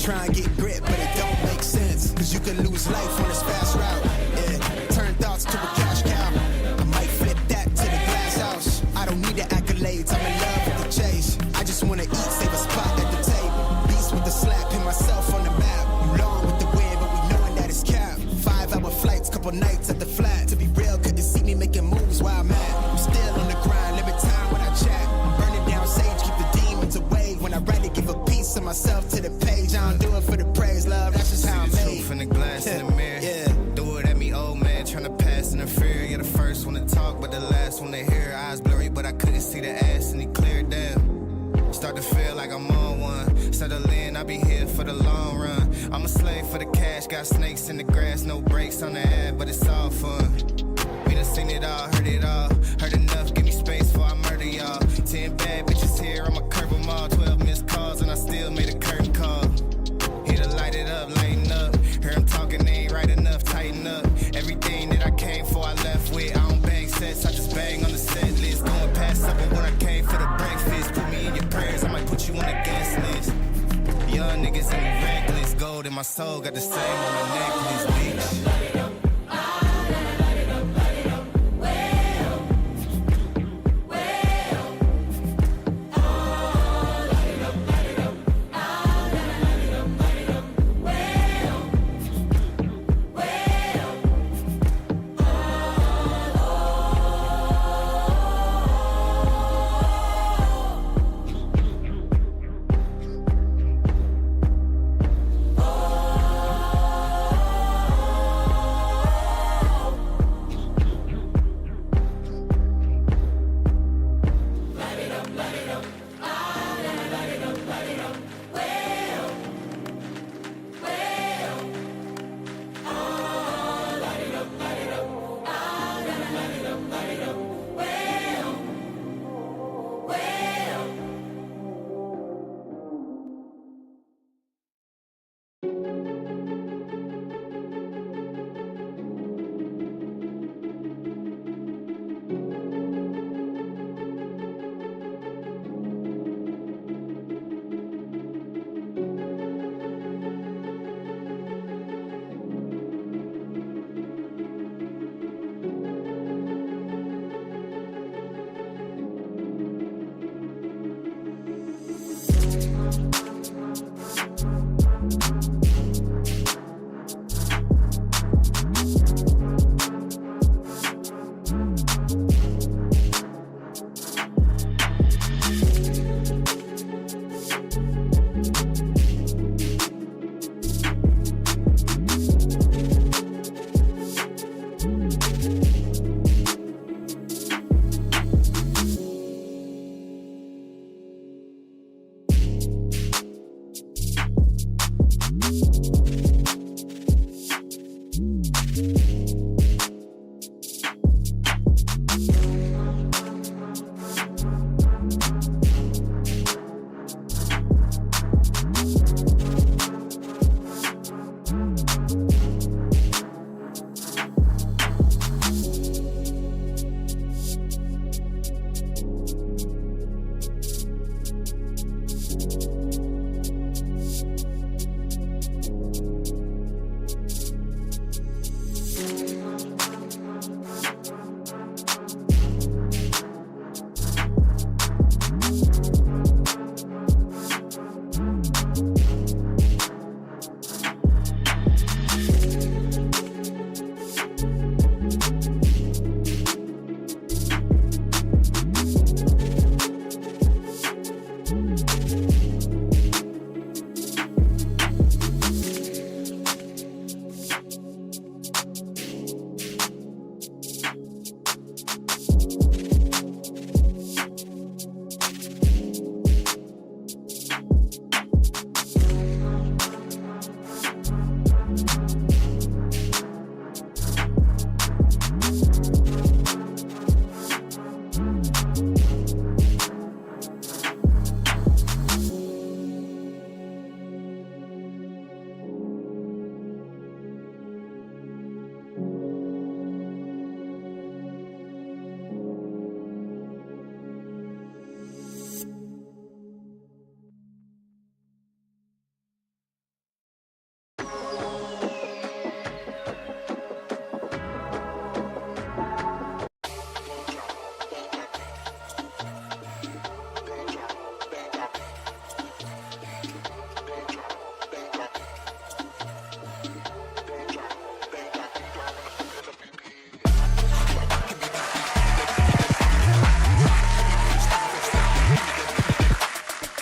try and get grit, but it don't make sense, cause you can lose life on this fast route. Yeah, turn thoughts to a cash cow. I might flip that to the glass house. I don't need the accolades, I'm in love with the chase. I just wanna eat, save a spot at the table. Beast with the slap, pin myself on the map. You long with the wind, but we knowing that it's capped. 5-hour flights, couple nights at the flat. To be real, couldn't see me making moves while I'm at. I'm still on the grind, limit time when I chat. I'm burning down sage, keep the demons away. When I write it, give a piece of myself to the page. I don't do it for the praise, love, that's just how I'm made. Truth in the glass in the mirror. Yeah. Do it at me, old man, tryna pass in the fear. You're the first one to talk, but the last one to hear. Eyes blurry, but I couldn't see the ass, and he cleared down. Start to feel like I'm on one. Settle in, I'll be here for the long run. I'm a slave for the cash, got snakes in the grass, no brakes on the ad, but it's all fun. We done seen it all, heard it all. Heard enough, give me space before I murder y'all. 10 bad bitches here, I'ma curb them all. 12 missed calls, and I still made a curtain call. Here to light it up, lighten up. Hear them talking, they ain't right enough, tighten up. Everything that I came for, I left with. I don't bang sets, I just bang on the set list. Going past something when I came for the breakfast. Put me in your prayers, I might put you on the guest list. Young niggas and me reckless. Gold in my soul, got the same on the necklace, bitch.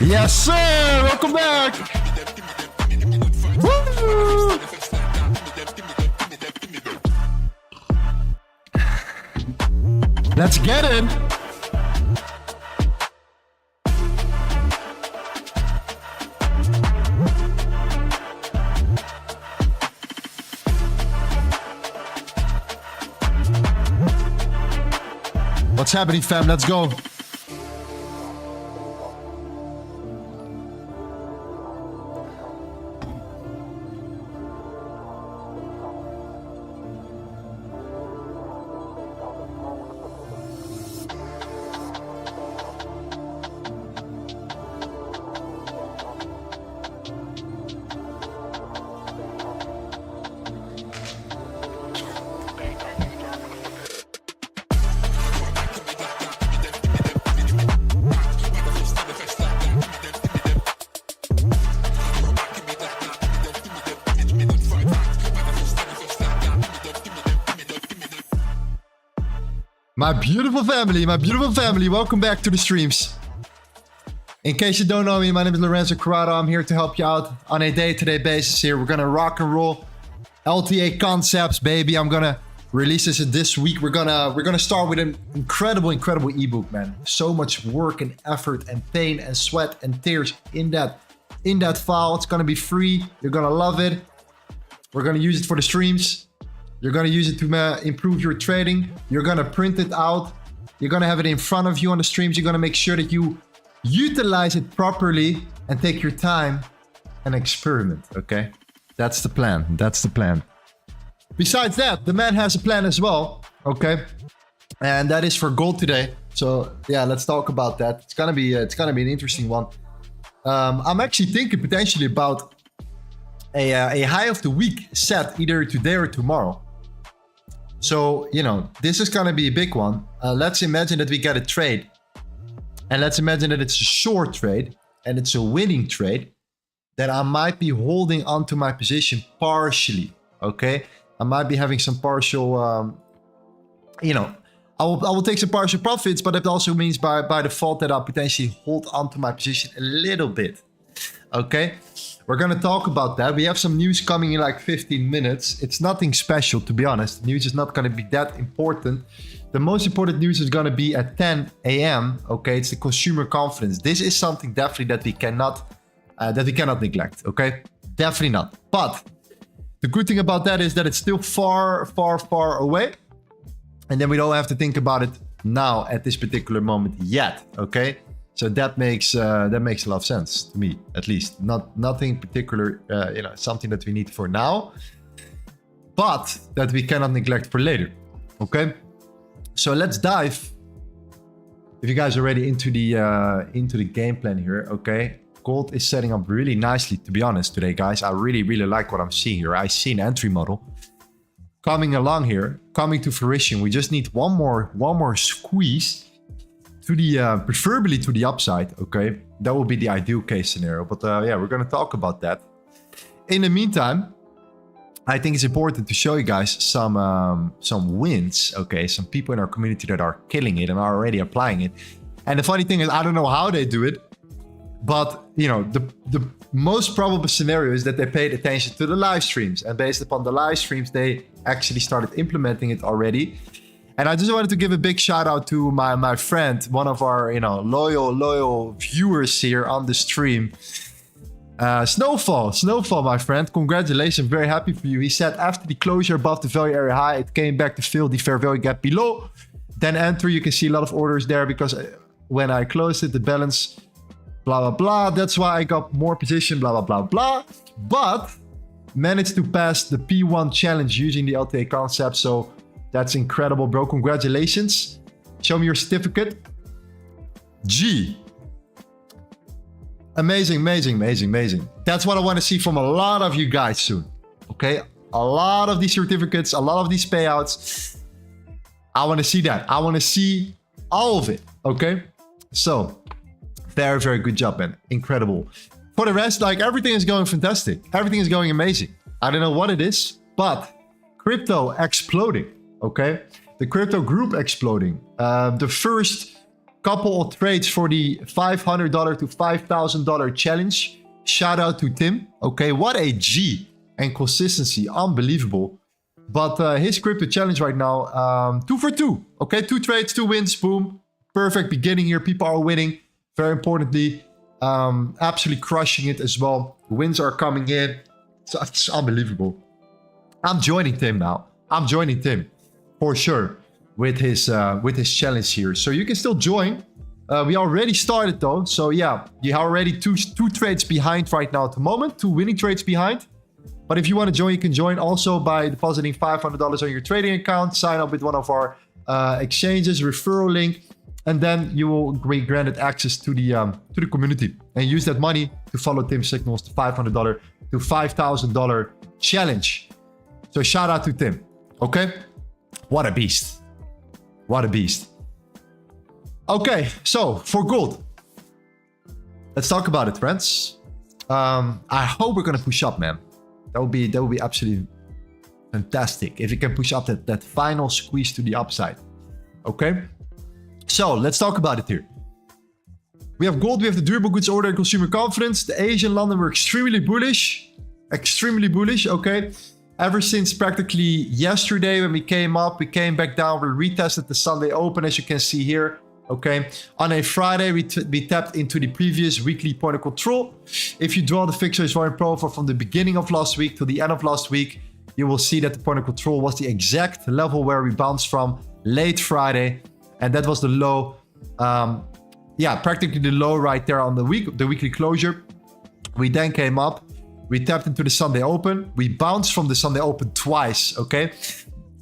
Yes, sir! Welcome back! Woo! Let's get it! What's happening, fam? Let's go. My beautiful family, welcome back to the streams. In case you don't know me, my name is Lorenzo Corrado. I'm here to help you out on a day-to-day basis here. We're gonna rock and roll LTA concepts, baby. I'm gonna release this week. We're gonna start with an incredible ebook, man. So much work and effort and pain and sweat and tears in that file. It's gonna be free. You're gonna love it. We're gonna use it for the streams. You're gonna use it to improve your trading. You're gonna print it out. You're gonna have it in front of you on the streams. You're gonna make sure that you utilize it properly and take your time and experiment, okay? That's the plan. That's the plan. Besides that, the man has a plan as well. Okay. And that is for gold today. So yeah, let's talk about that. It's gonna be an interesting one. I'm actually thinking potentially about a high of the week set either today or tomorrow. So, you know, this is gonna be a big one. Let's imagine that we get a trade. And let's imagine that it's a short trade and it's a winning trade. Then I might be holding onto my position partially. Okay. I might be having some partial, you know, I will take some partial profits, but it also means by default that I'll potentially hold onto my position a little bit. Okay, we're gonna talk about that. We have some news coming in like 15 minutes. It's nothing special, to be honest. The news is not gonna be that important. The most important news is gonna be at 10 a.m. Okay, it's the consumer confidence. This is something definitely that we cannot neglect. Okay, definitely not. But the good thing about that is that it's still far, far, far away. And then we don't have to think about it now at this particular moment yet, okay? So that makes a lot of sense to me, at least. Nothing particular, you know, something that we need for now, but that we cannot neglect for later, okay? So let's dive. If you guys are ready into the game plan here, okay? Gold is setting up really nicely, to be honest, today, guys. I really, really like what I'm seeing here. I see an entry model coming along here, coming to fruition. We just need one more squeeze to the preferably to the upside. Okay, that would be the ideal case scenario. But yeah, we're gonna talk about that. In the meantime, I think it's important to show you guys some wins. Okay, some people in our community that are killing it and are already applying it. And the funny thing is, I don't know how they do it, but you know, the most probable scenario is that they paid attention to the live streams, and based upon the live streams, they actually started implementing it already. And I just wanted to give a big shout out to my friend, one of our, you know, loyal viewers here on the stream. Snowfall, my friend. Congratulations, very happy for you. He said after the closure above the value area high, it came back to fill the fair value gap below. Then enter, you can see a lot of orders there because when I closed it, the balance, blah, blah, blah. That's why I got more position, blah, blah, blah, blah. But managed to pass the P1 challenge using the LTA concept. So that's incredible, bro. Congratulations. Show me your certificate. G. Amazing, amazing, amazing, amazing. That's what I want to see from a lot of you guys soon. Okay? A lot of these certificates, a lot of these payouts. I want to see that. I want to see all of it. Okay? So, very, very good job, man. Incredible. For the rest, like, everything is going fantastic. Everything is going amazing. I don't know what it is, but crypto exploding, okay? The crypto group exploding. The first couple of trades for the $500 to $5,000 challenge. Shout out to Tim, okay? What a G and consistency, unbelievable. But his crypto challenge right now, 2 for 2, okay? 2 trades, 2 wins, boom. Perfect beginning here, people are winning. Very importantly, absolutely crushing it as well. Wins are coming in. So it's unbelievable. I'm joining Tim now. I'm joining Tim for sure with his challenge here. So you can still join. We already started though. So yeah, you are already two trades behind right now at the moment. 2 winning trades behind. But if you want to join, you can join also by depositing $500 on your trading account. Sign up with one of our exchanges, referral link. And then you will be granted access to the community and use that money to follow Tim's signals, the $500 to $5,000 challenge. So shout out to Tim. Okay, what a beast! What a beast! Okay, so for gold, let's talk about it, friends. I hope we're gonna push up, man. That would be absolutely fantastic if you can push up that final squeeze to the upside. Okay. So let's talk about it here. We have gold, we have the durable goods order and consumer confidence. The Asian London were extremely bullish, okay? Ever since practically yesterday when we came up, we came back down, we retested the Sunday open as you can see here, okay? On a Friday, we tapped into the previous weekly point of control. If you draw the fixtures volume profile from the beginning of last week to the end of last week, you will see that the point of control was the exact level where we bounced from late Friday. And that was the low, yeah, practically the low right there on the weekly closure. We then came up, We tapped into the Sunday open. We bounced from the Sunday open twice, okay?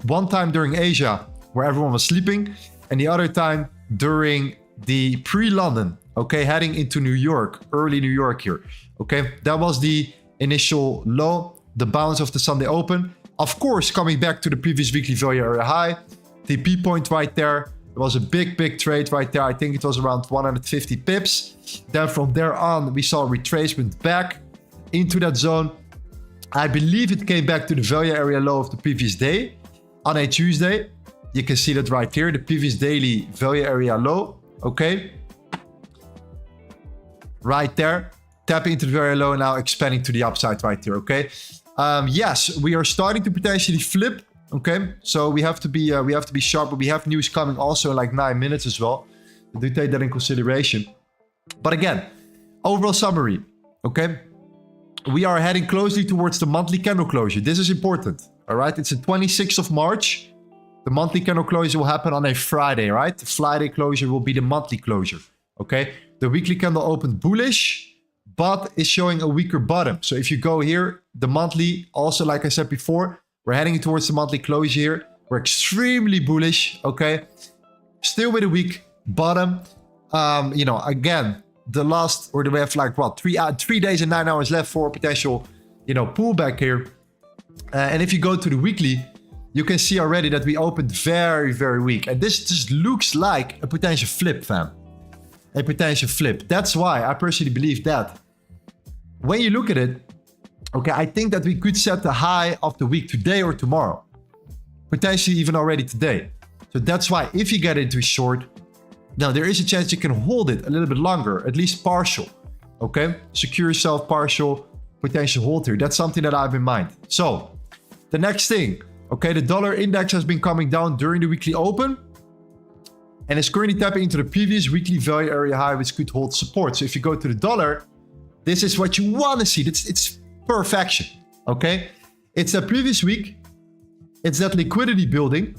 One time during Asia, where everyone was sleeping, and the other time during the pre-London, okay? Heading into New York, early New York here, okay? That was the initial low, the bounce of the Sunday open. Of course, coming back to the previous weekly value area high, TP point right there. It was a big trade right there. I think it was around 150 pips. Then from there on, we saw a retracement back into that zone. I believe it came back to the value area low of the previous day on a Tuesday. You can see that right here, the previous daily value area low, okay? Right there, tapping into the very low and now expanding to the upside right here, okay? Yes, we are starting to potentially flip, okay? So we have to be sharp, but we have news coming also in like 9 minutes as well. Do take that in consideration. But again, overall summary, okay? We are heading closely towards the monthly candle closure. This is important, all right? It's the 26th of March. The monthly candle closure will happen on a Friday, right? The Friday closure will be the monthly closure, okay? The weekly candle opened bullish, but is showing a weaker bottom. So if you go here, the monthly, also like I said before, we're heading towards the monthly closure here. We're extremely bullish, okay? Still with a weak bottom. You know, again, the last, or do we have like, what, 3 days and 9 hours left for a potential, you know, pullback here. And if you go to the weekly, you can see already that we opened very weak. And this just looks like a potential flip, fam. A potential flip. That's why I personally believe that. When you look at it, okay, I think that we could set the high of the week today or tomorrow. Potentially even already today. So that's why if you get into a short, now there is a chance you can hold it a little bit longer, at least partial. Okay, secure yourself partial, potential hold here. That's something that I have in mind. So the next thing, okay, the dollar index has been coming down during the weekly open and is currently tapping into the previous weekly value area high, which could hold support. So if you go to the dollar, this is what you want to see. It's perfection, okay? It's that previous week. It's that liquidity building.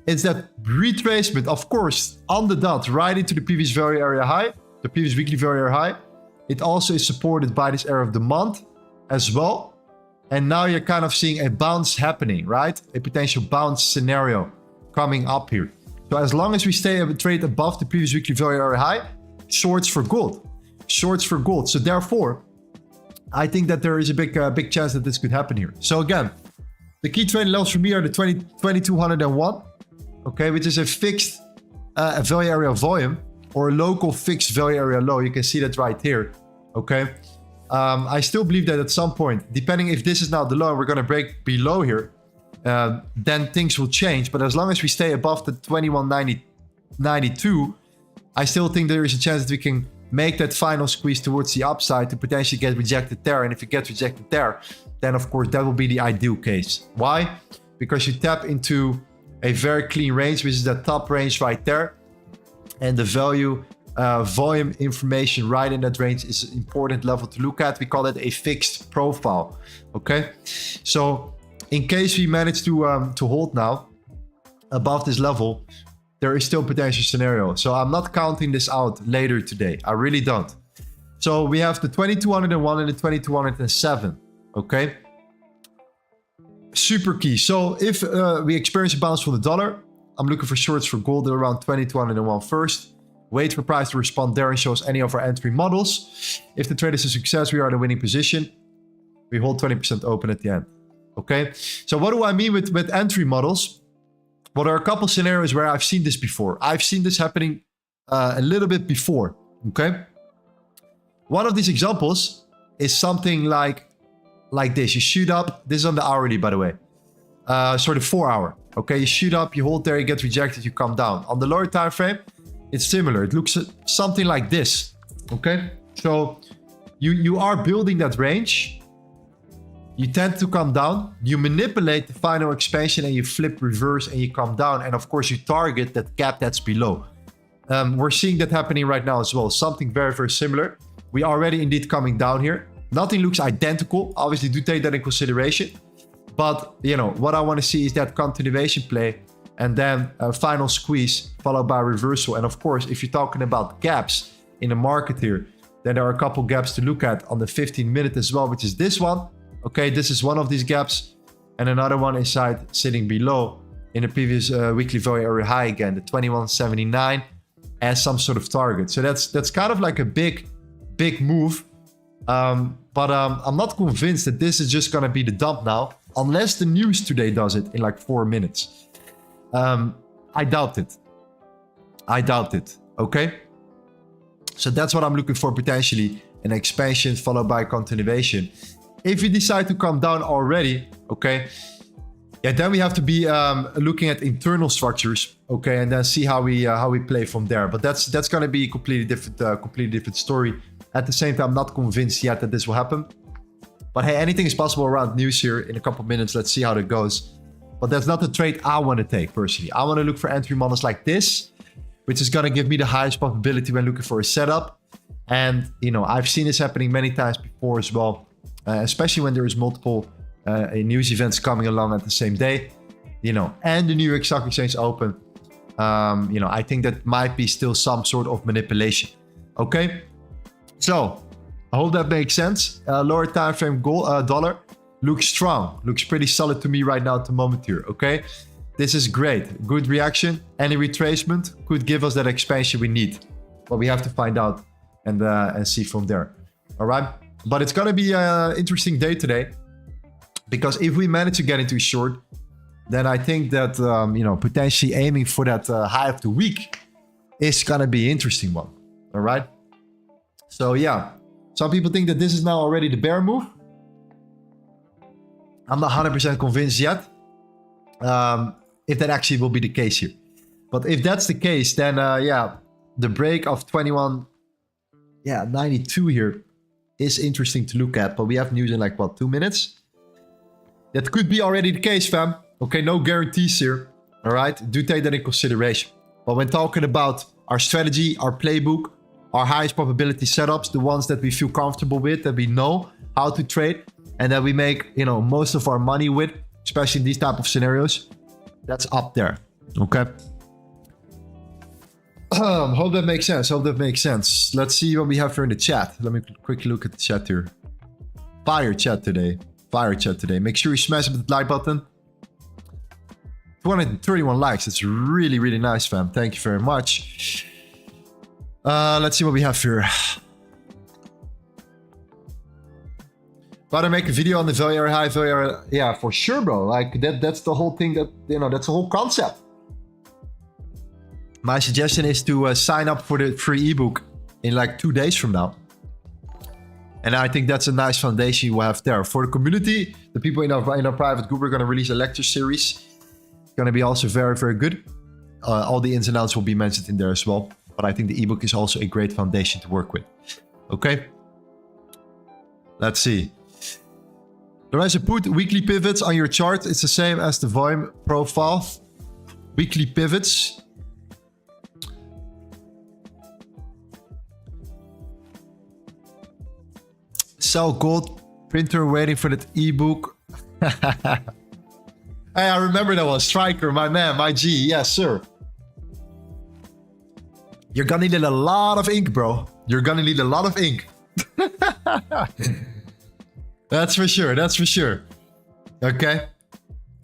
It's that retracement, of course, on the dot, right into the previous value area high, the previous weekly value area high. It also is supported by this area of the month as well. And now you're kind of seeing a bounce happening, right? A potential bounce scenario coming up here. So as long as we stay a trade above the previous weekly value area high, shorts for gold. Shorts for gold. So therefore, I think that there is a big chance that this could happen here. So again, the key trading levels for me are the 2201, okay, which is a fixed value area volume or a local fixed value area low. You can see that right here, okay. I still believe that at some point, depending if this is now the low, we're going to break below here, then things will change. But as long as we stay above the 2192, I still think there is a chance that we can make that final squeeze towards the upside to potentially get rejected there. And if it gets rejected there, then of course that will be the ideal case. Why? Because you tap into a very clean range, which is that top range right there. And the value volume information right in that range is an important level to look at. We call it a fixed profile. Okay, so in case we manage to hold now above this level, there is still potential scenario. So I'm not counting this out later today. I really don't. So we have the 2201 and the 2207. Okay, super key. So if we experience a bounce from the dollar, I'm looking for shorts for gold at around 2201 first. Wait for price to respond there and show us any of our entry models. If the trade is a success, we are in a winning position. We hold 20% open at the end. Okay, so what do I mean with entry models? Well, there are a couple scenarios where I've seen this before. I've seen this happening a little bit before. Okay, one of these examples is something like this. You shoot up. This is on the hourly, by the way. Sort of 4 hour. Okay, you shoot up, you hold there, you get rejected, you come down. On the lower time frame, it's similar. It looks something like this. Okay, so you are building that range. You tend to come down. You manipulate the final expansion and you flip reverse and you come down. And of course, you target that gap that's below. We're seeing that happening right now as well. Something very similar. We are already indeed coming down here. Nothing looks identical. Obviously, do take that in consideration. But, you know, what I want to see is that continuation play and then a final squeeze followed by a reversal. And of course, if you're talking about gaps in the market here, Then there are a couple gaps to look at on the 15-minute as well, which is this one. Okay, this is one of these gaps. And another one inside sitting below in the previous weekly value area high again, the 2179 as some sort of target. So that's kind of like a big move. But I'm not convinced that this is just going to be the dump now, unless the news today does it in like 4 minutes. I doubt it. Okay? So that's what I'm looking for potentially. An expansion followed by a continuation. If you decide to come down already, okay, yeah, then we have to be looking at internal structures, okay, and then see how we play from there. But that's going to be a completely different story. At the same time, I'm not convinced yet that this will happen. But hey, anything is possible around news here in a couple of minutes. Let's see how that goes. But that's not the trade I want to take personally. I want to look for entry models like this, which is going to give me the highest probability when looking for a setup. And, you know, I've seen this happening many times before as well, especially when there is multiple news events coming along at the same day, you know, and the New York Stock Exchange open. You know, I think that might be still some sort of manipulation. Okay, so I hope that makes sense. Lower time frame dollar looks strong, looks pretty solid to me right now at the moment here. Okay, this is great, good reaction. Any retracement could give us that expansion we need, but we have to find out and see from there. All right, but it's gonna be an interesting day today, because if we manage to get into a short, then I think that you know, potentially aiming for that high of the week is gonna be an interesting one. All right, so yeah, some people think that this is now already the bear move. I'm not 100% convinced yet if that actually will be the case here. But if that's the case, then yeah, the break of 21.92 here is interesting to look at. But we have news in like, what, 2 minutes? That could be already the case, fam. Okay, no guarantees here. All right, do take that in consideration. But when talking about our strategy, our playbook, our highest probability setups, the ones that we feel comfortable with, that we know how to trade, and that we make, you know, most of our money with, especially in these type of scenarios, that's up there. Okay. Hope that makes sense. Let's see what we have here in the chat. Let me quickly look at the chat here. Fire chat today. Make sure you smash the like button. 231 likes. That's really, really nice, fam. Thank you very much. Let's see what we have here. Gotta make a video on the value area high, value area. Yeah, for sure, bro. Like that's the whole thing, that, you know, that's the whole concept. My suggestion is to sign up for the free ebook in like 2 days from now. And I think that's a nice foundation you will have there. For the community, the people in our private group are going to release a lecture series. It's going to be also very, very good. All the ins and outs will be mentioned in there as well. But I think the ebook is also a great foundation to work with. Okay. Let's see. Lorenzo, put weekly pivots on your chart. It's the same as the volume profile. Weekly pivots. Sell gold. Printer waiting for that ebook. Hey, I remember that one. Striker, my man, my G. Yes, sir. You're gonna need a lot of ink, bro. You're gonna need a lot of ink. That's for sure. Okay.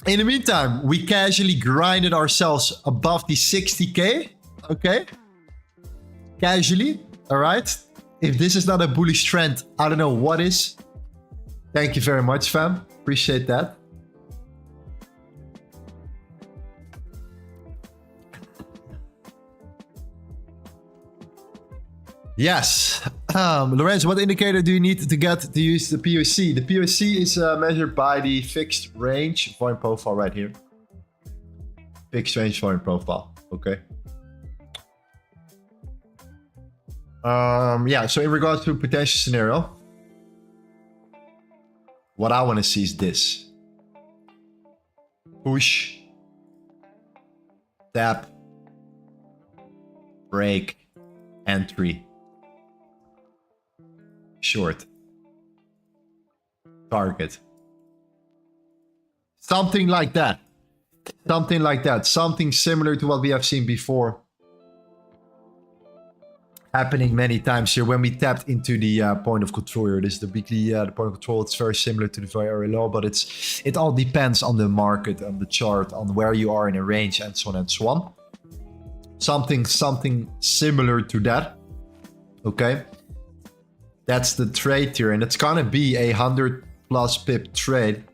In the meantime, we casually grinded ourselves above the 60K. Okay. Casually. All right. If this is not a bullish trend, I don't know what is. Thank you very much, fam. Appreciate that. Yes. Lorenzo, what indicator do you need to get to use the POC? The POC is measured by the fixed range volume profile right here. Fixed range volume profile. Okay. Yeah, so in regards to a potential scenario, what I want to see is this. Push. Tap. Break. Entry. Short. Target. Something like that. Something similar to what we have seen before. happening many times here when we tapped into the point of control here. This is the weekly the point of control. It's very similar to the very low, but it all depends on the market, on the chart, on where you are in a range, and so on and so on. Something similar to that. Okay, that's the trade here, and it's gonna be a 100+ pip trade.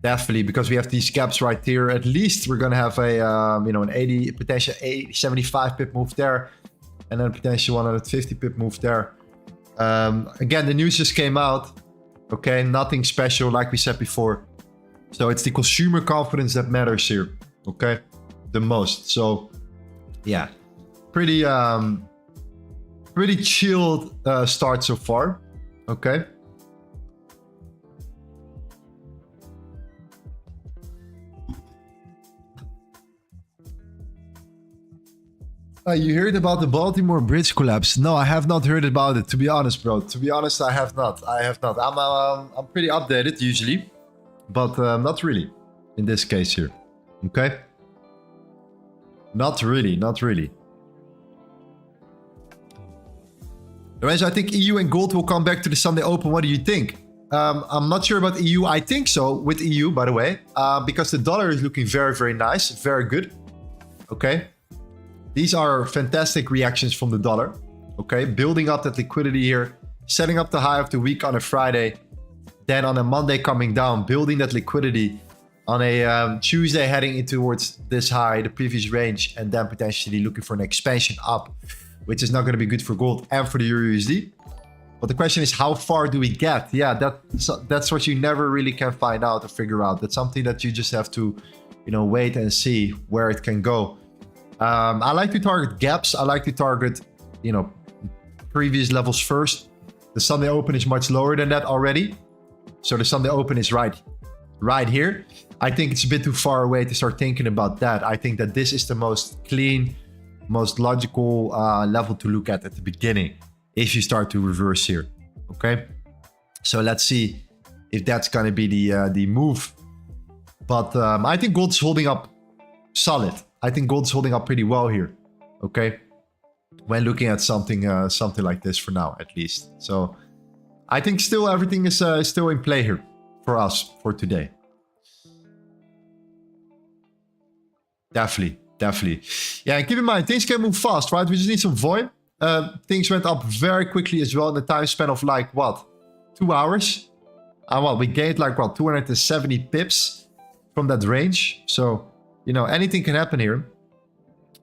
Definitely, because we have these gaps right here. At least we're gonna have a an 80 potential 75 pip move there, and then potential 150 pip move there. Again, the news just came out. Okay, nothing special like we said before. So it's the consumer confidence that matters here. Okay, the most. So yeah, pretty chilled start so far. Okay. You heard about the Baltimore Bridge collapse? No, I have not heard about it, to be honest, bro. To be honest, I have not. I'm pretty updated usually, but not really in this case here. Okay? Not really. Lorenzo, I think EU and gold will come back to the Sunday Open. What do you think? I'm not sure about EU. I think so with EU, by the way, because the dollar is looking very, very nice, very good. Okay. These are fantastic reactions from the dollar, okay? Building up that liquidity here, setting up the high of the week on a Friday, then on a Monday coming down, building that liquidity on a Tuesday heading in towards this high, the previous range, and then potentially looking for an expansion up, which is not going to be good for gold and for the EUR/USD. But the question is, how far do we get? Yeah, that's what you never really can find out or figure out. That's something that you just have to, wait and see where it can go. I like to target gaps. I like to target, previous levels first. The Sunday Open is much lower than that already. So the Sunday Open is right here. I think it's a bit too far away to start thinking about that. I think that this is the most clean, most logical level to look at the beginning if you start to reverse here. Okay. So let's see if that's going to be the move. But I think gold's holding up solid. I think gold's holding up pretty well here, okay? When looking at something like this for now, at least. So I think still everything is still in play here for us for today. Definitely. Yeah, and keep in mind, things can move fast, right? We just need some volume. Things went up very quickly as well in the time span of like, what? 2 hours? We gained like, 270 pips from that range. So anything can happen here.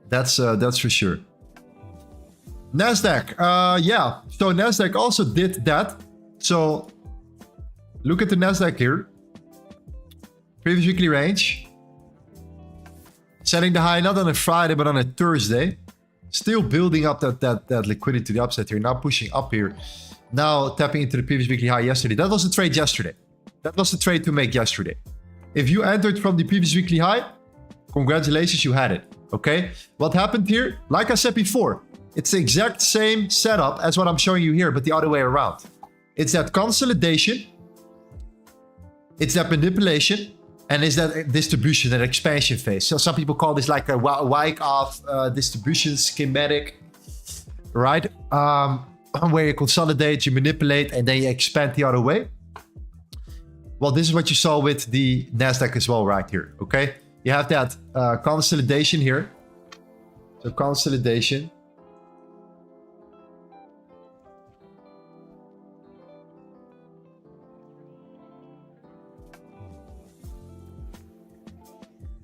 That's for sure. Nasdaq, yeah. So Nasdaq also did that. So look at the Nasdaq here. Previous weekly range. Setting the high not on a Friday but on a Thursday. Still building up that liquidity to the upside here. Now pushing up here. Now tapping into the previous weekly high yesterday. That was the trade yesterday. That was the trade to make yesterday. If you entered from the previous weekly high, congratulations, you had it, okay? What happened here? Like I said before, it's the exact same setup as what I'm showing you here, but the other way around. It's that consolidation, it's that manipulation, and it's that distribution, that expansion phase. So some people call this like a Wyckoff distribution schematic, right? Where you consolidate, you manipulate, and then you expand the other way. Well, this is what you saw with the Nasdaq as well right here, okay? You have that consolidation here. So consolidation.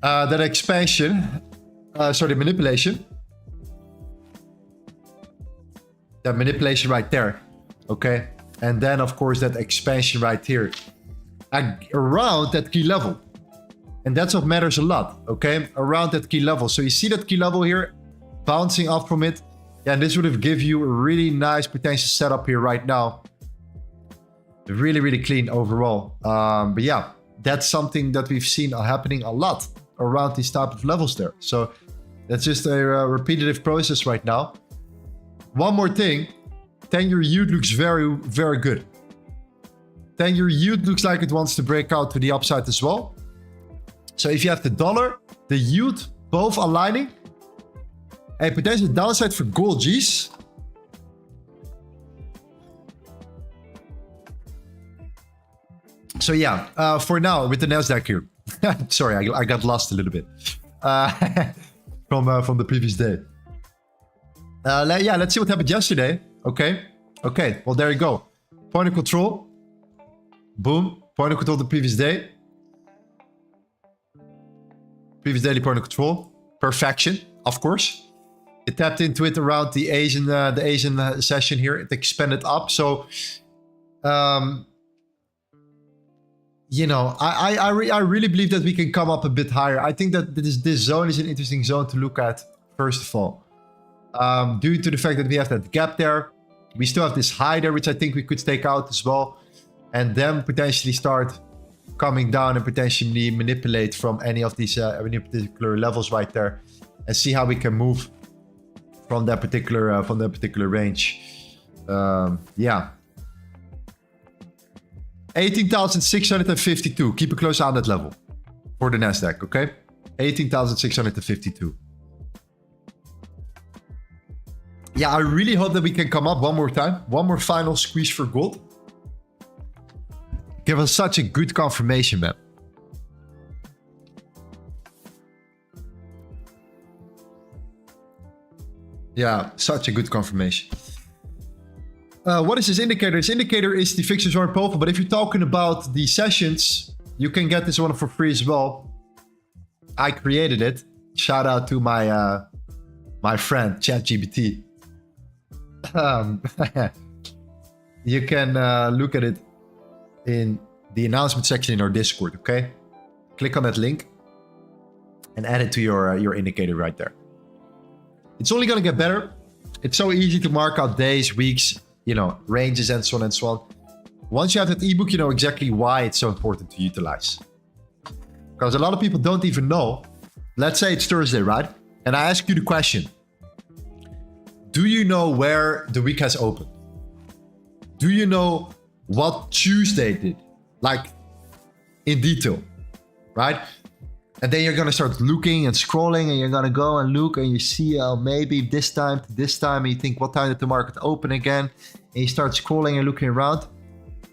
That expansion. Sorry, manipulation. That manipulation right there. Okay. And then, of course, that expansion right here. Around that key level. And that's what matters a lot, okay? Around that key level. So you see that key level here, bouncing up from it. Yeah, and this would have given you a really nice potential setup here right now. Really clean overall. But yeah, that's something that we've seen happening a lot around these type of levels there. So that's just a repetitive process right now. One more thing, 10-year yield looks very good. 10-year yield looks like it wants to break out to the upside as well. So if you have the dollar, the yield, both aligning, Hey, potential downside for gold, G's. So yeah, for now with the Nasdaq here. Sorry, I got lost a little bit from the previous day. Yeah, let's see what happened yesterday. Okay. Well, there you go. Point of control. Boom. Point of control the previous day. Previous daily point of control. Perfection, of course. It tapped into it around the Asian session here. It expanded up. So, you know, I really believe that we can come up a bit higher. I think that this zone is an interesting zone to look at, first of all. Due to the fact that we have that gap there. We still have this high there, which I think we could take out as well. And then potentially start coming down and potentially manipulate from any of these particular levels right there. And see how we can move from that particular range. Yeah. 18,652. Keep a close eye on that level. For the Nasdaq, okay? 18,652. Yeah, I really hope that we can come up one more time. One more final squeeze for gold. Give us such a good confirmation, man. Yeah, such a good confirmation. What is this indicator? This indicator is the fixed horizontal profile. But if you're talking about the sessions, you can get this one for free as well. I created it. Shout out to my my friend ChatGPT. You can look at it in the announcement section in our Discord, okay? Click on that link and add it to your indicator right there. It's only gonna get better. It's so easy to mark out days, weeks, you know, ranges and so on and so on. Once you have that ebook, you know exactly why it's so important to utilize. Because a lot of people don't even know. Let's say it's Thursday, right? And I ask you the question. Do you know where the week has opened? Do you know what Tuesday did? Like, in detail, right? And then you're gonna start looking and scrolling and you're gonna go and look and you see maybe this time to this time and you think, what time did the market open again? And you start scrolling and looking around.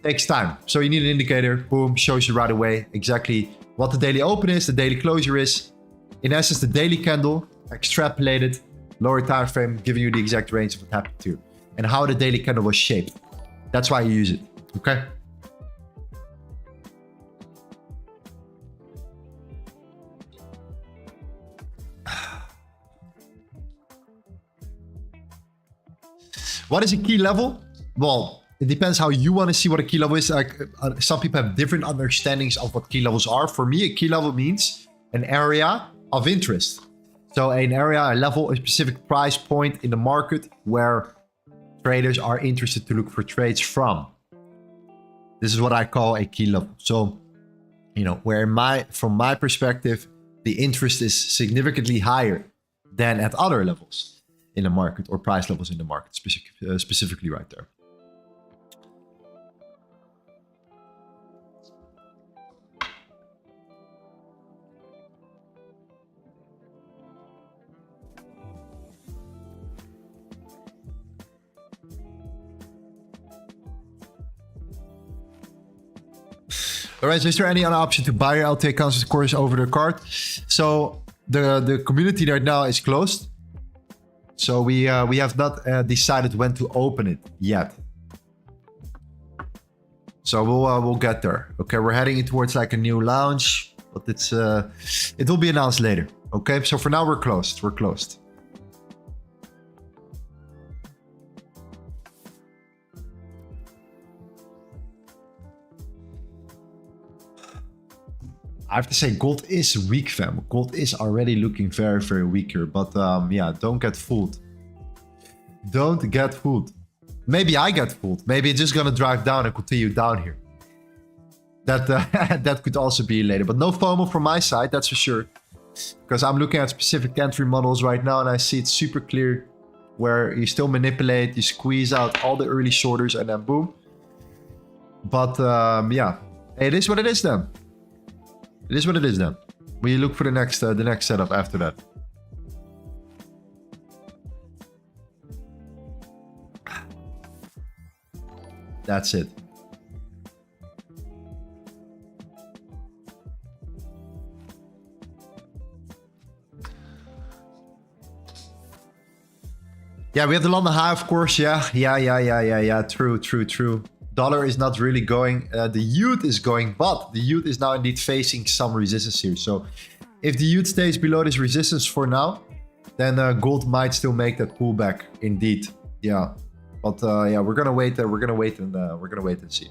Takes time. So you need an indicator, boom, shows you right away exactly what the daily open is, the daily closure is. In essence, the daily candle, extrapolated, lower time frame, giving you the exact range of what happened to, and how the daily candle was shaped. That's why you use it, okay? What is a key level? Well, it depends how you want to see what a key level is. Like, some people have different understandings of what key levels are. For me, a key level means an area of interest. So an area, a level, a specific price point in the market where traders are interested to look for trades from. This is what I call a key level. So, you know, where from my perspective, the interest is significantly higher than at other levels in the market or price levels in the market, specifically right there. Lorenzo, is there any other option to buy your LTA accounts, of course, over the card? So the community right now is closed. So we have not decided when to open it yet. So we'll get there. Okay, we're heading towards like a new launch, but it will be announced later. Okay, so for now we're closed. We're closed. I have to say, gold is weak, fam. Gold is already looking very, very weak here. But yeah, don't get fooled. Don't get fooled. Maybe I get fooled. Maybe it's just gonna drive down and continue down here. That that could also be later. But no FOMO from my side, that's for sure. Because I'm looking at specific entry models right now and I see it's super clear where you still manipulate, you squeeze out all the early shorters and then boom. But yeah, it is what it is then. It is what it is then. We look for the next setup after that. That's it. Yeah, we have the London high, of course. Yeah. True. Dollar is not really going. The yield is going, but the yield is now indeed facing some resistance here. So if the yield stays below this resistance for now, then gold might still make that pullback indeed. Yeah, but yeah, we're gonna wait. We're gonna wait and see.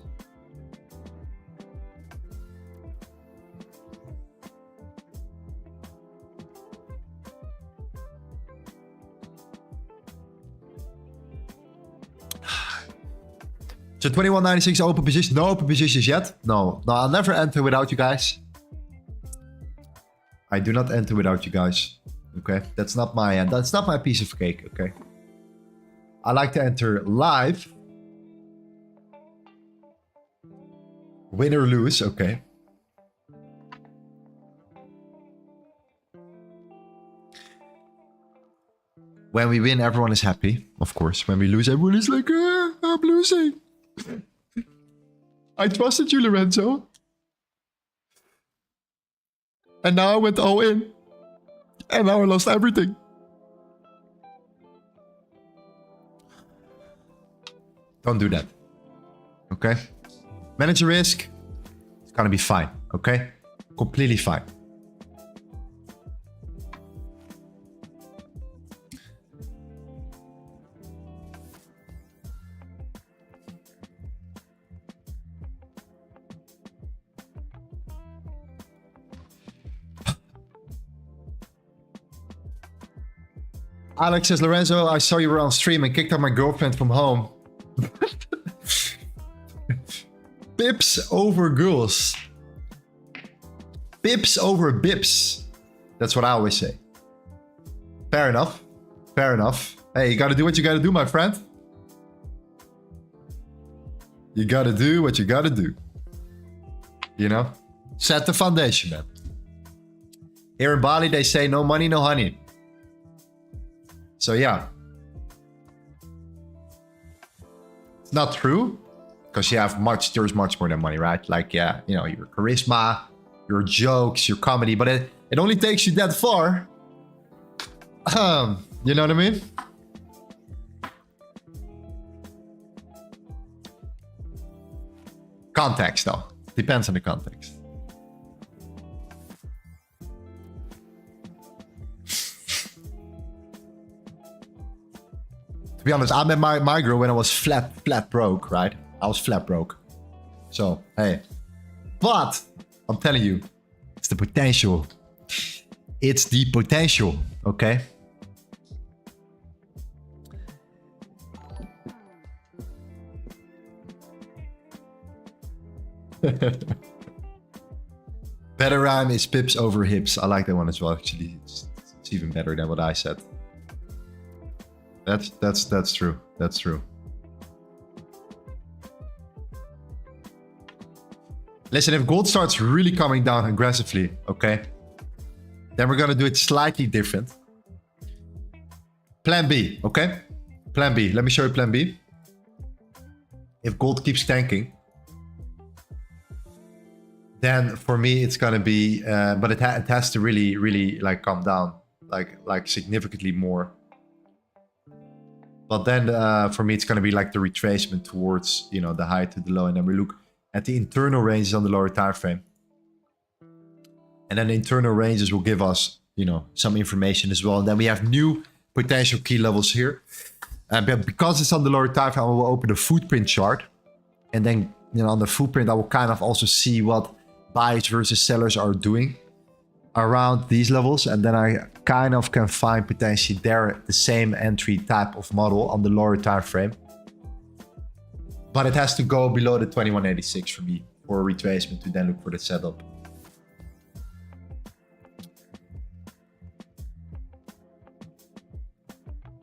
So 21.96 open position. No open positions yet. No, I'll never enter without you guys. I do not enter without you guys. Okay, that's not my piece of cake. Okay, I like to enter live. Win or lose. Okay. When we win, everyone is happy, of course. When we lose, everyone is like, I'm losing. I trusted you, Lorenzo. And now I went all in. And now I lost everything. Don't do that. Okay? Manage your risk. It's gonna be fine. Okay? Completely fine. Alex says, Lorenzo, I saw you were on stream and kicked out my girlfriend from home. Pips over girls. Pips over bips. That's what I always say. Fair enough. Fair enough. Hey, you gotta do what you gotta do, my friend. You gotta do what you gotta do. You know? Set the foundation, man. Here in Bali, they say no money, no honey. So yeah, it's not true because you have there's much more than money, right? Like, yeah, you know, your charisma, your jokes, your comedy, but it only takes you that far. You know what I mean? Context though, depends on the context. To be honest, I met my girl when I was flat broke, right? I was flat broke. So, hey. But, I'm telling you, it's the potential. It's the potential, okay? Better rhyme is pips over hips. I like that one as well, actually. It's even better than what I said. That's true. That's true. Listen, if gold starts really coming down aggressively, okay, then we're gonna do it slightly different. Plan B, okay? Plan B. Let me show you plan B. If gold keeps tanking, then for me it's gonna be, but it has to really like come down, like significantly more. But then for me, it's going to be like the retracement towards, you know, the high to the low. And then we look at the internal ranges on the lower time frame. And then the internal ranges will give us, you know, some information as well. And then we have new potential key levels here. But because it's on the lower time frame, I will open the footprint chart. And then, you know, on the footprint, I will kind of also see what buyers versus sellers are doing around these levels, and then I kind of can find potentially there the same entry type of model on the lower time frame. But it has to go below the 2186 for me for a retracement to then look for the setup.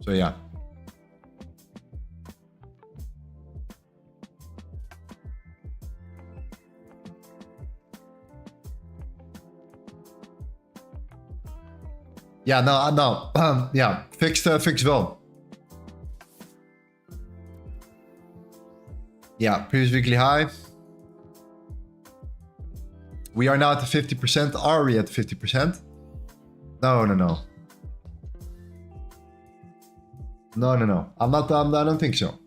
So yeah. Ja, nou, ja, fix wel. Yeah, previous weekly high. We are now at the 50%. Are we at 50%? No. No. I'm not. I don't think so.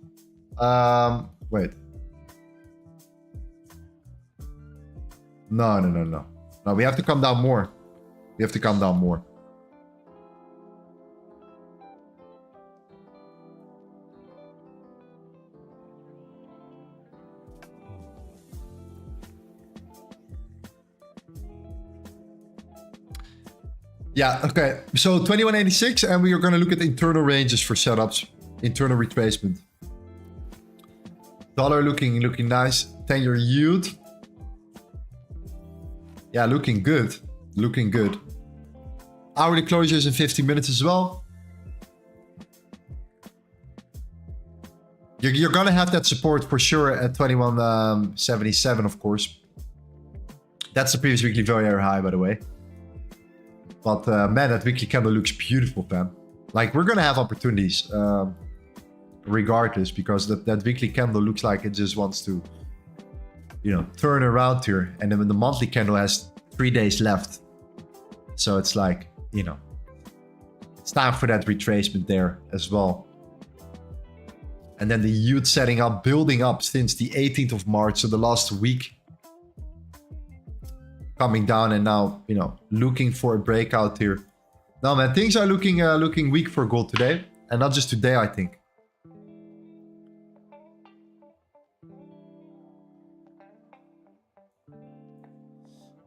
Wait. No. No, we have to come down more. We have to come down more. Yeah, okay. So 2186, and we are going to look at internal ranges for setups. Internal retracement. Dollar looking nice. 10-year yield. Yeah, looking good. Looking good. Hourly closures in 50 minutes as well. You're going to have that support for sure at 2177, of course. That's the previous weekly very high, by the way. But man, that weekly candle looks beautiful, fam. Like, we're going to have opportunities regardless, because that weekly candle looks like it just wants to, you know, turn around here. And then the monthly candle has 3 days left. So it's like, you know, it's time for that retracement there as well. And then the yield setting up, building up since the 18th of March, so the last week. Coming down and now, you know, looking for a breakout here. No, man, things are looking weak for gold today. And not just today, I think.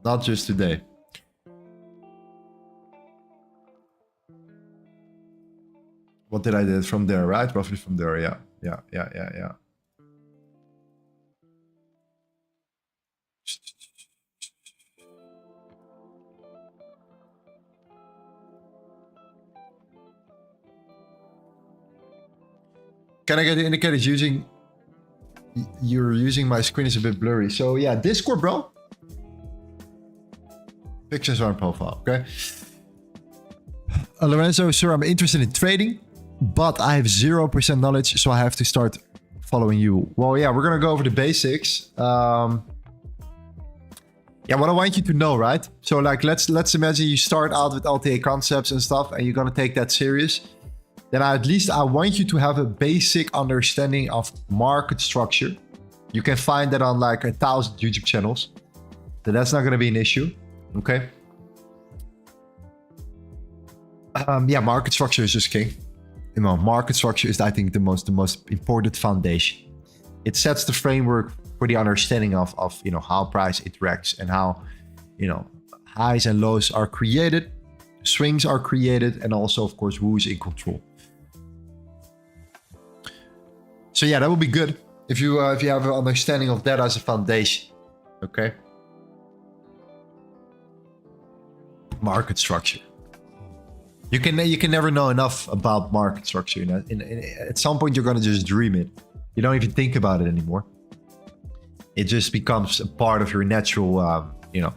Not just today. What did I do from there, right? Roughly from there, yeah. Yeah. Can I get the indicators using... You're using my screen is a bit blurry. So yeah, Discord, bro. Pictures are on profile, okay? Lorenzo, sir, I'm interested in trading, but I have 0% knowledge, so I have to start following you. Well, yeah, we're gonna go over the basics. Yeah, what I want you to know, right? So like, let's imagine you start out with LTA concepts and stuff, and you're gonna take that serious. Then at least I want you to have a basic understanding of market structure. You can find that on like 1,000 YouTube channels. So that's not going to be an issue. Okay. Yeah, market structure is just king. You know, market structure is, I think, the most important foundation. It sets the framework for the understanding of you know, how price interacts and how, you know, highs and lows are created, swings are created, and also, of course, who is in control. So yeah, that would be good if you have an understanding of that as a foundation. Okay. Market structure. You can never know enough about market structure. You know, at some point you're gonna just dream it. You don't even think about it anymore. It just becomes a part of your natural, your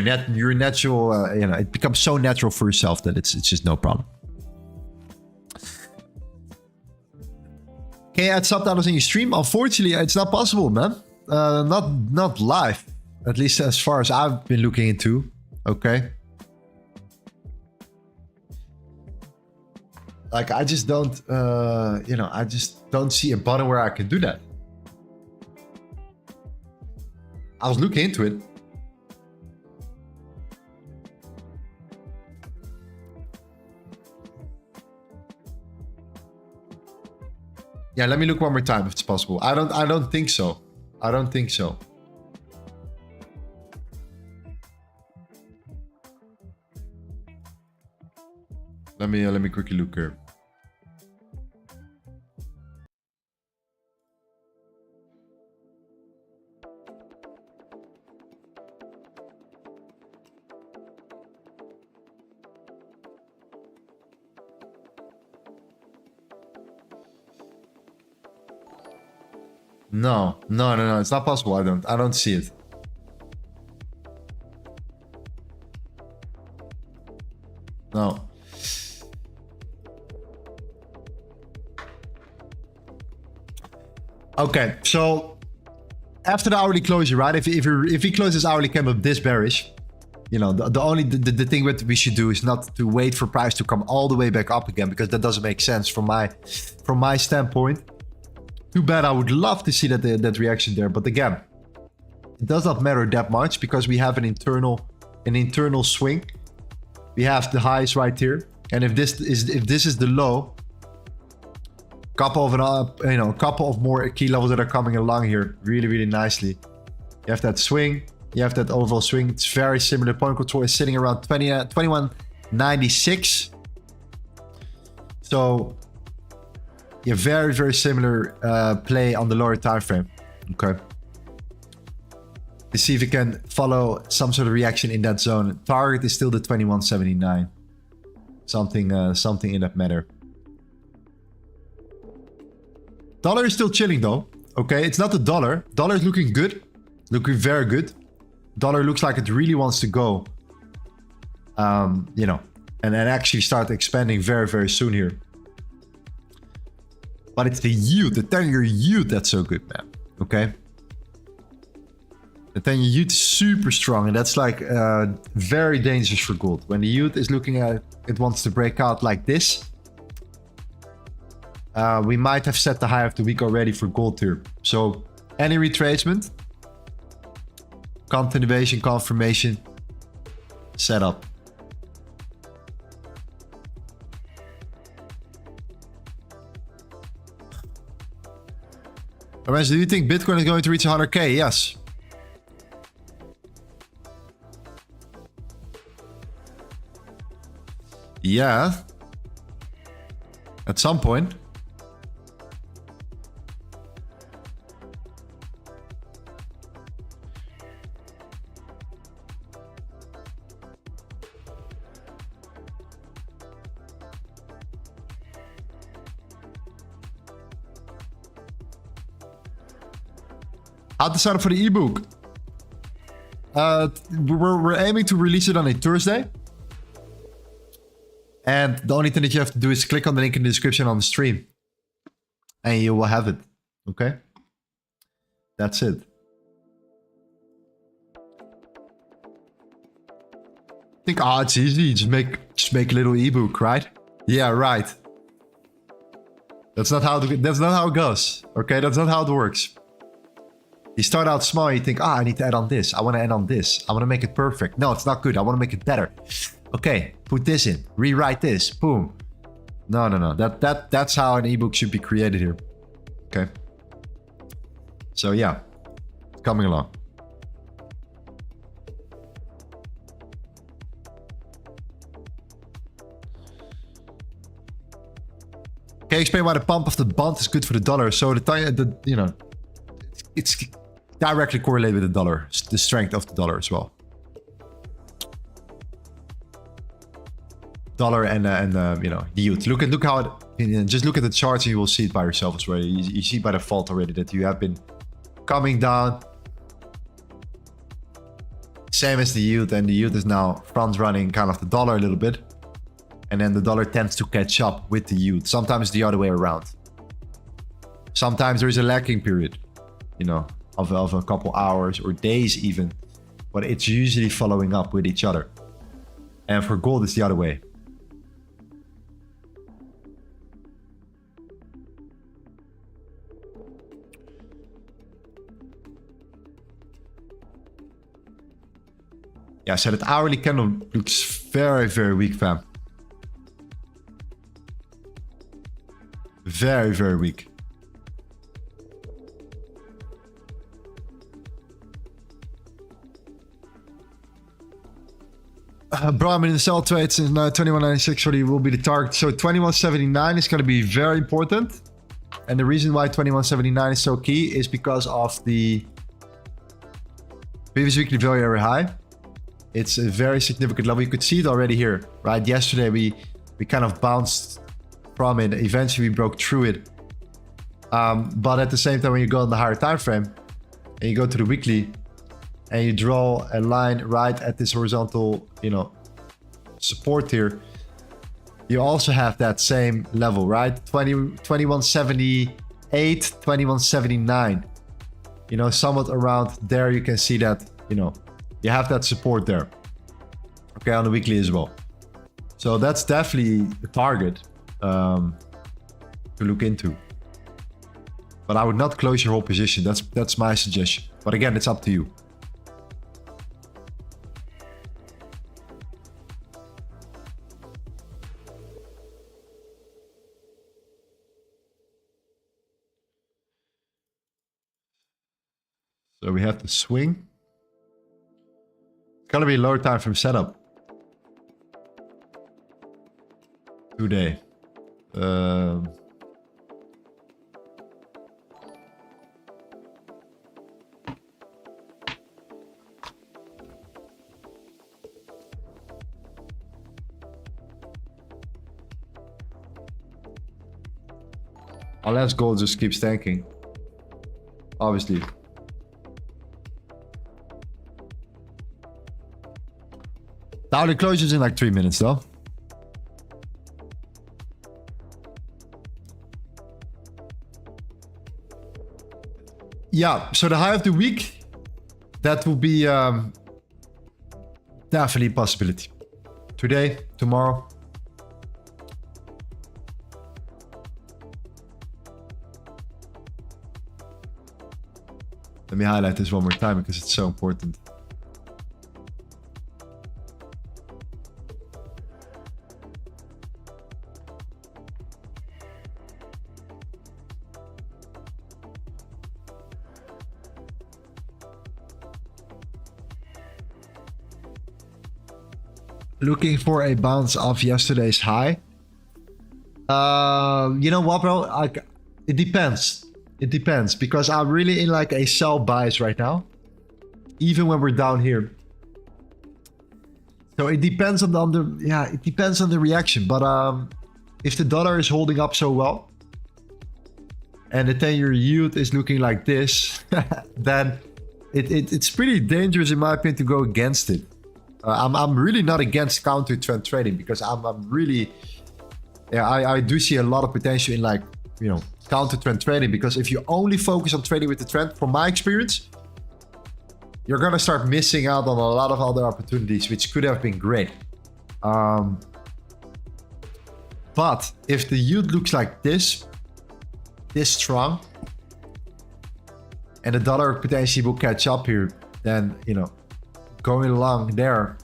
natural, it becomes so natural for yourself that it's just no problem. Can you add subtitles in your stream? Unfortunately, it's not possible, man. Not live. At least as far as I've been looking into. Okay. Like, I just don't, I just don't see a button where I can do that. I was looking into it. Yeah, let me look one more time if it's possible. I don't think so. I don't think so. Let me quickly look here. No, it's not possible. I don't see it. No. Okay, so after the hourly closure, right? If he closes hourly candle this bearish, you know, the thing that we should do is not to wait for price to come all the way back up again, because that doesn't make sense from my standpoint. Too bad. I would love to see that reaction there, but again, it does not matter that much because we have an internal swing. We have the highs right here, and if this is the low, couple of more key levels that are coming along here really nicely. You have that swing, you have that overall swing. It's very similar. Point control is sitting around 21.96. So yeah, very similar play on the lower time frame. Okay, let's see if we can follow some sort of reaction in that zone. Target is still the 21.79. Something in that matter. Dollar is still chilling though. Okay, it's not the dollar. Dollar is looking good, looking very good. Dollar looks like it really wants to go, you know, and actually start expanding very soon here. But it's the yield, the 10-year yield that's so good, man. Okay, the 10-year yield is super strong, and that's like very dangerous for gold. When the yield is looking at it wants to break out like this. We might have set the high of the week already for gold here. So any retracement, continuation, confirmation, setup. Lorenzo, do you think Bitcoin is going to reach 100K? Yes. Yeah. At some point. How to sign up for the ebook? We're aiming to release it on a Thursday. And the only thing that you have to do is click on the link in the description on the stream. And you will have it. Okay? That's it. Think, it's easy. Just make a little ebook, right? Yeah, right. That's not how it goes. Okay, that's not how it works. You start out small, you think, I need to add on this. I want to add on this. I want to make it perfect. No, it's not good. I want to make it better. Okay, put this in. Rewrite this. Boom. No. That's how an ebook should be created here. Okay. So yeah, it's coming along. Okay, explain why the pump of the bond is good for the dollar. So you know, it's directly correlated with the dollar, the strength of the dollar as well. Dollar and you know, the yield. Look how it, just look at the charts and you will see it by yourself as well. You see by default already that you have been coming down. Same as the yield, and the yield is now front running kind of the dollar a little bit. And then the dollar tends to catch up with the yield. Sometimes the other way around. Sometimes there is a lagging period, you know, of a couple hours or days even, but it's usually following up with each other. And for gold, it's the other way. Yeah, so that hourly candle looks very weak, fam. Very weak. Bro, I'm in the sell trade since 21.96 already will be the target. So 21.79 is going to be very important. And the reason why 21.79 is so key is because of the previous weekly value area high. It's a very significant level. You could see it already here, right? Yesterday we kind of bounced from it. Eventually we broke through it. But at the same time, when you go on the higher time frame and you go to the weekly and you draw a line right at this horizontal, you know, support here, you also have that same level, right? 21.70 21.79. You know, somewhat around there you can see that, you know, you have that support there. Okay, on the weekly as well. So that's definitely a target to look into. But I would not close your whole position. That's my suggestion. But again, it's up to you. So we have the swing. It's gonna be a lower time frame setup today. Unless gold just keeps tanking, obviously. Daily closes in like 3 minutes though. Yeah, so the high of the week, that will be definitely a possibility. Today, tomorrow. Let me highlight this one more time because it's so important. Looking for a bounce off yesterday's high. You know what, bro? It depends. It depends because I'm really in like a sell bias right now, even when we're down here. So it depends on it depends on the reaction. But if the dollar is holding up so well and the 10-year yield is looking like this, then it's pretty dangerous in my opinion to go against it. I'm really not against counter trend trading because I'm really, I do see a lot of potential in like, you know, counter trend trading, because if you only focus on trading with the trend, from my experience, you're gonna start missing out on a lot of other opportunities which could have been great. But if the yield looks like this strong, and the dollar potentially will catch up here, then, you know, going along there,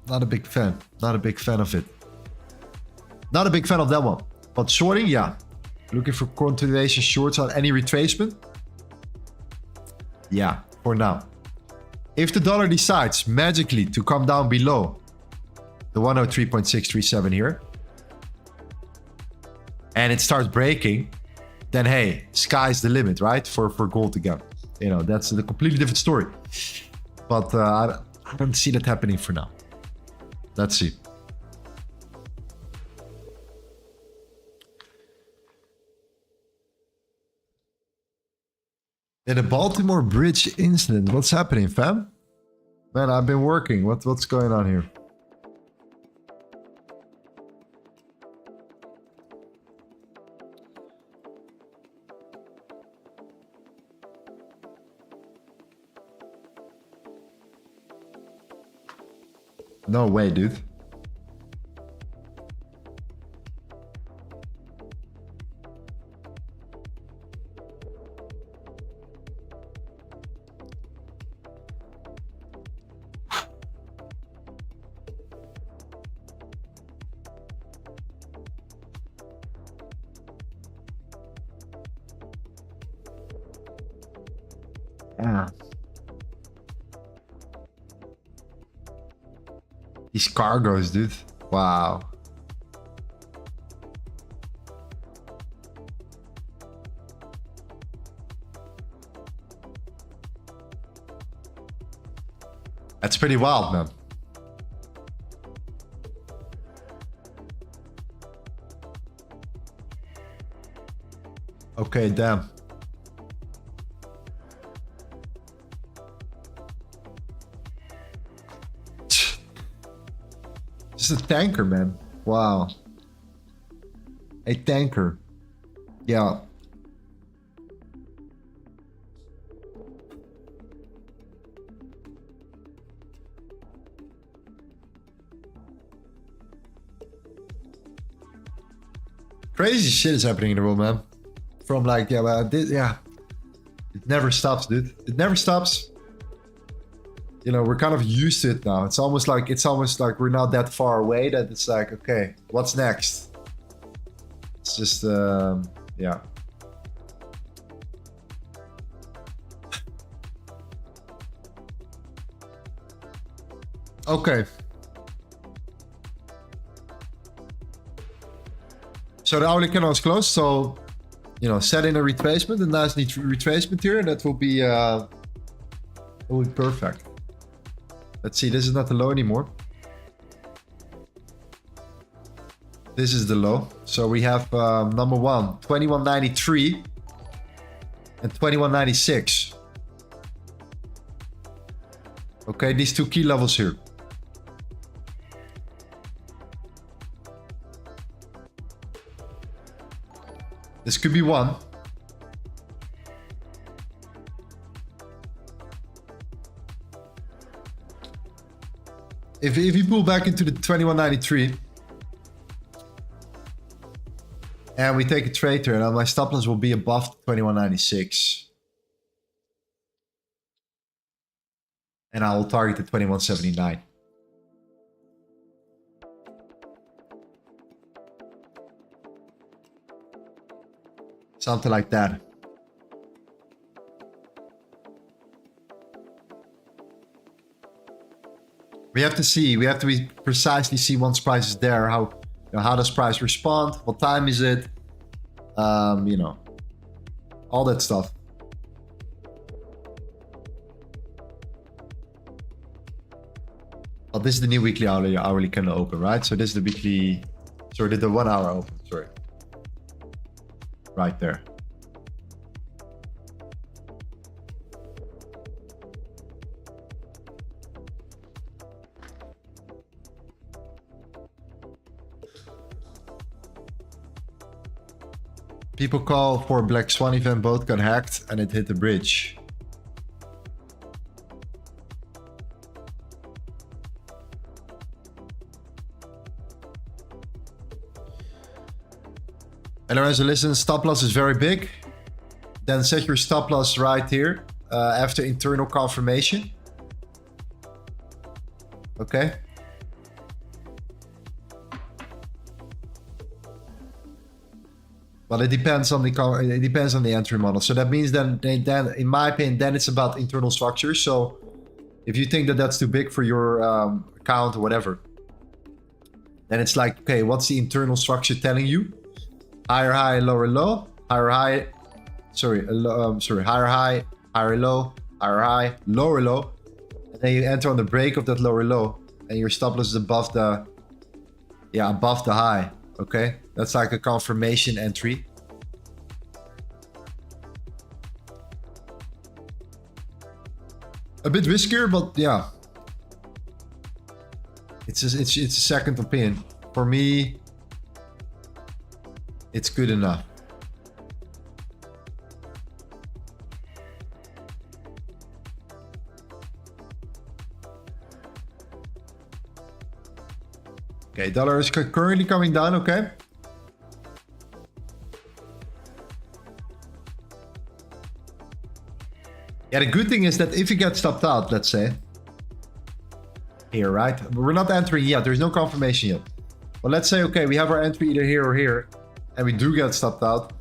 not a big fan of it. Not a big fan of that one. But shorting, yeah. Looking for continuation shorts on any retracement. Yeah, for now. If the dollar decides magically to come down below the 103.637 here, and it starts breaking, then hey, sky's the limit, right? For gold again. You know, that's a completely different story. But I don't see that happening for now. Let's see. In the Baltimore Bridge incident, what's happening, fam? Man, I've been working. What's going on here? No way, dude. Yeah. These cargoes, dude. Wow. That's pretty wild, man. Okay, damn. Just a tanker, man. Wow. A tanker. Yeah. Crazy shit is happening in the world, man. From like, yeah, well, yeah. It never stops, dude. It never stops. You know, we're kind of used to it now. It's almost like we're not that far away that it's like, okay, what's next? It's just, yeah. Okay. So the hourly candle is closed. So, you know, set in a retracement, a nice retracement here. That will be perfect. Let's see. This is not the low anymore. This is the low. So we have number one, 2193 and 2196. Okay, these two key levels here. This could be one. If you pull back into the 2193 and we take a trade here, now my stop loss will be above 2196. And I will target the 2179. Something like that. We have to be precisely see once price is there, how, you know, how does price respond, what time is it, you know, all that stuff. Oh, this is the new weekly hourly candle open, right? So this is the weekly, sorry, the 1 hour open, sorry. Right there. People call for Black Swan event, both got hacked and it hit the bridge. And Lorenzo, listen, stop loss is very big. Then set your stop loss right here after internal confirmation. Okay. But it depends on the entry model. So that means then in my opinion, then it's about internal structure. So if you think that that's too big for your account or whatever, then it's like, okay, what's the internal structure telling you? Higher high, lower low, higher high, higher high, higher low, higher high, lower low. And then you enter on the break of that lower low and your stop loss is above the high. Okay, that's like a confirmation entry. A bit riskier, but yeah. It's a second opinion. For me, it's good enough. Okay, dollar is currently coming down, okay? Yeah, the good thing is that if you get stopped out, let's say, here, right? We're not entering yet, there's no confirmation yet. But let's say, okay, we have our entry either here or here, and we do get stopped out,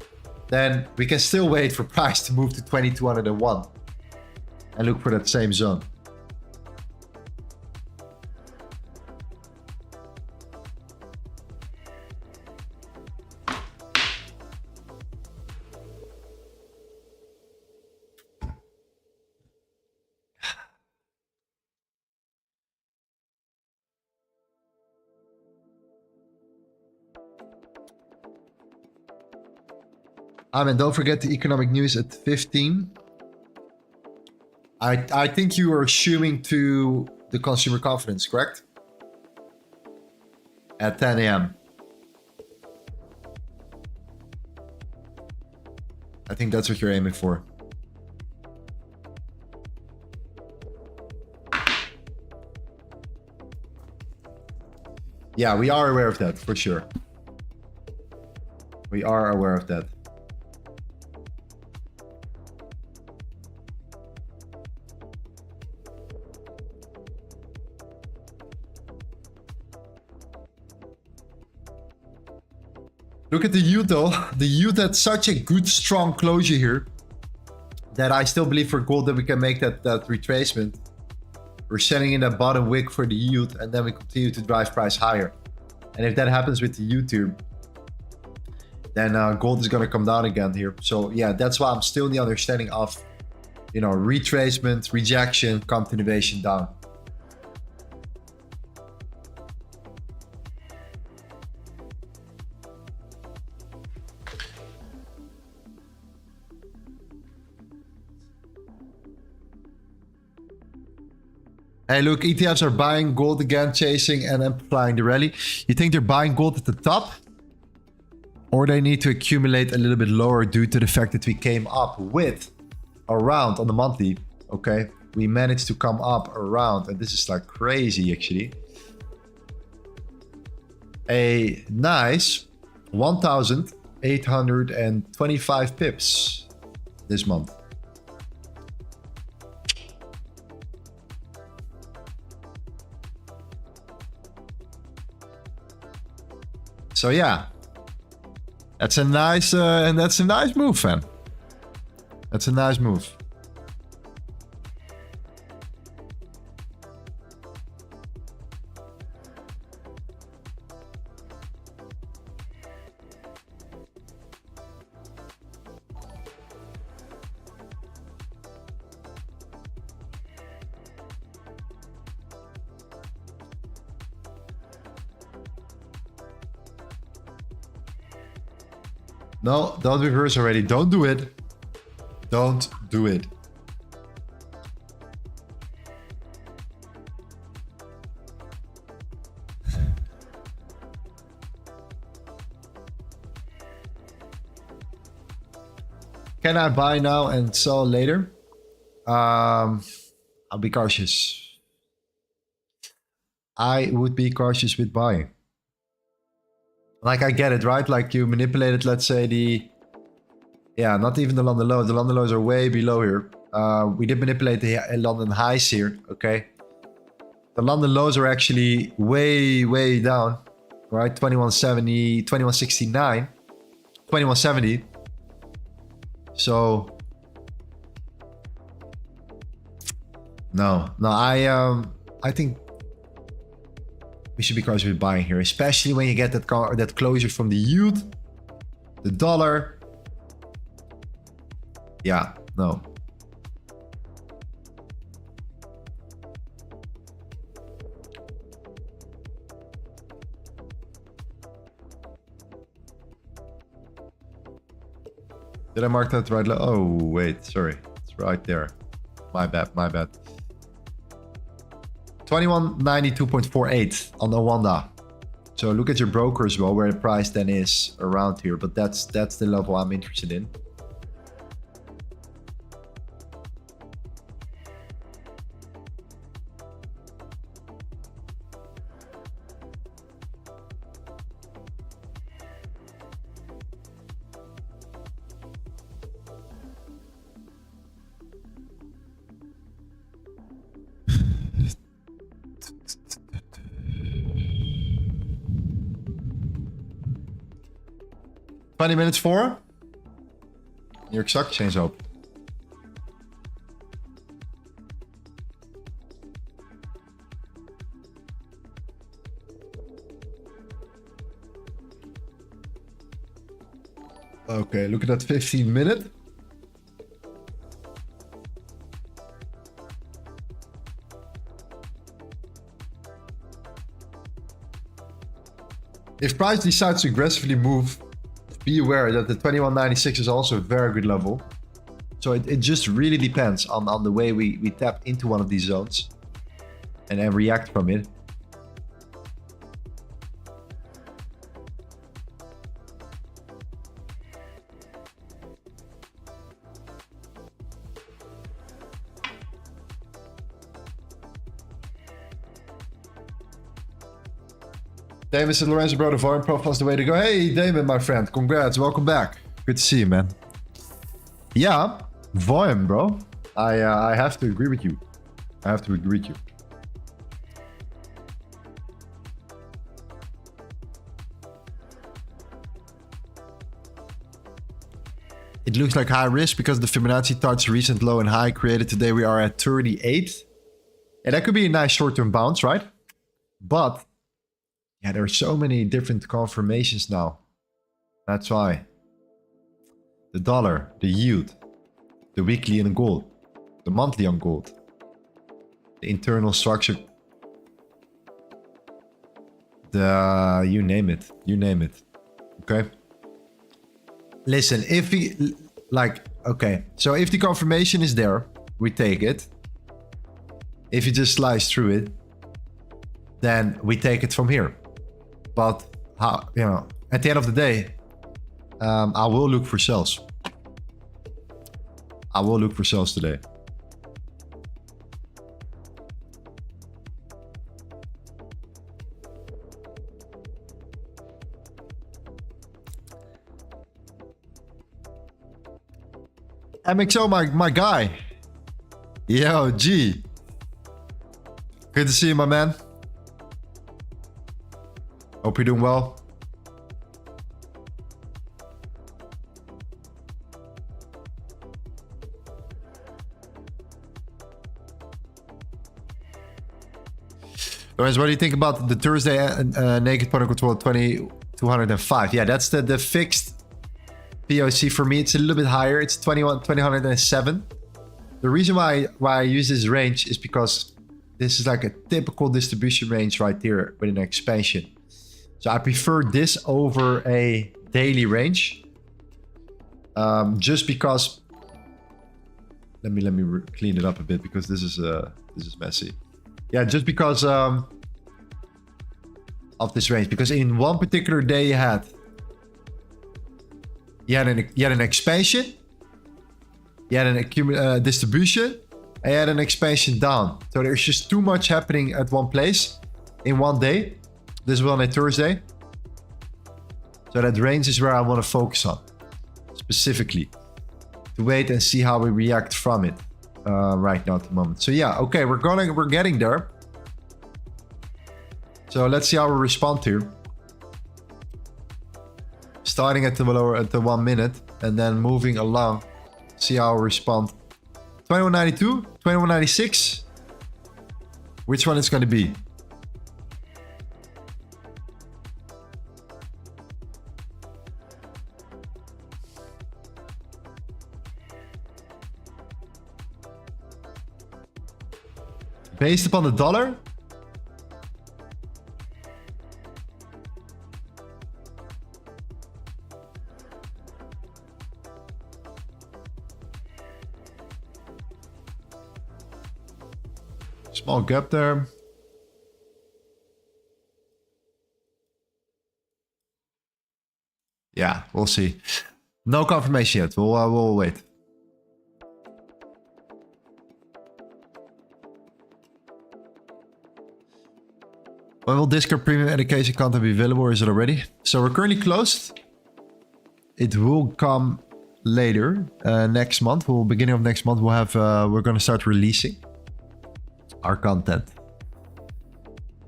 then we can still wait for price to move to 2201 and look for that same zone. And don't forget the economic news at 15. I think you are assuming to the consumer confidence, correct? At 10 a.m. I think that's what you're aiming for. Yeah, we are aware of that, for sure. We are aware of that. Look at the yield though. The yield had such a good, strong closure here that I still believe for gold that we can make that retracement. We're setting in that bottom wick for the yield, and then we continue to drive price higher. And if that happens with the YouTube, then gold is going to come down again here. So yeah, that's why I'm still in the understanding of, you know, retracement, rejection, continuation down. Hey, look, ETFs are buying gold again, chasing and amplifying the rally. You think they're buying gold at the top? Or they need to accumulate a little bit lower due to the fact that we came up with around on the monthly, okay? We managed to come up around, and this is like crazy actually. A nice 1,825 pips this month. So yeah, that's a nice and that's a nice move, fam. That's a nice move. No, don't reverse already. Don't do it. Don't do it. Can I buy now and sell later? I'll be cautious. I would be cautious with buying. Like, I get it, right? Like, you manipulated, let's say, the... Yeah, not even the London lows. The London lows are way below here. We did manipulate the London highs here, okay? The London lows are actually way, way down, right? 2170, 2169, 2170. So... No, I think... we should be cautious with buying here, especially when you get that closure from the yield, the dollar. Yeah, no. Did I mark that right? Oh, wait, sorry. It's right there. My bad, my bad. 2192.48 on the Wanda. So look at your broker as well, where the price then is around here. But that's the level I'm interested in. Minutes for New York Stock Exchange open. Okay, look at that 15-minute. If price decides to aggressively move, be aware that the 2196 is also a very good level. So it just really depends on the way we tap into one of these zones and then react from it. Damon said, Lorenzo, bro, the volume profile is the way to go. Hey, Damon, my friend. Congrats. Welcome back. Good to see you, man. Yeah, volume, bro. I have to agree with you. I have to agree with you. It looks like high risk because the Fibonacci touched recent low and high created today. We are at 38. Yeah, that could be a nice short-term bounce, right? But yeah, there are so many different confirmations now. That's why. The dollar, the yield, the weekly in gold, the monthly on gold, the internal structure, the you name it, okay? Listen, if we okay, so if the confirmation is there, we take it. If you just slice through it, then we take it from here. But how, you know, at the end of the day, I will look for sales. I will look for sales today. MXO, my guy. Yo, G. Good to see you, my man. Hope you're doing well. Lorenzo, what do you think about the Thursday naked point of control 2205? Yeah, that's the fixed POC for me. It's a little bit higher. It's 2107. The reason why I use this range is because this is like a typical distribution range right here with an expansion. So I prefer this over a daily range. Just because. Let me clean it up a bit because this is messy. Yeah, just because of this range. Because in one particular day you had an expansion, you had an distribution, and you had an expansion down. So there's just too much happening at one place in one day. This was on a Thursday. So that range is where I want to focus on specifically, to wait and see how we react from it right now at the moment. So yeah, okay, we're getting there. So let's see how we respond here. Starting at the lower, at the 1 minute, and then moving along. See how we respond. 2192, 2196. Which one is going to be? Based upon the dollar? Small gap there. Yeah, we'll see. No confirmation yet. We'll wait. When will Discord premium education content be available, or is it already? So we're currently closed. It will come later, next month. Beginning of next month, we're gonna start releasing our content.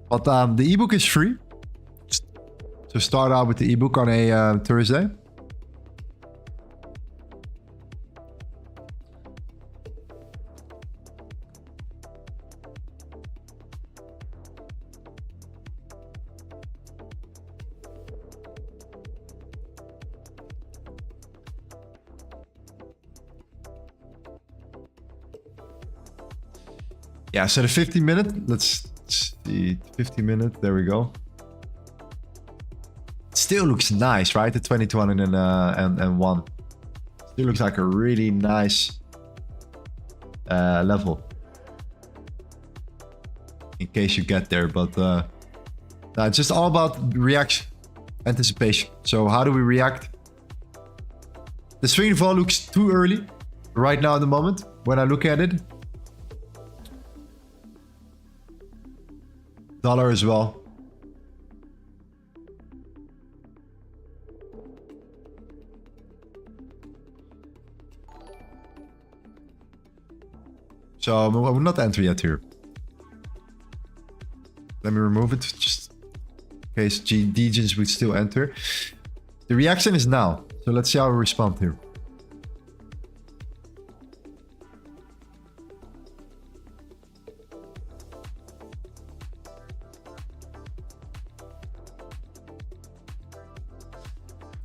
But the ebook is free. So start out with the ebook on a Thursday. Yeah, so the 15 minute, let's see, 15 minute, there we go. Still looks nice, right? The 2201. Still looks like a really nice level. In case you get there, but it's just all about reaction, anticipation. So how do we react? The swing vol looks too early right now at the moment when I look at it. Dollar as well. So I will not enter yet here. Let me remove it just in case DGens would still enter. The reaction is now. So let's see how we respond here.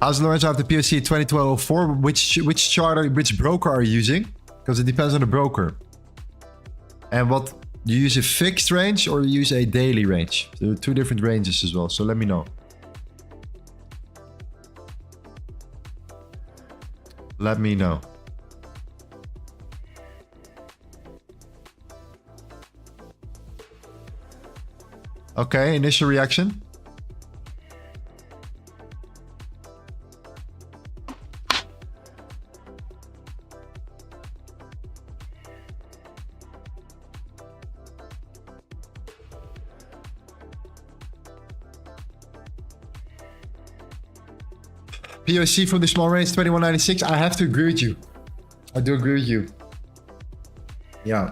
How's Lorenzo after POC 2204? Which chart, which broker are you using? Because it depends on the broker. And what, you use a fixed range or you use a daily range? There are two different ranges as well, so let me know. Let me know. Okay, initial reaction. POC from the small range 2196. I have to agree with you. I do agree with you. Yeah.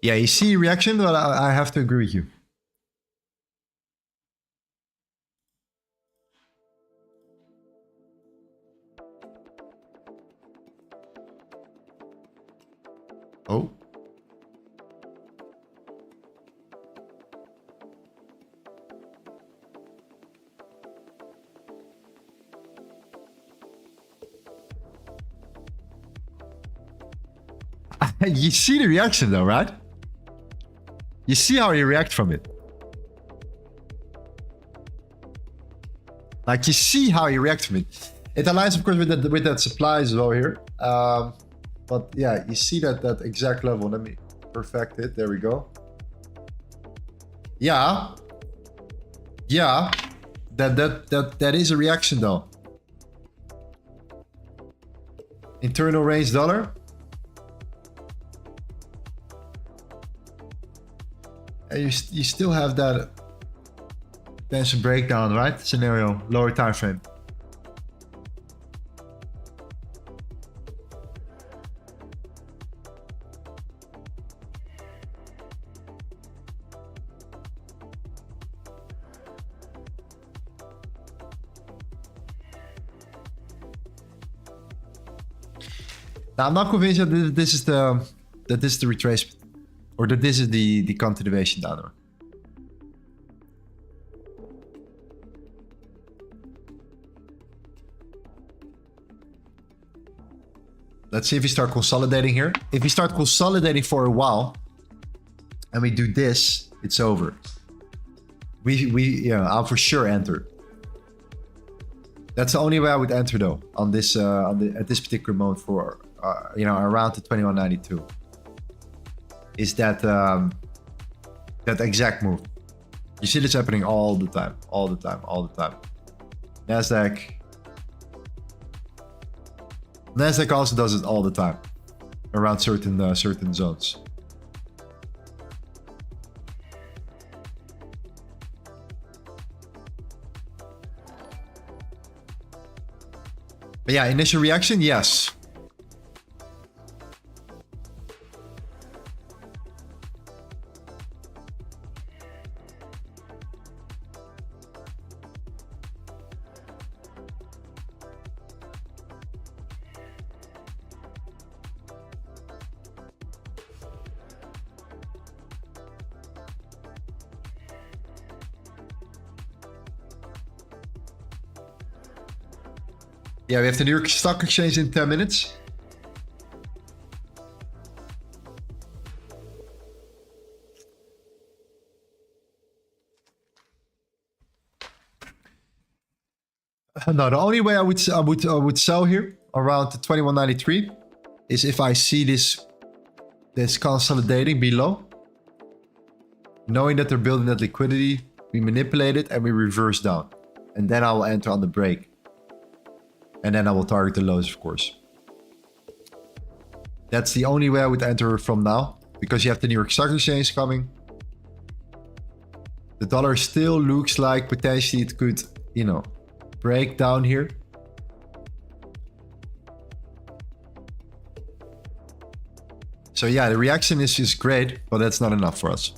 Yeah, you see reaction, but I have to agree with you. Oh. You see the reaction though, right? You see how he react from it. Like you see how he reacts from it. It aligns of course with that supply as well here. But yeah, you see that exact level. Let me perfect it. There we go. Yeah. Yeah. That is a reaction though. Internal range dollar. And you still have that potential breakdown, right? Scenario, lower time frame. Now, I'm not convinced that this is the retracement. Or that this is the continuation downward. Let's see if we start consolidating here. If we start consolidating for a while and we do this, it's over. I'll for sure enter. That's the only way I would enter though on this at this particular moment for around the 2192. Is that exact move. You see this happening all the time. Nasdaq also does it all the time around certain zones. But yeah, initial reaction, yes. Yeah, we have the New York Stock Exchange in 10 minutes. No, the only way I would sell here around the 2193 is if I see this consolidating below, knowing that they're building that liquidity, we manipulate it and we reverse down, and then I will enter on the break. And then I will target the lows, of course. That's the only way I would enter from now, because you have the New York Stock Exchange coming. The dollar still looks like potentially it could, break down here. So yeah, the reaction is just great, but that's not enough for us.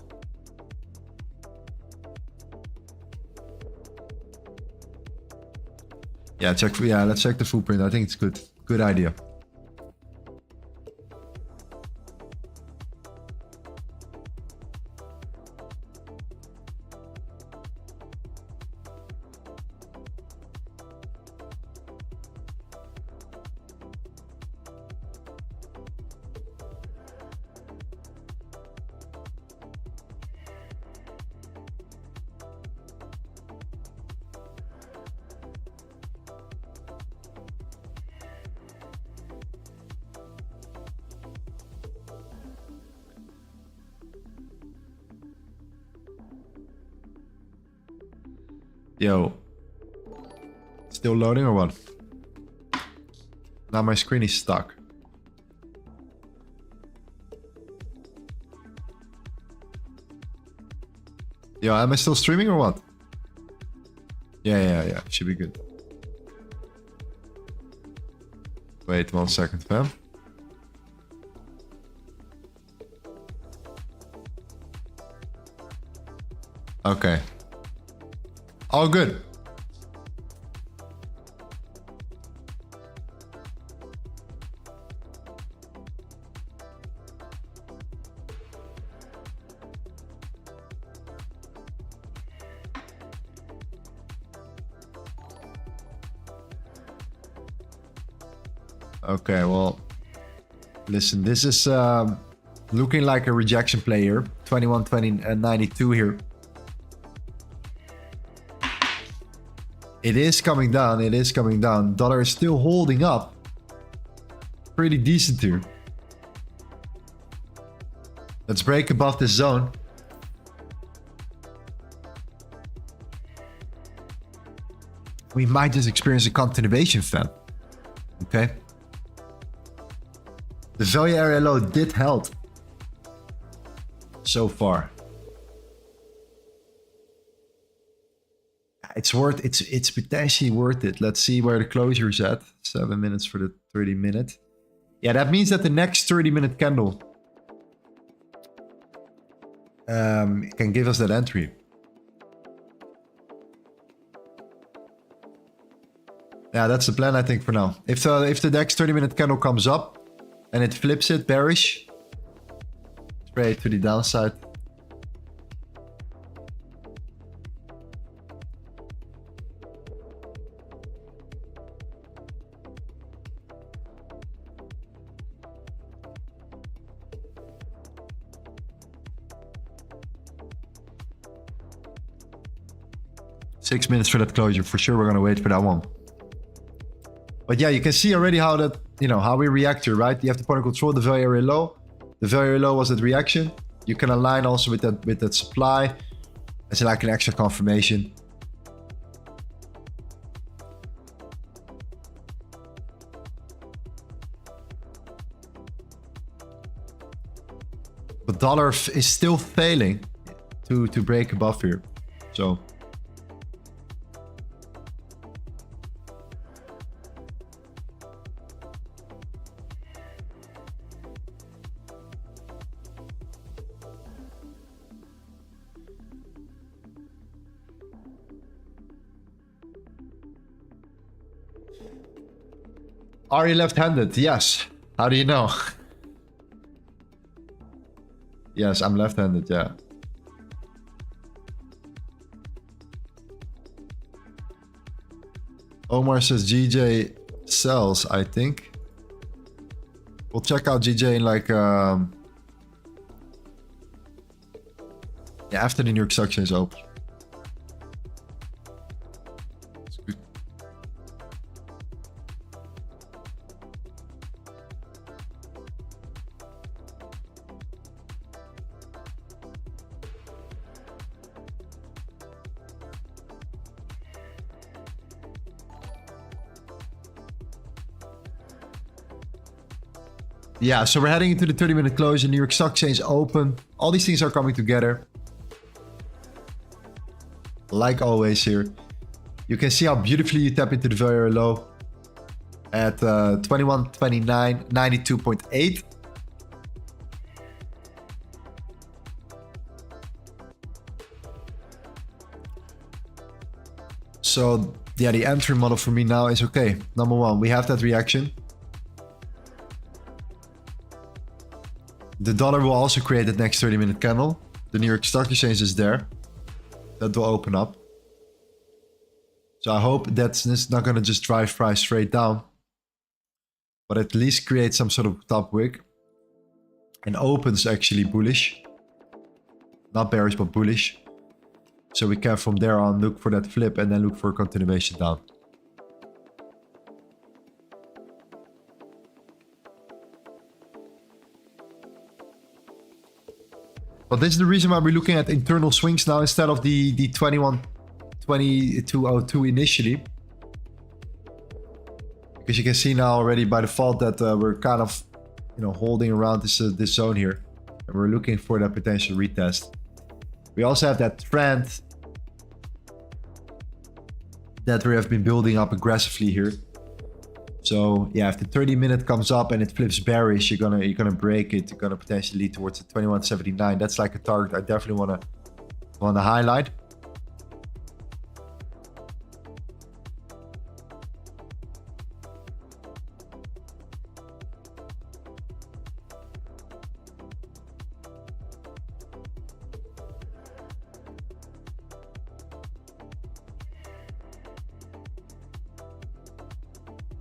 Yeah, let's check the footprint. I think it's good. Good idea. Yo. Still loading or what? Now my screen is stuck. Yo, am I still streaming or what? Yeah. Should be good. Wait 1 second, fam. Okay. All good. Okay, well, listen, this is looking like a rejection play here. 21, 20, and 92 here. It is coming down. It is coming down. Dollar is still holding up. Pretty decent here. Let's break above this zone. We might just experience a continuation, fam. Okay. The value area low did help so far. It's potentially worth it. Let's see where the closure is at. 7 minutes for the 30 minute. Yeah, that means that the next 30-minute candle can give us that entry. Yeah, that's the plan, I think, for now. If the next 30-minute candle comes up and it flips it bearish, straight to the downside. Six minutes for that closure. For sure, we're gonna wait for that one. But yeah, you can see already how that, how we react here, right? You have the point of control, the value area low. The value area low was that reaction. You can align also with that supply. It's like an extra confirmation. But dollar is still failing to break above here. So are you left-handed? Yes. How do you know? Yes, I'm left-handed, yeah. Omar says GJ sells, I think. We'll check out GJ in like after the New York Stock Exchange is open. Yeah, so we're heading into the 30-minute close. New York Stock Exchange open. All these things are coming together. Like always here. You can see how beautifully you tap into the value low at 21.29, 92.8. So yeah, the entry model for me now is okay. Number one, we have that reaction. The dollar will also create that next 30-minute candle. The New York Stock Exchange is there. That will open up. So I hope that's not going to just drive price straight down, but at least create some sort of top wick and opens actually bullish. Not bearish, but bullish. So we can from there on look for that flip and then look for a continuation down. But this is the reason why we're looking at internal swings now instead of the 2202 initially. Because you can see now already by default that we're kind of, holding around this zone here, and we're looking for that potential retest. We also have that trend that we have been building up aggressively here. So yeah, if the 30-minute comes up and it flips bearish, you're gonna break it. You're gonna potentially lead towards the 2179. That's like a target I definitely wanna highlight.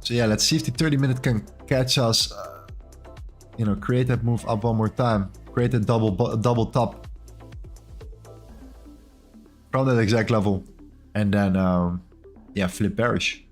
So yeah, let's see if the 30-minute can catch us, create that move up one more time, create a double top from that exact level, and then yeah, flip bearish.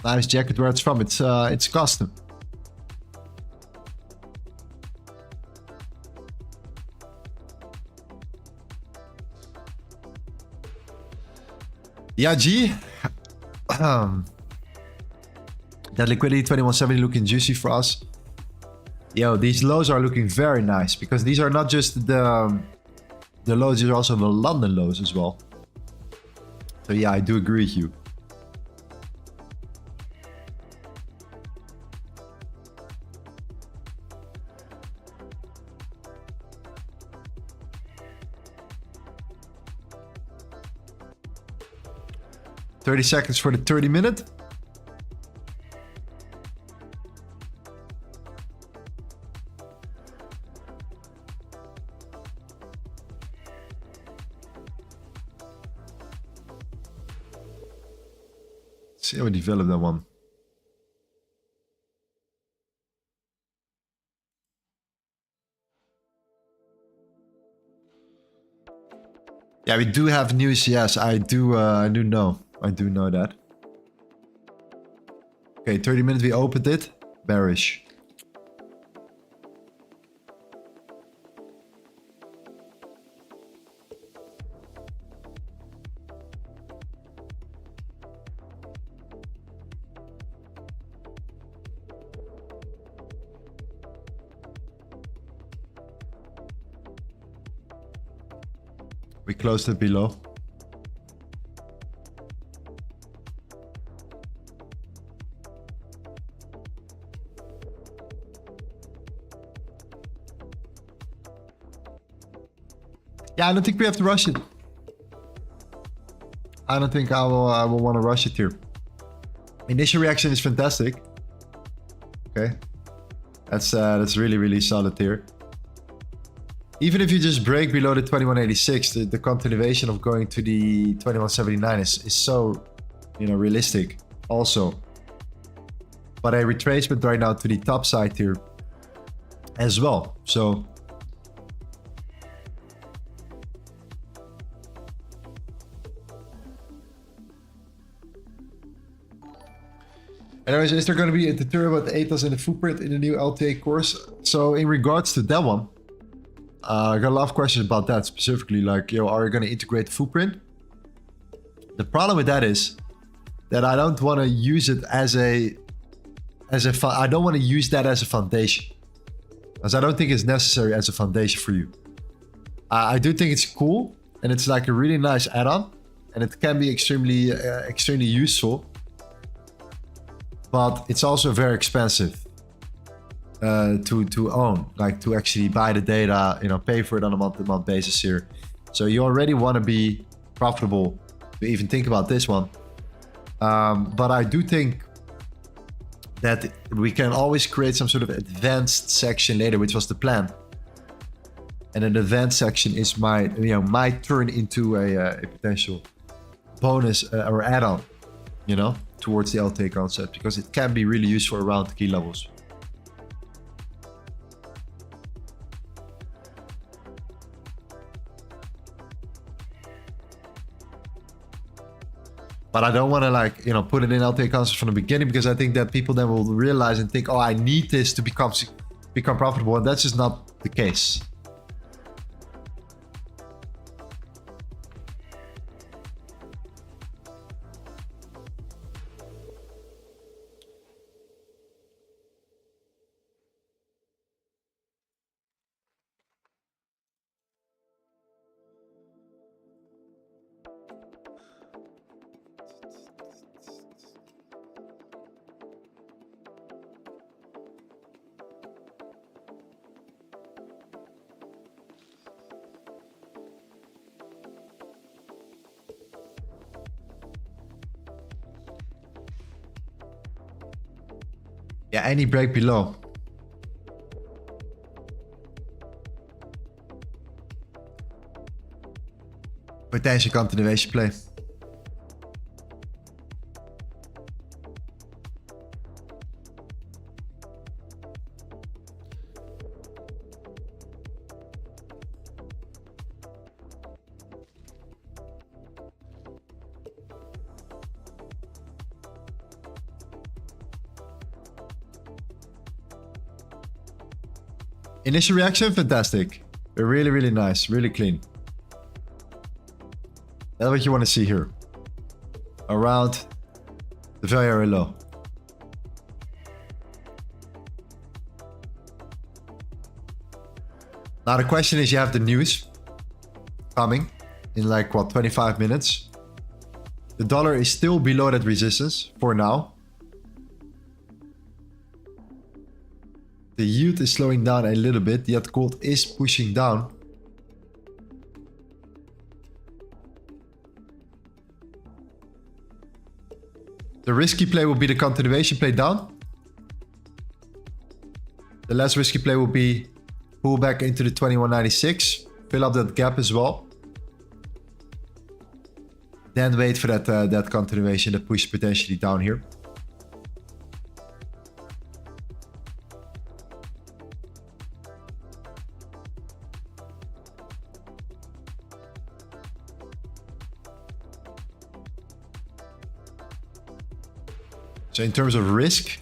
Nice jacket where it's from. It's custom. Yeah, G. That liquidity 2170 looking juicy for us. Yo, these lows are looking very nice because these are not just the lows, these are also the London lows as well. So yeah, I do agree with you. $30 seconds for the 30-minute. See how we develop that one. Yeah, we do have news. Yes, I do know. I do know that. Okay, 30 minutes we opened it. Bearish. We closed it below. Yeah, I don't think we have to rush it. I don't think I will want to rush it here. Initial reaction is fantastic. Okay, that's really, really solid here. Even if you just break below the 2186, the continuation of going to the 2179 is so, realistic also. But a retracement right now to the top side here as well. So anyways, is there going to be a tutorial about the ATOS and the footprint in the new LTA course? So in regards to that one, I got a lot of questions about that specifically, like, are you going to integrate the footprint? The problem with that is, that I don't want to use it as a I don't want to use that as a foundation, because I don't think it's necessary as a foundation for you. I do think it's cool, and it's like a really nice add-on, and it can be extremely useful, but it's also very expensive to own, like to actually buy the data, you know, pay for it on a month-to-month basis here. So you already want to be profitable to even think about this one. But I do think that we can always create some sort of advanced section later, which was the plan. And an advanced section is might turn into a potential bonus or add-on, you know, towards the LTA concept, because it can be really useful around the key levels. But I don't want to, like, you know, put it in LTA concept from the beginning, because I think that people then will realize and think, oh, I need this to become profitable, and that's just not the case. Yeah, any break below. Potential continuation play. Initial reaction, fantastic. Really, really nice, really clean. That's what you want to see here. Around the very, very low. Now the question is, you have the news coming in like, what, 25 minutes. The dollar is still below that resistance for now. The yield is slowing down a little bit, yet gold is pushing down. The risky play will be the continuation play down. The less risky play will be pull back into the 2196, fill up that gap as well. Then wait for that continuation, that push potentially down here. So in terms of risk,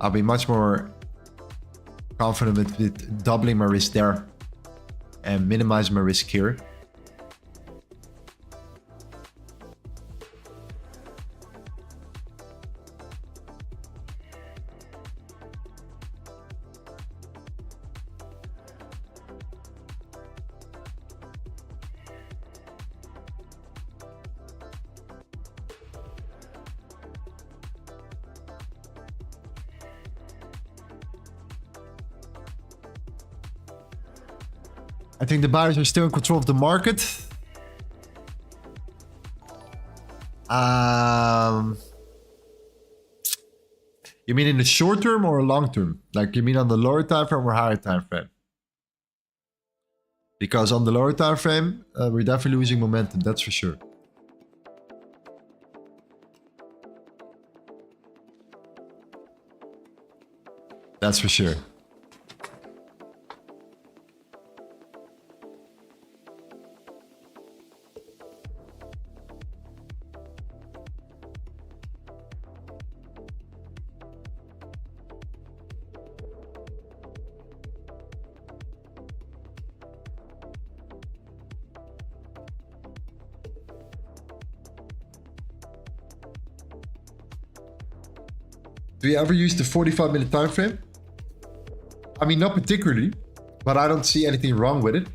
I'll be much more confident with doubling my risk there and minimizing my risk here. I think the buyers are still in control of the market. You mean in the short term or long term? Like, you mean on the lower time frame or higher time frame? Because on the lower time frame, we're definitely losing momentum, that's for sure. That's for sure. Do you ever use the 45-minute time frame? I mean, not particularly, but I don't see anything wrong with it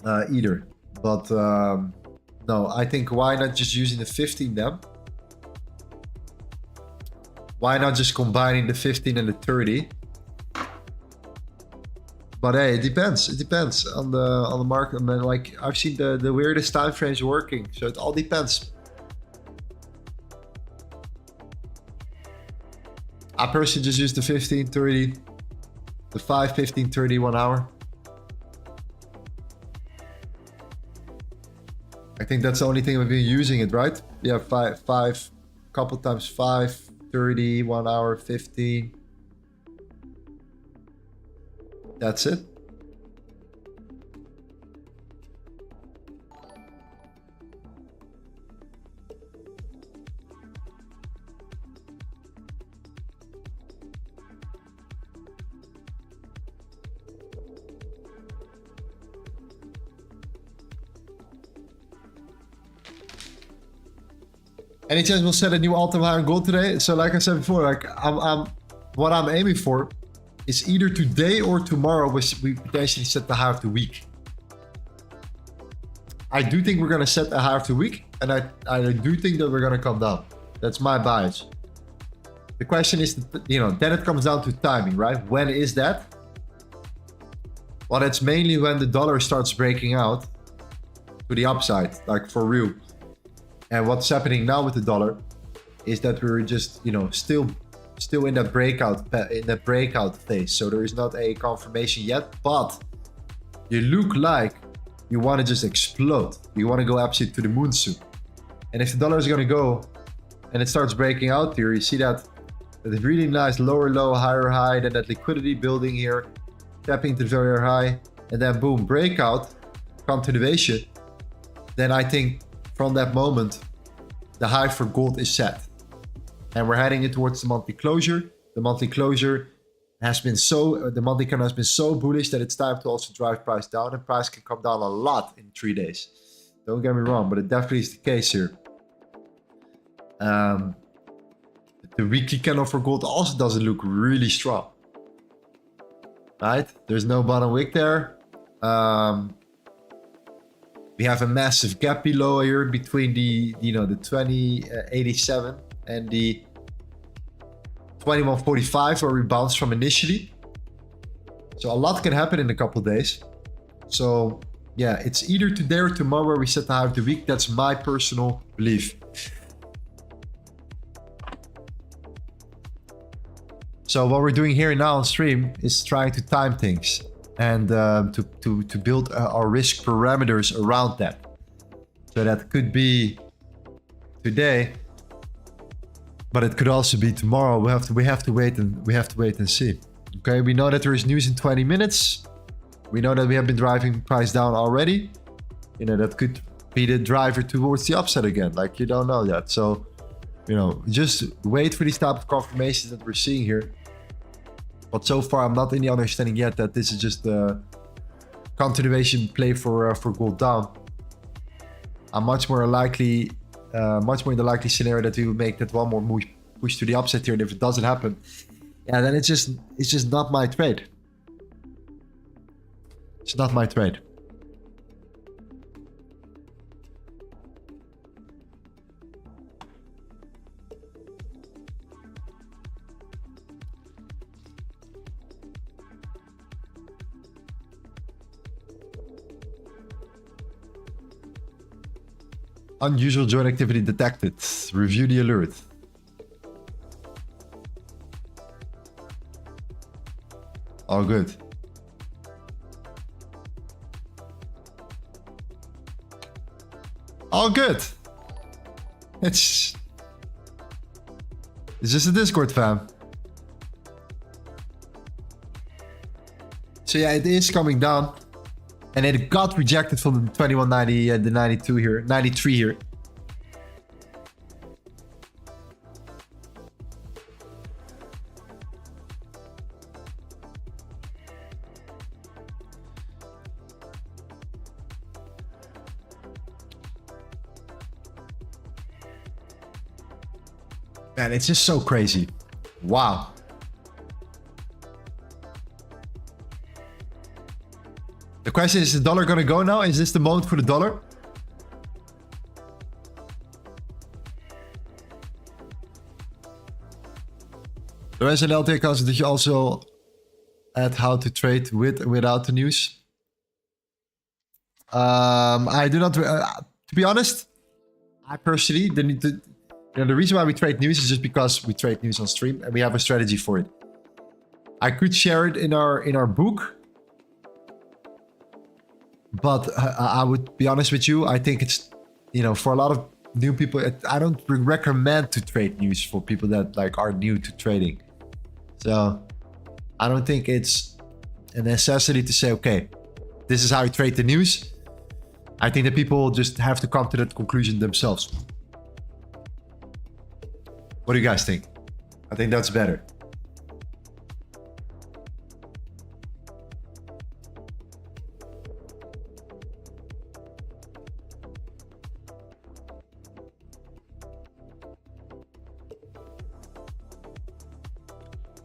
either. But no, I think why not just using the 15 then? Why not just combining the 15 and the 30? But hey, it depends. It depends on the market. I mean, like I've seen the weirdest time frames working, so it all depends. I personally just use the 15, 30, the 5, 15, 30, 1 hour. I think that's the only thing we've been using it, right? Yeah, five, couple times 5, 30, 1 hour, 15. That's it. Any chance we'll set a new all-time high on gold today? So like I said before, like what I'm aiming for is either today or tomorrow we potentially set the high of the week. I do think we're gonna set the high of the week, and I do think that we're gonna come down. That's my bias. The question is, you know, then it comes down to timing, right? When is that? Well, it's mainly when the dollar starts breaking out to the upside, like for real. And what's happening now with the dollar is that we're just, you know, still in that breakout phase. So there is not a confirmation yet, but you look like you want to just explode. You want to go absolutely to the moon soon. And if the dollar is going to go and it starts breaking out here, you see that really nice lower low, higher high, then that liquidity building here, tapping to the very high, and then boom, breakout, continuation. Then I think from that moment, the high for gold is set. And we're heading it towards the monthly closure. The monthly closure has been the monthly candle has been so bullish that it's time to also drive price down, and price can come down a lot in 3 days. Don't get me wrong, but it definitely is the case here. The weekly candle for gold also doesn't look really strong. Right? There's no bottom wick there. We have a massive gap below here between the 2087 and the 2145 where we bounced from initially. So a lot can happen in a couple days. So yeah, it's either today or tomorrow where we set the high of the week. That's my personal belief. So what we're doing here now on stream is trying to time things and to build our risk parameters around that. So that could be today, but it could also be tomorrow. We have to wait and see. Okay, we know that there is news in 20 minutes. We know that we have been driving price down already. You know, that could be the driver towards the upside again. Like, you don't know yet. So, you know, just wait for these type of confirmations that we're seeing here. But so far, I'm not in the understanding yet that this is just a continuation play for gold down. I'm much more in the likely scenario that we will make that one more push to the upside here. And if it doesn't happen, yeah, then it's just not my trade. It's not my trade. Unusual joint activity detected. Review the alert. All good. All good. It's just a Discord, fam. So yeah, it is coming down. And it got rejected from the 2190 and the 92 here, 93 here. Man, it's just so crazy. Wow. The question is the dollar gonna go now? Is this the moment for the dollar? Lorenzo en LT accounts, did you also add how to trade with and without the news? I do not. To be honest, I personally the reason why we trade news is just because we trade news on stream and we have a strategy for it. I could share it in our book, but I would be honest with you. I think it's, you know, for a lot of new people, I don't recommend to trade news for people that like are new to trading. So I don't think it's a necessity to say, okay, this is how you trade the news. I think that people just have to come to that conclusion themselves. What do you guys think? I think that's better.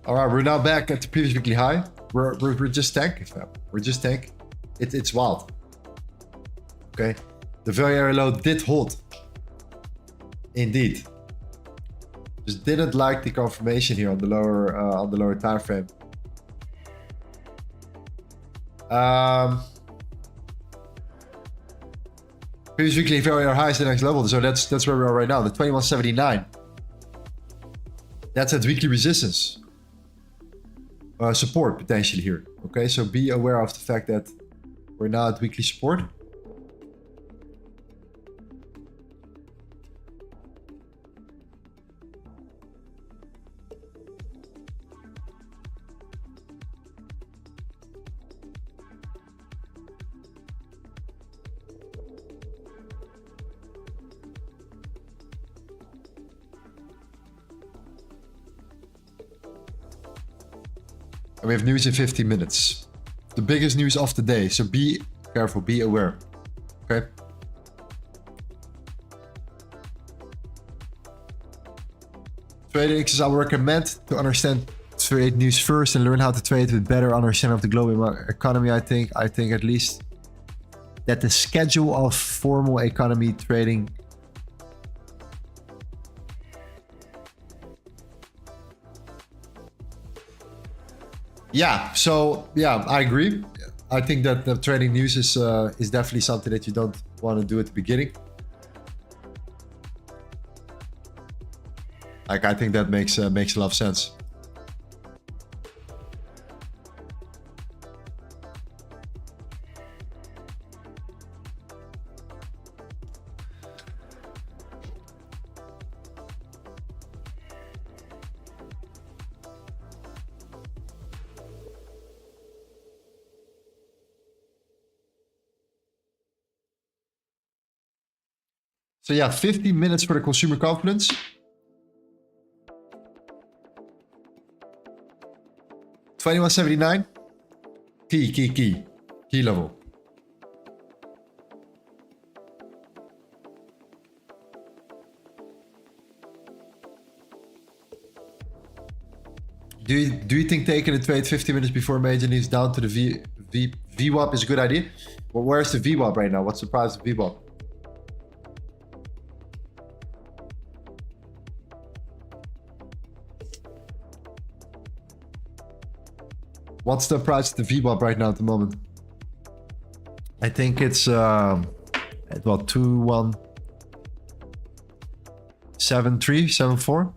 All right, we're now back at the previous weekly high. We're just tanking, fam. We're just tanking. It's wild. Okay, the very low did hold. Indeed. Just didn't like the confirmation here on the lower time frame. Previous weekly very high is the next level, so that's where we are right now. The 2179. That's at weekly resistance. Support potentially here. Okay, so be aware of the fact that we're now at weekly support. And we have news in 15 minutes. The biggest news of the day. So be careful, be aware. Okay? Trading is I would recommend to understand trade news first and learn how to trade with better understanding of the global economy. I think at least that the schedule of formal economy trading yeah, so yeah, I agree. I think that the trading news is definitely something that you don't want to do at the beginning. Like, I think that makes a lot of sense. So yeah, 15 minutes for the consumer confidence. $21.79. Key level. Do you think taking a trade 15 minutes before major news down to the VWAP is a good idea? Well, where's the VWAP right now? What's the price of VWAP? What's the price of the VWAP right now at the moment? I think it's at what, 2173, 74.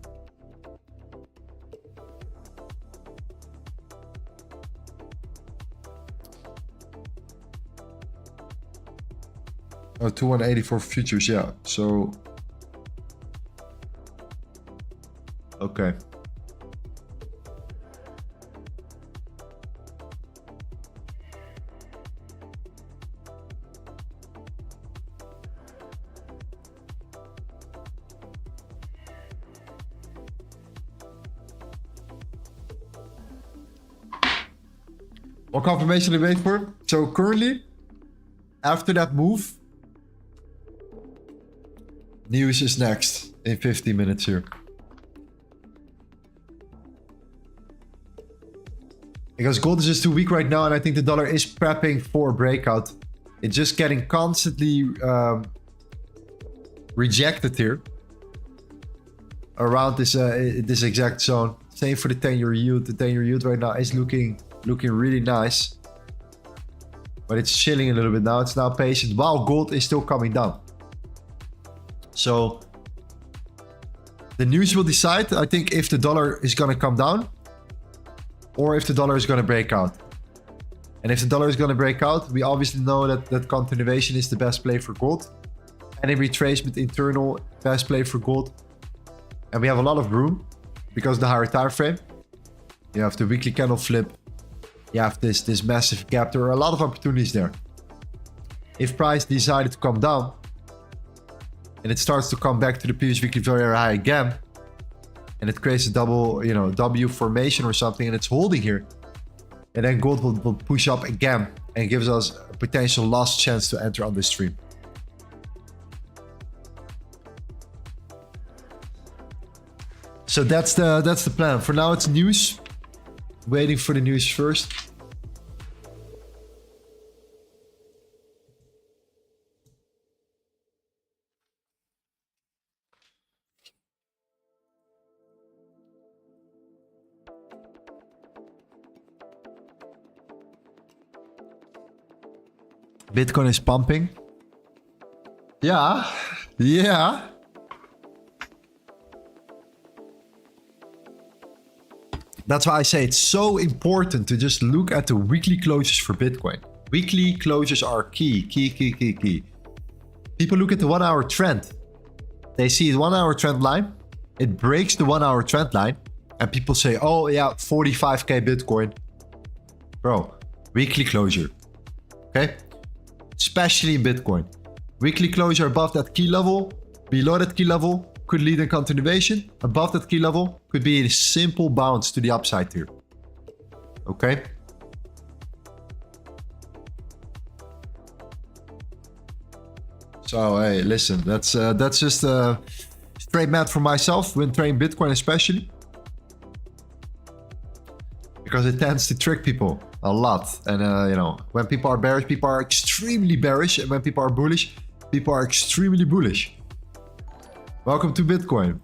Oh, 2184 futures, yeah. So okay. What confirmation do we wait for? So currently, after that move, news is next in 15 minutes here. Because gold is just too weak right now, and I think the dollar is prepping for a breakout. It's just getting constantly rejected here around this exact zone. Same for the 10-year yield. The 10-year yield right now is looking really nice, but it's chilling a little bit now. It's now patient while gold is still coming down. So the news will decide, I think, if the dollar is going to come down or if the dollar is going to break out. And if the dollar is going to break out, we obviously know that continuation is the best play for gold. Any retracement internal, best play for gold. And we have a lot of room because of the higher time frame. You have the weekly candle flip. You have this massive gap. There are a lot of opportunities there. If price decided to come down and it starts to come back to the previous weekly very high again, and it creates a double, W formation or something, and it's holding here, and then gold will push up again and gives us a potential last chance to enter on this stream. So that's the plan. For now, it's news. Waiting for the news first. Bitcoin is pumping. Yeah. That's why I say it's so important to just look at the weekly closures for Bitcoin. Weekly closures are key. People look at the 1 hour trend. They see the 1 hour trend line. It breaks the 1 hour trend line. And people say, oh yeah, 45k Bitcoin. Bro, weekly closure. Okay? Especially in Bitcoin. Weekly closure above that key level, below that key level, could lead in continuation. Above that key level, could be a simple bounce to the upside here. Okay? So, hey, listen, that's just straight math for myself when trading Bitcoin especially. Because it tends to trick people a lot. And, when people are bearish, people are extremely bearish. And when people are bullish, people are extremely bullish. Welcome to Bitcoin.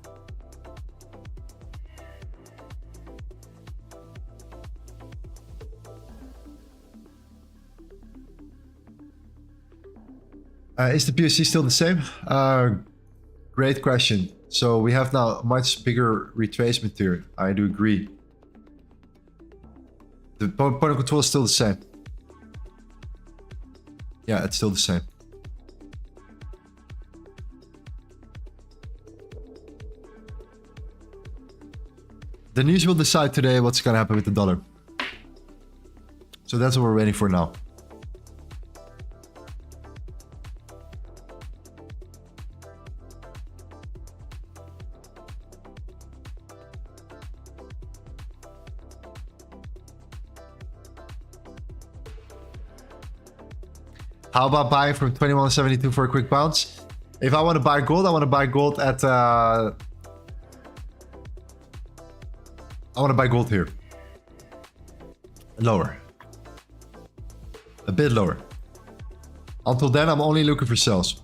Is the PSC still the same? Great question. So we have now a much bigger retracement here. I do agree. The point of control is still the same. Yeah, it's still the same. The news will decide today what's going to happen with the dollar. So that's what we're waiting for now. How about buying from 21.72 for a quick bounce? If I want to buy gold, I want to buy gold at... I want to buy gold here. Lower. A bit lower. Until then, I'm only looking for sells.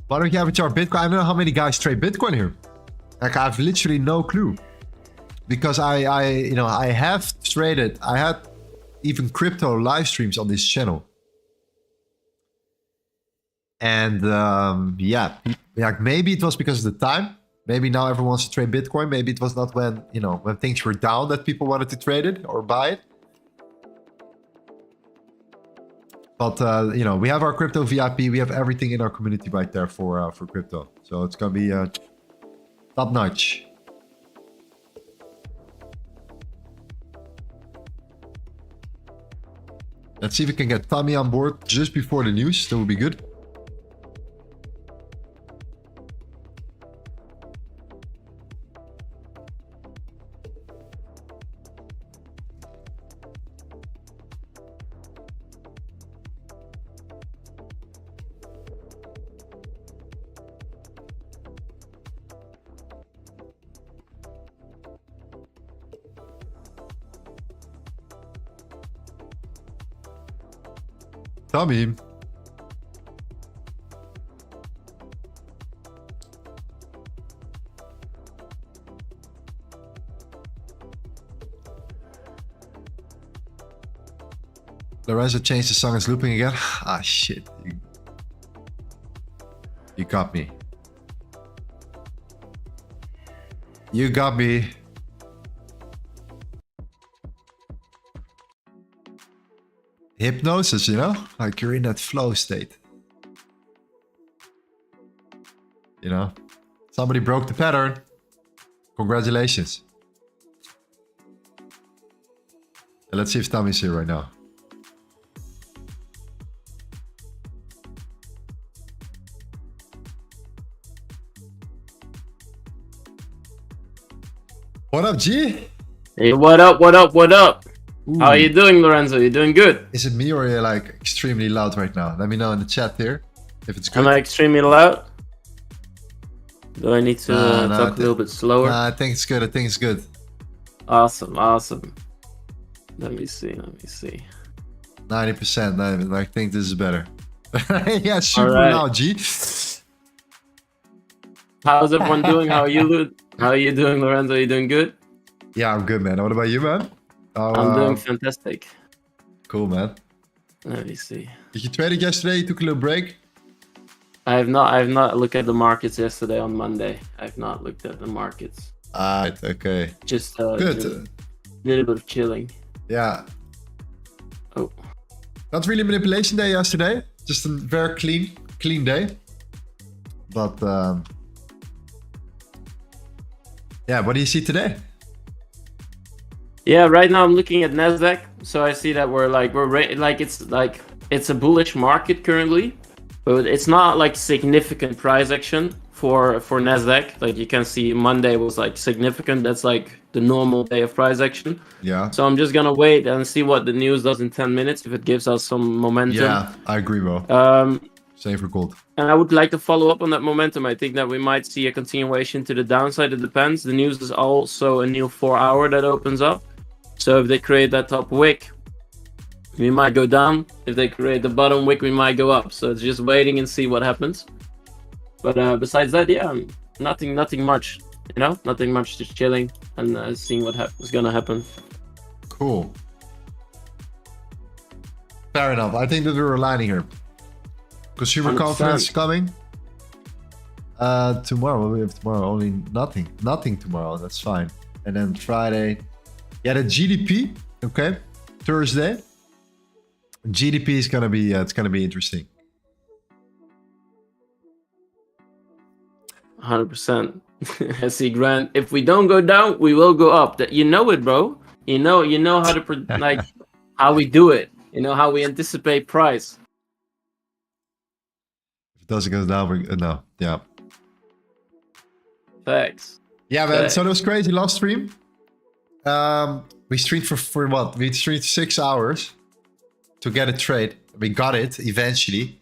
Why don't you have a chart Bitcoin? I don't know how many guys trade Bitcoin here. Like, I have literally no clue. Because I have traded. I had even crypto live streams on this channel. And yeah, like maybe it was because of the time. Maybe now everyone wants to trade Bitcoin. Maybe it was not when, when things were down that people wanted to trade it or buy it. But, we have our crypto VIP. We have everything in our community right there for crypto. So it's going to be top notch. Let's see if we can get Tommy on board just before the news. That would be good. Tommy. Lorenzo changed the song, it's looping again. Ah, shit. You got me. You got me. Hypnosis, you know? Like you're in that flow state. You know? Somebody broke the pattern. Congratulations. And let's see if Tommy's here right now. What up, G? Hey, what up, what up, what up? Ooh. How are you doing, Lorenzo? You doing good? Is it me or are you like extremely loud right now? Let me know in the chat here if it's good. Am I extremely loud? Do I need to talk a little bit slower? Nah, I think it's good. I think it's good. Awesome, awesome. Let me see, let me see. 90%. I think this is better. Yeah, super right. loud, G. How's everyone doing? How are you? How are you doing, Lorenzo? You doing good? Yeah, I'm good, man. What about you, man? Oh, I'm doing fantastic. Cool, man. Let me see. Did you trade it yesterday? You took a little break? I have not looked at the markets yesterday on Monday. I've not looked at the markets. Okay. Just Good. just a little bit of chilling. Yeah. Oh. Not really manipulation day yesterday. Just a very clean day. But yeah, what do you see today? Yeah, right now I'm looking at Nasdaq, so I see that it's a bullish market currently, but it's not like significant price action for Nasdaq. Like you can see, Monday was like significant. That's like the normal day of price action. Yeah. So I'm just gonna wait and see what the news does in 10 minutes if it gives us some momentum. Yeah, I agree, bro. Same for gold. And I would like to follow up on that momentum. I think that we might see a continuation to the downside. It depends. The news is also a new 4-hour that opens up. So if they create that top wick, we might go down. If they create the bottom wick, we might go up. So it's just waiting and see what happens. But besides that, yeah, nothing much. You know, nothing much. Just chilling and seeing what is gonna happen. Cool. Fair enough. I think that we're aligning here. Consumer 100%. confidence coming. Tomorrow, what do we have tomorrow? Only nothing tomorrow. That's fine. And then Friday, yeah, the GDP. Okay, Thursday. GDP is gonna be it's gonna be interesting. 100%. I see Grant. If we don't go down, we will go up. That you know it, bro. You know how to like how we do it. You know how we anticipate price. If it doesn't go down, we no. Yeah. Facts. Yeah, man. Facts. So that was crazy last stream. We streamed for what? We streamed 6 hours to get a trade. We got it eventually.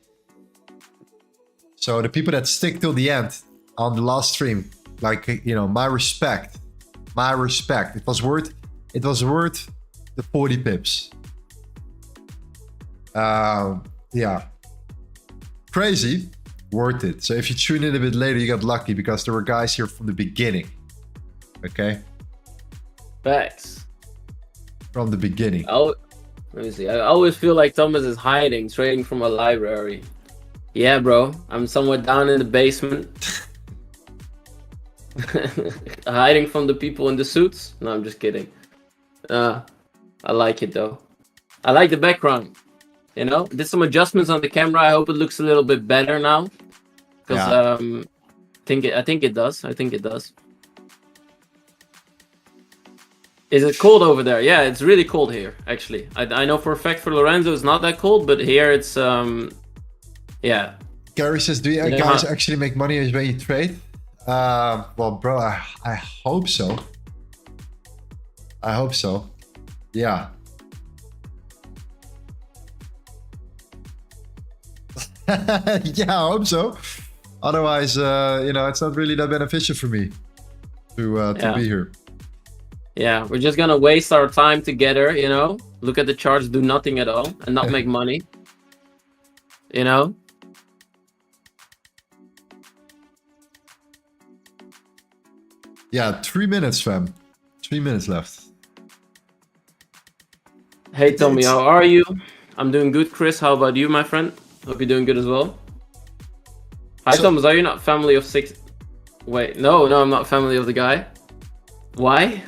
So the people that stick till the end on the last stream, like, you know, my respect. It was worth the 40 pips. Yeah, crazy, worth it. So if you tune in a bit later, you got lucky because there were guys here from the beginning. Okay. Facts. From the beginning. Oh, let me see. I always feel like Thomas is hiding, trading from a library. Yeah, bro. I'm somewhere down in the basement. Hiding from the people in the suits? No, I'm just kidding. I like it though. I like the background. You know, did some adjustments on the camera. I hope it looks a little bit better now. Because I think it does. Is it cold over there? Yeah, it's really cold here, actually. I know for a fact for Lorenzo it's not that cold, but here it's, yeah. Gary says, do you guys actually make money when you trade? Well, bro, I hope so. Yeah. Yeah, I hope so. Otherwise, you know, it's not really that beneficial for me to be here. Yeah, we're just gonna waste our time together, you know, look at the charts, do nothing at all, and not make money. You know? Yeah, 3 minutes, fam. 3 minutes left. Hey Tommy, how are you? I'm doing good, Chris. How about you, my friend? Hope you're doing good as well. Hi, Thomas. Are you not family of 6? Wait, no, I'm not family of the guy. Why?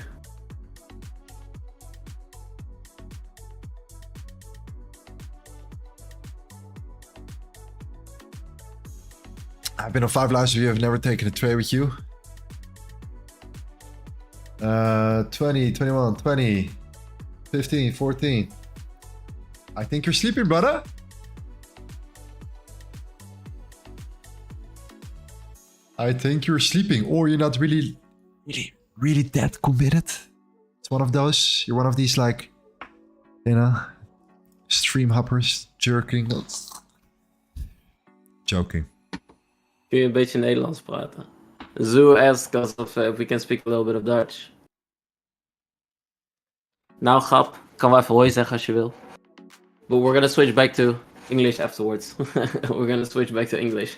I've been on 5 lives with you. I've never taken a trade with you. 20, 21, 20, 15, 14. I think you're sleeping, brother. I think you're sleeping, or you're not really that committed. It's one of those. You're one of these, like, you know, stream hoppers, jerking. Joking. Kun je een beetje Nederlands praten? Zoo asked us if we can speak a little bit of Dutch. Nou, grap. Kan wel even hoi zeggen als je wil. But we're gonna switch back to English afterwards. We're gonna switch back to English.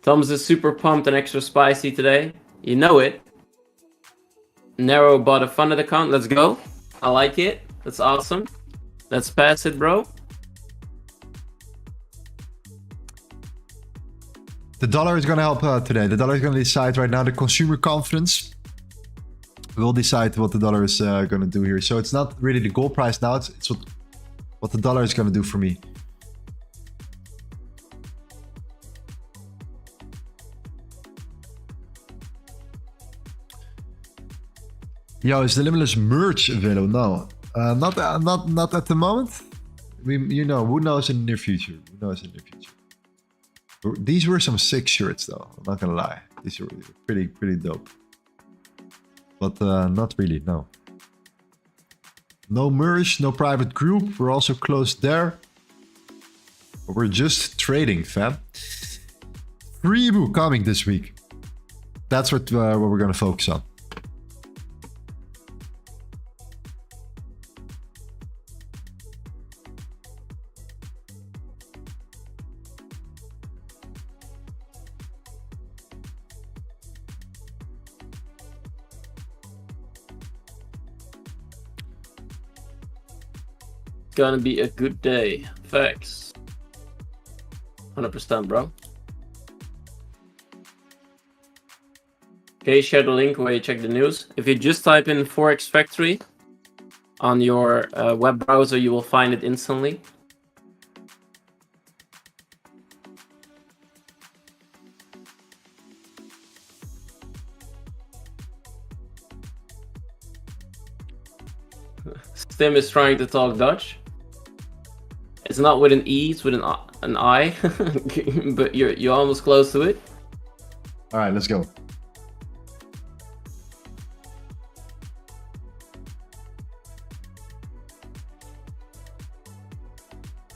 Thomas is super pumped and extra spicy today. You know it. Nero bought a funded account. Let's go. I like it. That's awesome. Let's pass it, bro. The dollar is going to help today. The dollar is going to decide right now. The consumer confidence will decide what the dollar is going to do here. So it's not really the gold price now. It's what the dollar is going to do for me. Yo, is the limitless merge available? No, not at the moment. You know, who knows in the near future? Who knows in the near future? These were some sick shirts, though. I'm not gonna lie. These were pretty dope. But not really. No. No merge, no private group. We're also closed there. But we're just trading, fam. Freeboo coming this week. That's what we're gonna focus on. Gonna be a good day. Facts. 100%, bro. Okay, share the link where you check the news. If you just type in Forex Factory on your web browser, you will find it instantly. Stim is trying to talk Dutch. It's not with an E, it's with an I, but you're almost close to it. All right, let's go.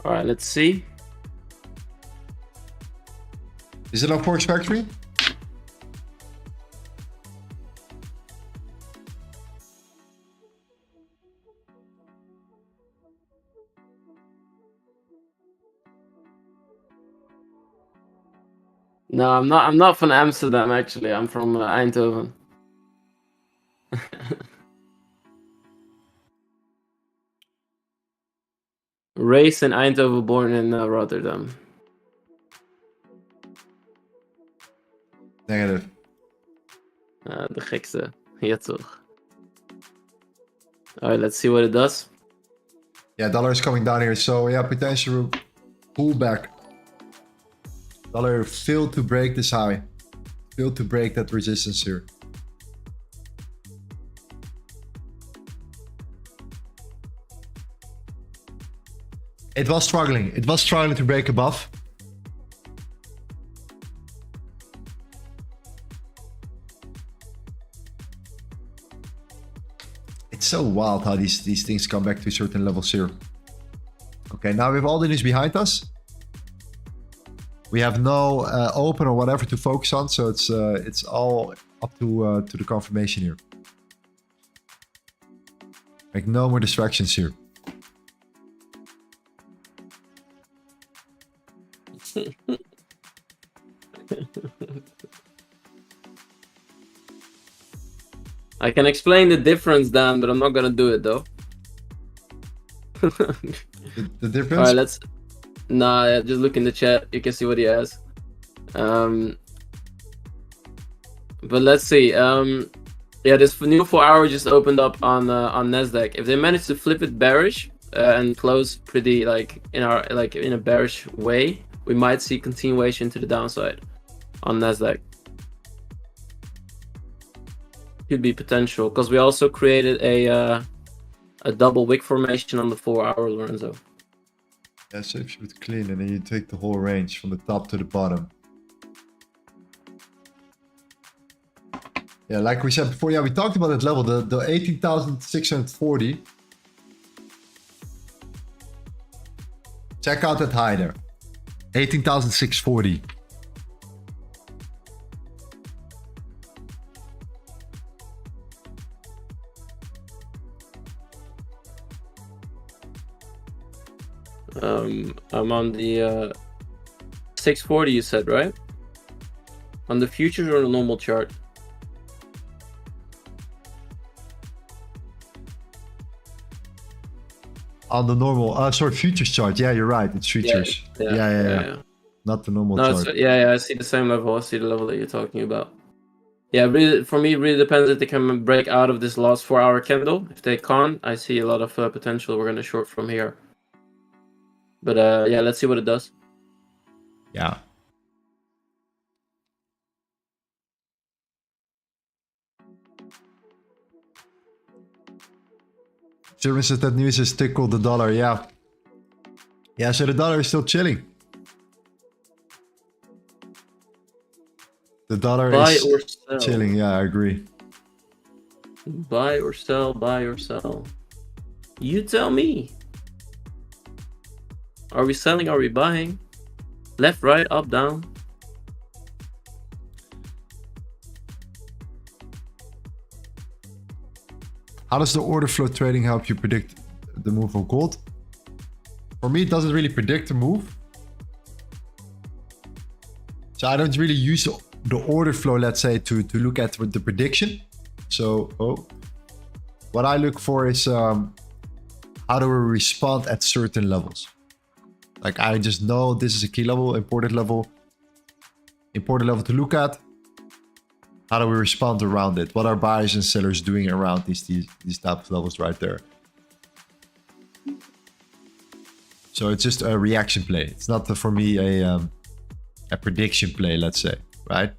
All right, let's see. Is it on Forex Factory? No, I'm not from Amsterdam actually. I'm from Eindhoven. Raised in Eindhoven, born in Rotterdam. Negative. De gekste. Ja toch. Alright, let's see what it does. Yeah, dollar is coming down here. So yeah, potential pullback. Dollar failed to break this high. Failed to break that resistance here. It was struggling. It was struggling to break above. It's so wild how these things come back to certain levels here. Okay, now we have all the news behind us. We have no open or whatever to focus on, so it's all up to the confirmation here. Like no more distractions here. I can explain the difference, Dan, but I'm not gonna do it though. The difference? All right, let's. Nah, just look in the chat. You can see what he has. But let's see. Yeah, this new 4-hour just opened up on Nasdaq. If they manage to flip it bearish and close pretty in a bearish way, we might see continuation to the downside on Nasdaq. Could be potential because we also created a double wick formation on the 4-hour, Lorenzo. Yeah, so if you would clean and then you take the whole range from the top to the bottom. Yeah, like we said before, yeah, we talked about that level, the 18,640. Check out that high there. 18,640. I'm on the 640 you said, right? On the futures or the normal chart? On the normal, sorry, futures chart. Yeah, you're right. It's futures. Yeah. Not the normal chart. Yeah, I see the same level. I see the level that you're talking about. Yeah, really, for me, it really depends if they can break out of this last 4-hour candle. If they can't, I see a lot of potential. We're gonna short from here. But yeah, let's see what it does. Yeah. Jeremy says that news has tickled the dollar. Yeah. Yeah, so the dollar is still chilling. The dollar Buy is or sell. chilling. Yeah, I agree. Buy or sell, buy or sell. You tell me. Are we selling? Are we buying? Left, right, up, down? How does the order flow trading help you predict the move of gold? For me, it doesn't really predict the move. So I don't really use the order flow, let's say, to look at the prediction. So what I look for is how do we respond at certain levels? Like I just know this is a key level, important level to look at. How do we respond around it? What are buyers and sellers doing around these type of levels right there? So it's just a reaction play. It's not for me a prediction play, let's say, right?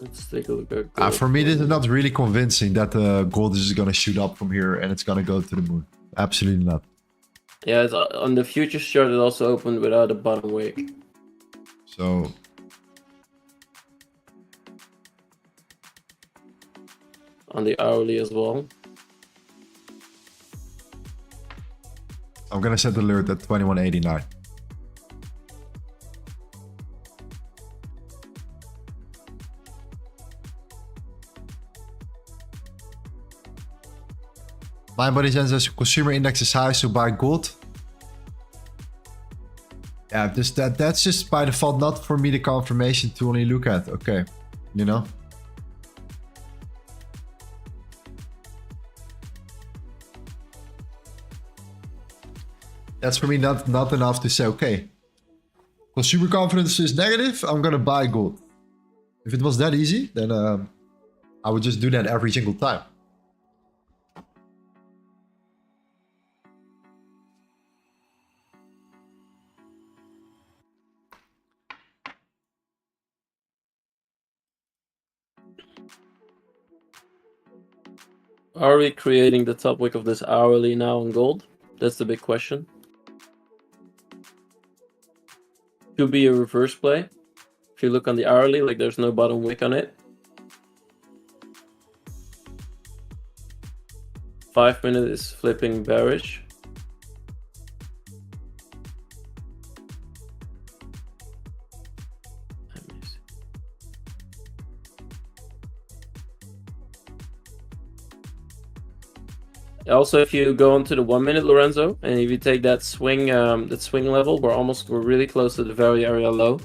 Let's take a look at gold. For me, this is not really convincing that gold is going to shoot up from here and it's going to go to the moon. Absolutely not. Yeah, it's on the futures chart, it also opened without a bottom wick. So On the hourly as well. I'm going to set the alert at 2189. My body says consumer index is high, so buy gold. Yeah, that's just by default not for me the confirmation to only look at. Okay, you know. That's for me not enough to say, okay, consumer confidence is negative, I'm gonna buy gold. If it was that easy, then I would just do that every single time. Are we creating the top wick of this hourly now in gold? That's the big question. Could be a reverse play. If you look on the hourly, like there's no bottom wick on it. 5 minute is flipping bearish. Also, if you go onto the 1 minute, Lorenzo, and if you take that swing level, we're really close to the very area low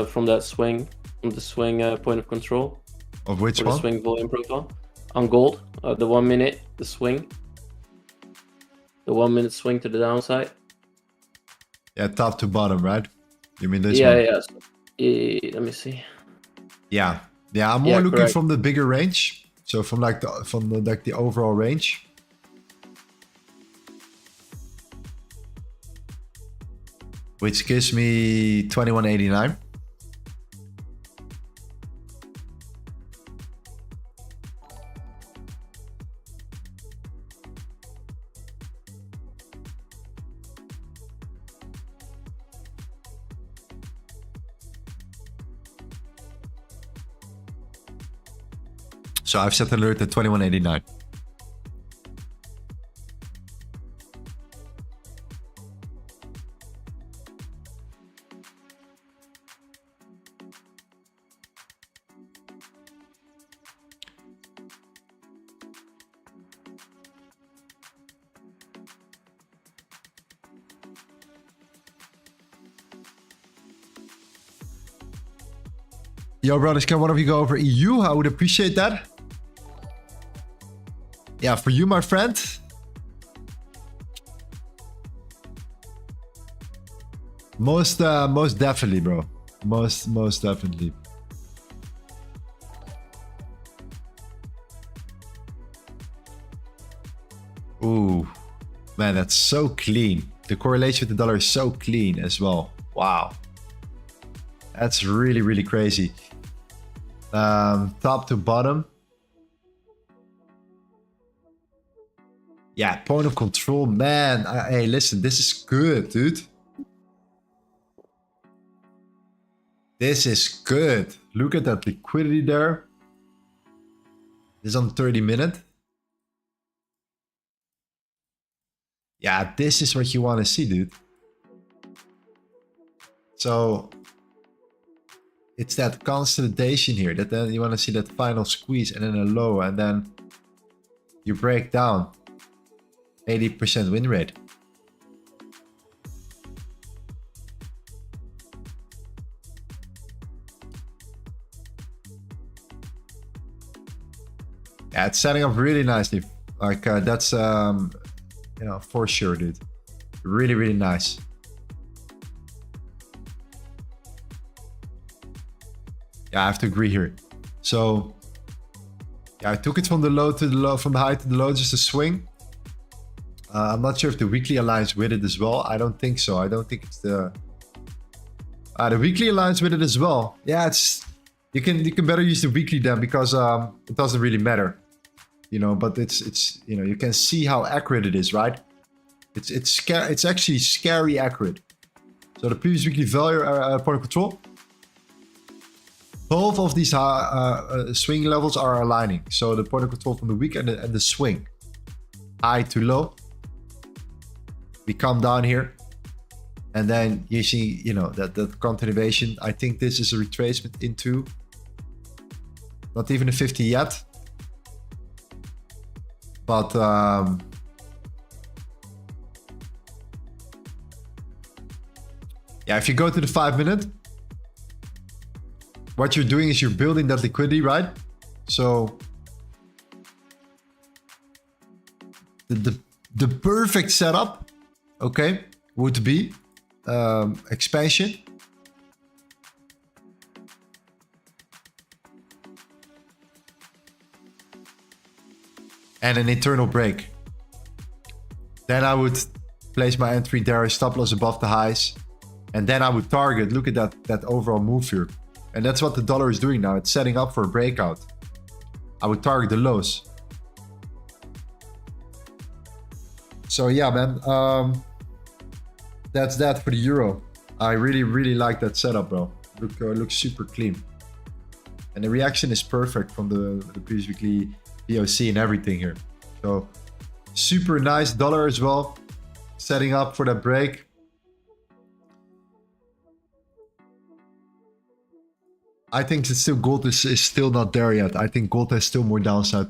from the swing point of control. Of which the one? Swing volume profile on gold. The 1 minute, the 1 minute swing to the downside. Yeah, top to bottom, right? You mean this Yeah, one? yeah. Let me see. Yeah, I'm more looking correct. from the bigger range. So from the overall range. Which gives me 21.89. So I've set alert at 21.89. Yo, brothers, can one of you go over EU? I would appreciate that. Yeah, for you, my friend. Most definitely, bro. Most definitely. Ooh, man, that's so clean. The correlation with the dollar is so clean as well. Wow. That's really, really crazy. Top to bottom. Yeah, point of control, man. Hey, listen, this is good, dude. This is good. Look at that liquidity there. This is on 30 minute. Yeah, this is what you want to see, dude. So it's that consolidation here, that then you want to see that final squeeze and then a low, and then you break down. 80% win rate. Yeah, it's setting up really nicely. Like that's you know, for sure, dude. Really, really nice. Yeah, I have to agree here. So yeah, I took it from the low to the low, from the high to the low, just a swing. I'm not sure if the weekly aligns with it as well. I don't think so. I don't think it's the weekly aligns with it as well. Yeah, it's you can better use the weekly then, because it doesn't really matter, you know. But it's you know, you can see how accurate it is, right? It's actually scary accurate. So the previous weekly value point of control. Both of these swing levels are aligning. So the point of control from the week and the swing, high to low. We come down here, and then you see, you know, that continuation. I think this is a retracement into not even a 50 yet, but yeah, if you go to the 5 minute, what you're doing is you're building that liquidity, right? So the perfect setup, okay, would be expansion, and an internal break. Then I would place my entry there, stop loss above the highs, and then I would target, look at that overall move here. And that's what the dollar is doing now. It's setting up for a breakout. I would target the lows. So yeah, man, that's that for the euro. I really, really like that setup, bro. Looks super clean. And the reaction is perfect from the previous weekly POC and everything here. So super nice dollar as well. Setting up for that break. I think it's still gold is still not there yet. I think gold has still more downside.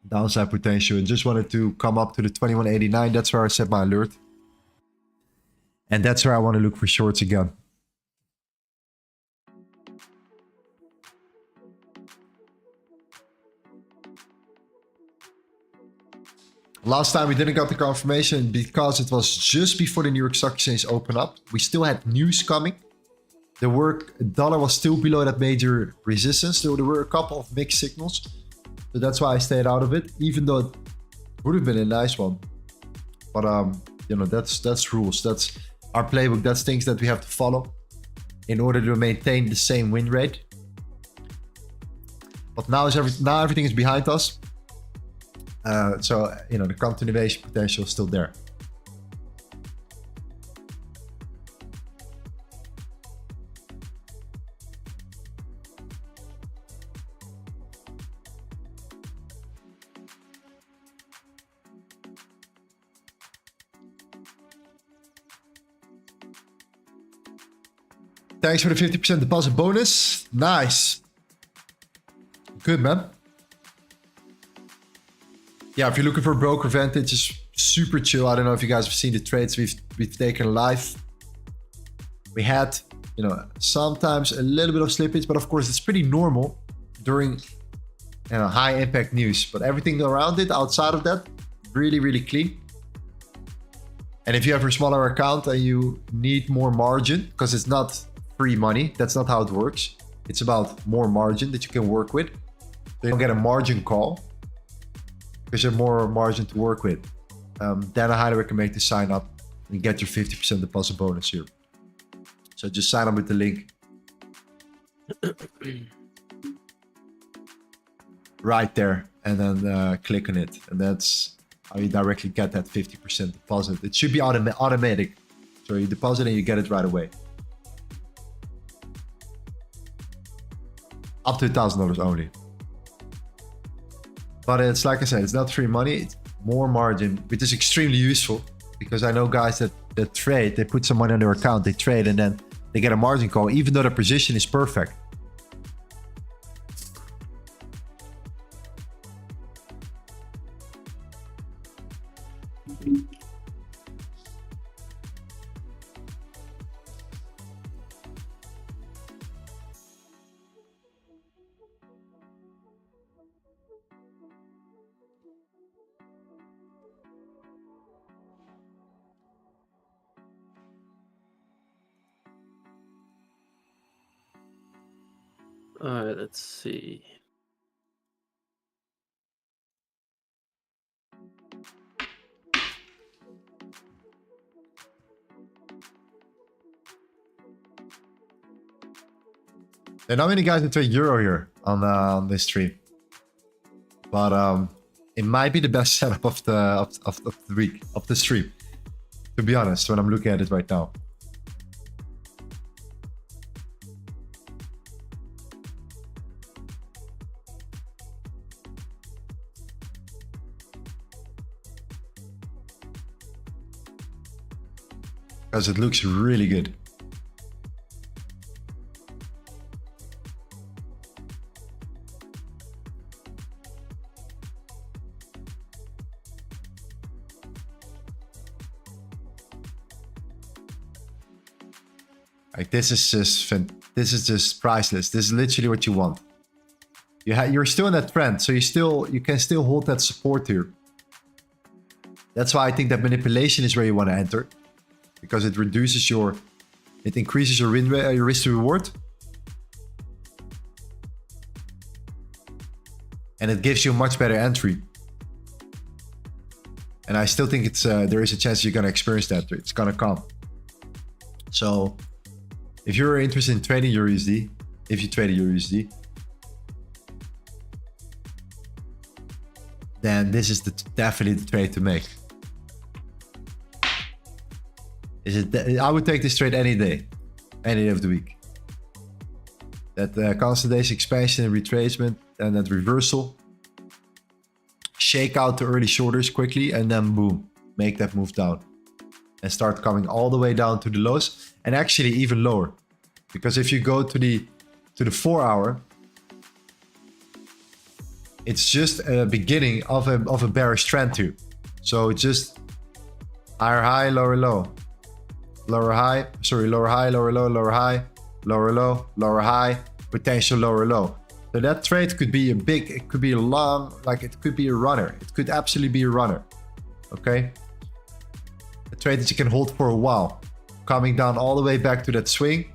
downside potential and just wanted to come up to the 2189. That's where I set my alert. And that's where I want to look for shorts again. Last time we didn't get the confirmation because it was just before the New York Stock Exchange opened up. We still had news coming. The dollar was still below that major resistance. So there were a couple of mixed signals. So that's why I stayed out of it, even though it would have been a nice one. But you know, that's rules. That's our playbook. That's things that we have to follow in order to maintain the same win rate. But now everything is behind us. So you know, the continuation potential is still there. Thanks for the 50% deposit bonus. Nice. Good, man. Yeah, if you're looking for a broker, Vantage is super chill. I don't know if you guys have seen the trades we've taken live. We had, you know, sometimes a little bit of slippage, but of course it's pretty normal during, you know, high impact news. But everything around it, outside of that, really, really clean. And if you have a smaller account and you need more margin, because it's not free money, that's not how it works. It's about more margin that you can work with. So you don't get a margin call because you have more margin to work with. Then I highly recommend to sign up and get your 50% deposit bonus here. So just sign up with the link right there and then click on it. And that's how you directly get that 50% deposit. It should be automatic. So you deposit and you get it right away. Up to $1,000 only. But it's like I said, it's not free money, it's more margin, which is extremely useful because I know guys that trade, they put some money on their account, they trade and then they get a margin call, even though the position is perfect. Alright, let's see. There are not many guys that trade euro here on this stream, but it might be the best setup of the week, of the stream. To be honest, when I'm looking at it right now. Because it looks really good. Like this is just priceless. This is literally what you want. You're still in that trend, so you can still hold that support here. That's why I think that manipulation is where you want to enter. Because it increases your win rate, your risk to reward, and it gives you a much better entry. And I still think there is a chance you're gonna experience that. It's gonna come. So, if you're interested in trading your USD, if you trade your USD, then this is definitely the trade to make. I would take this trade any day of the week. That consolidation, expansion, and retracement, and that reversal. Shake out the early shorters quickly, and then boom, make that move down, and start coming all the way down to the lows, and actually even lower, because if you go to the 4 hour, it's just a beginning of a bearish trend too. So just higher high, lower low, lower high, sorry, lower high, lower low, lower high, lower low, lower high, potential lower low. So that trade could be a big, it could be a long, like it could be a runner. It could absolutely be a runner. Okay. A trade that you can hold for a while, coming down all the way back to that swing.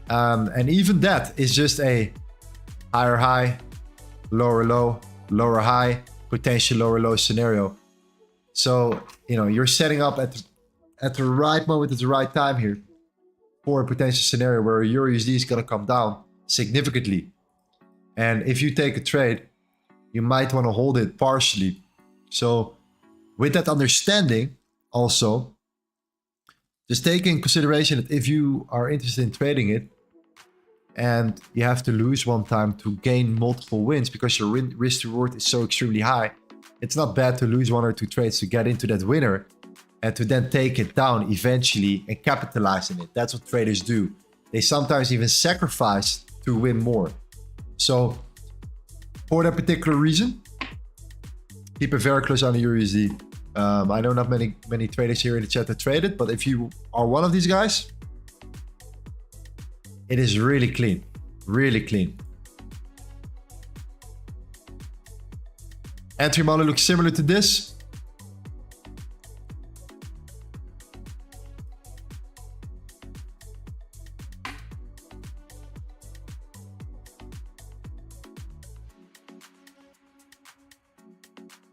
And even that is just a higher high, lower low, lower high, potential lower low scenario. So, you know, you're setting up at the right moment, at the right time here for a potential scenario where EURUSD is going to come down significantly. And if you take a trade, you might want to hold it partially. So with that understanding also, just take in consideration that if you are interested in trading it and you have to lose one time to gain multiple wins because your risk reward is so extremely high, it's not bad to lose 1 or 2 trades to get into that winner and to then take it down eventually and capitalize on it. That's what traders do. They sometimes even sacrifice to win more. So for that particular reason, keep a very close eye on the EURUSD. I know not many traders here in the chat that trade it, but if you are one of these guys, it is really clean, really clean. Entry model looks similar to this.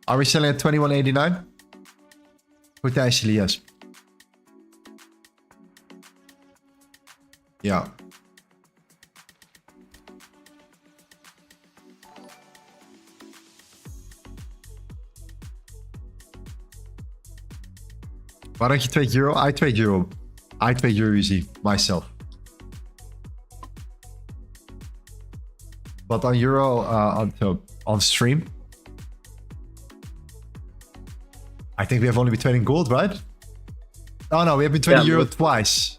Are we selling at 21.89? Potentially, yes. Yeah. Why don't you trade euro? I trade euro. I trade EURUSD myself. But on euro, on stream, I think we have only been trading gold, right? Oh no, we have been trading euro twice.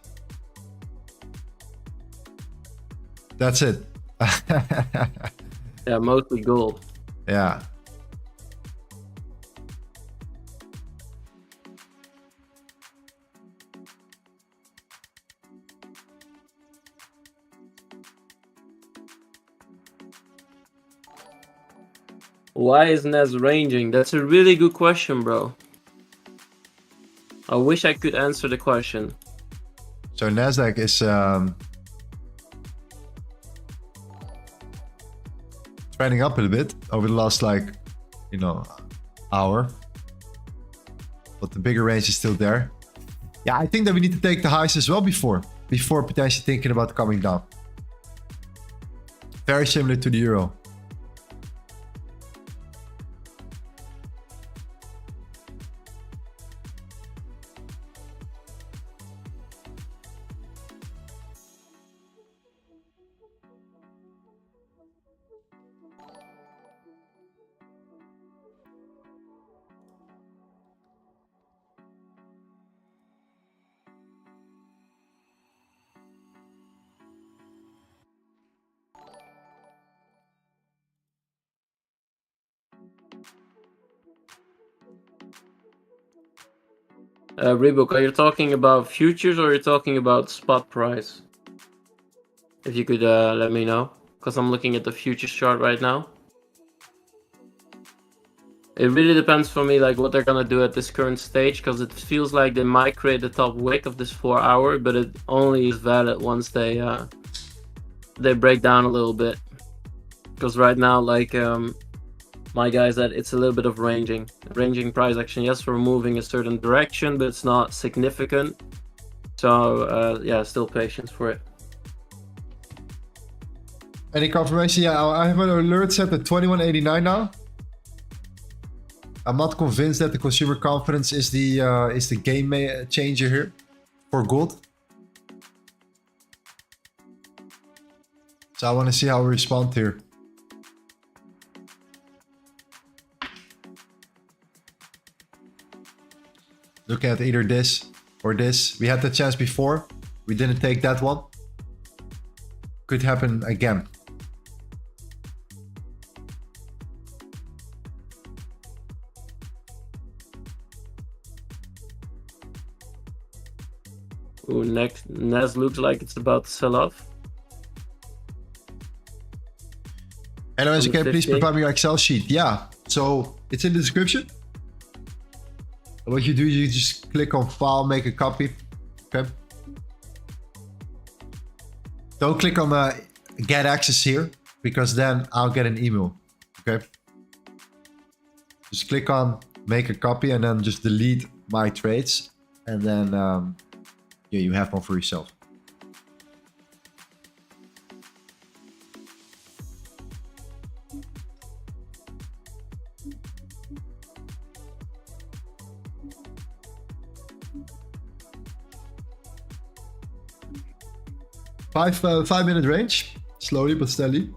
That's it. Yeah, mostly gold. Yeah. Why is Nas ranging? That's a really good question, bro. I wish I could answer the question. So Nasdaq is trending up a little bit over the last, like, you know, hour. But the bigger range is still there. Yeah, I think that we need to take the highs as well before potentially thinking about coming down. Very similar to the euro. Reebok, are you talking about futures or are you talking about spot price? If you could let me know, because I'm looking at the futures chart right now. It really depends for me, like what they're gonna do at this current stage, because it feels like they might create the top wick of this 4 hour, but it only is valid once they break down a little bit. Because right now, like my guys, that it's a little bit of ranging price action. Yes, we're moving a certain direction, but it's not significant. So yeah, still patience for it. Any confirmation? Yeah, I have an alert set at 21.89 now. I'm not convinced that the consumer confidence is the game changer here for gold. So I want to see how we respond here. Looking at either this or this. We had the chance before. We didn't take that one. Could happen again. Ooh, next Nas looks like it's about to sell off. And Lorenzo, On the can you please 50. provide me your Excel sheet? Yeah, so it's in the description. What you do, you just click on file, make a copy. Okay. Don't click on get access here, because then I'll get an email. Okay. Just click on make a copy and then just delete my trades. And then yeah, you have one for yourself. Five minute range, slowly but steadily.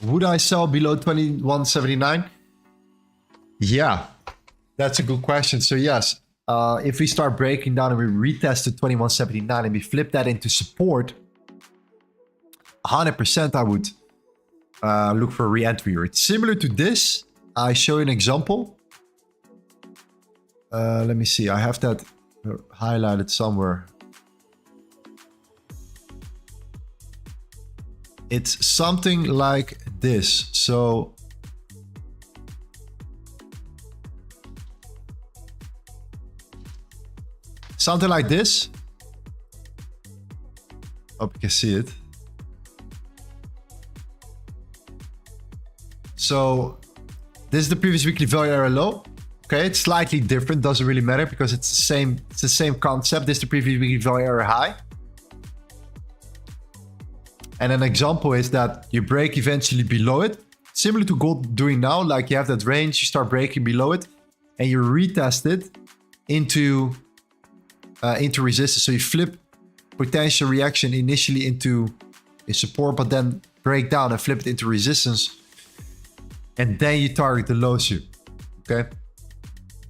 Would I sell below 2179? Yeah, that's a good question. So yes, if we start breaking down and we retest to 2179 and we flip that into support, 100% I would look for a re-entry. It's similar to this. I show you an example. Let me see. I have that highlighted somewhere. It's something like this. So something like this. Hope you can see it. So this is the previous weekly value area low. Okay, it's slightly different, doesn't really matter because it's the same concept. This is the previous weekly value area high. And an example is that you break eventually below it. Similar to gold doing now, like you have that range, you start breaking below it and you retest it into resistance. So you flip potential reaction initially into a support, but then break down and flip it into resistance. And then you target the lows here, okay?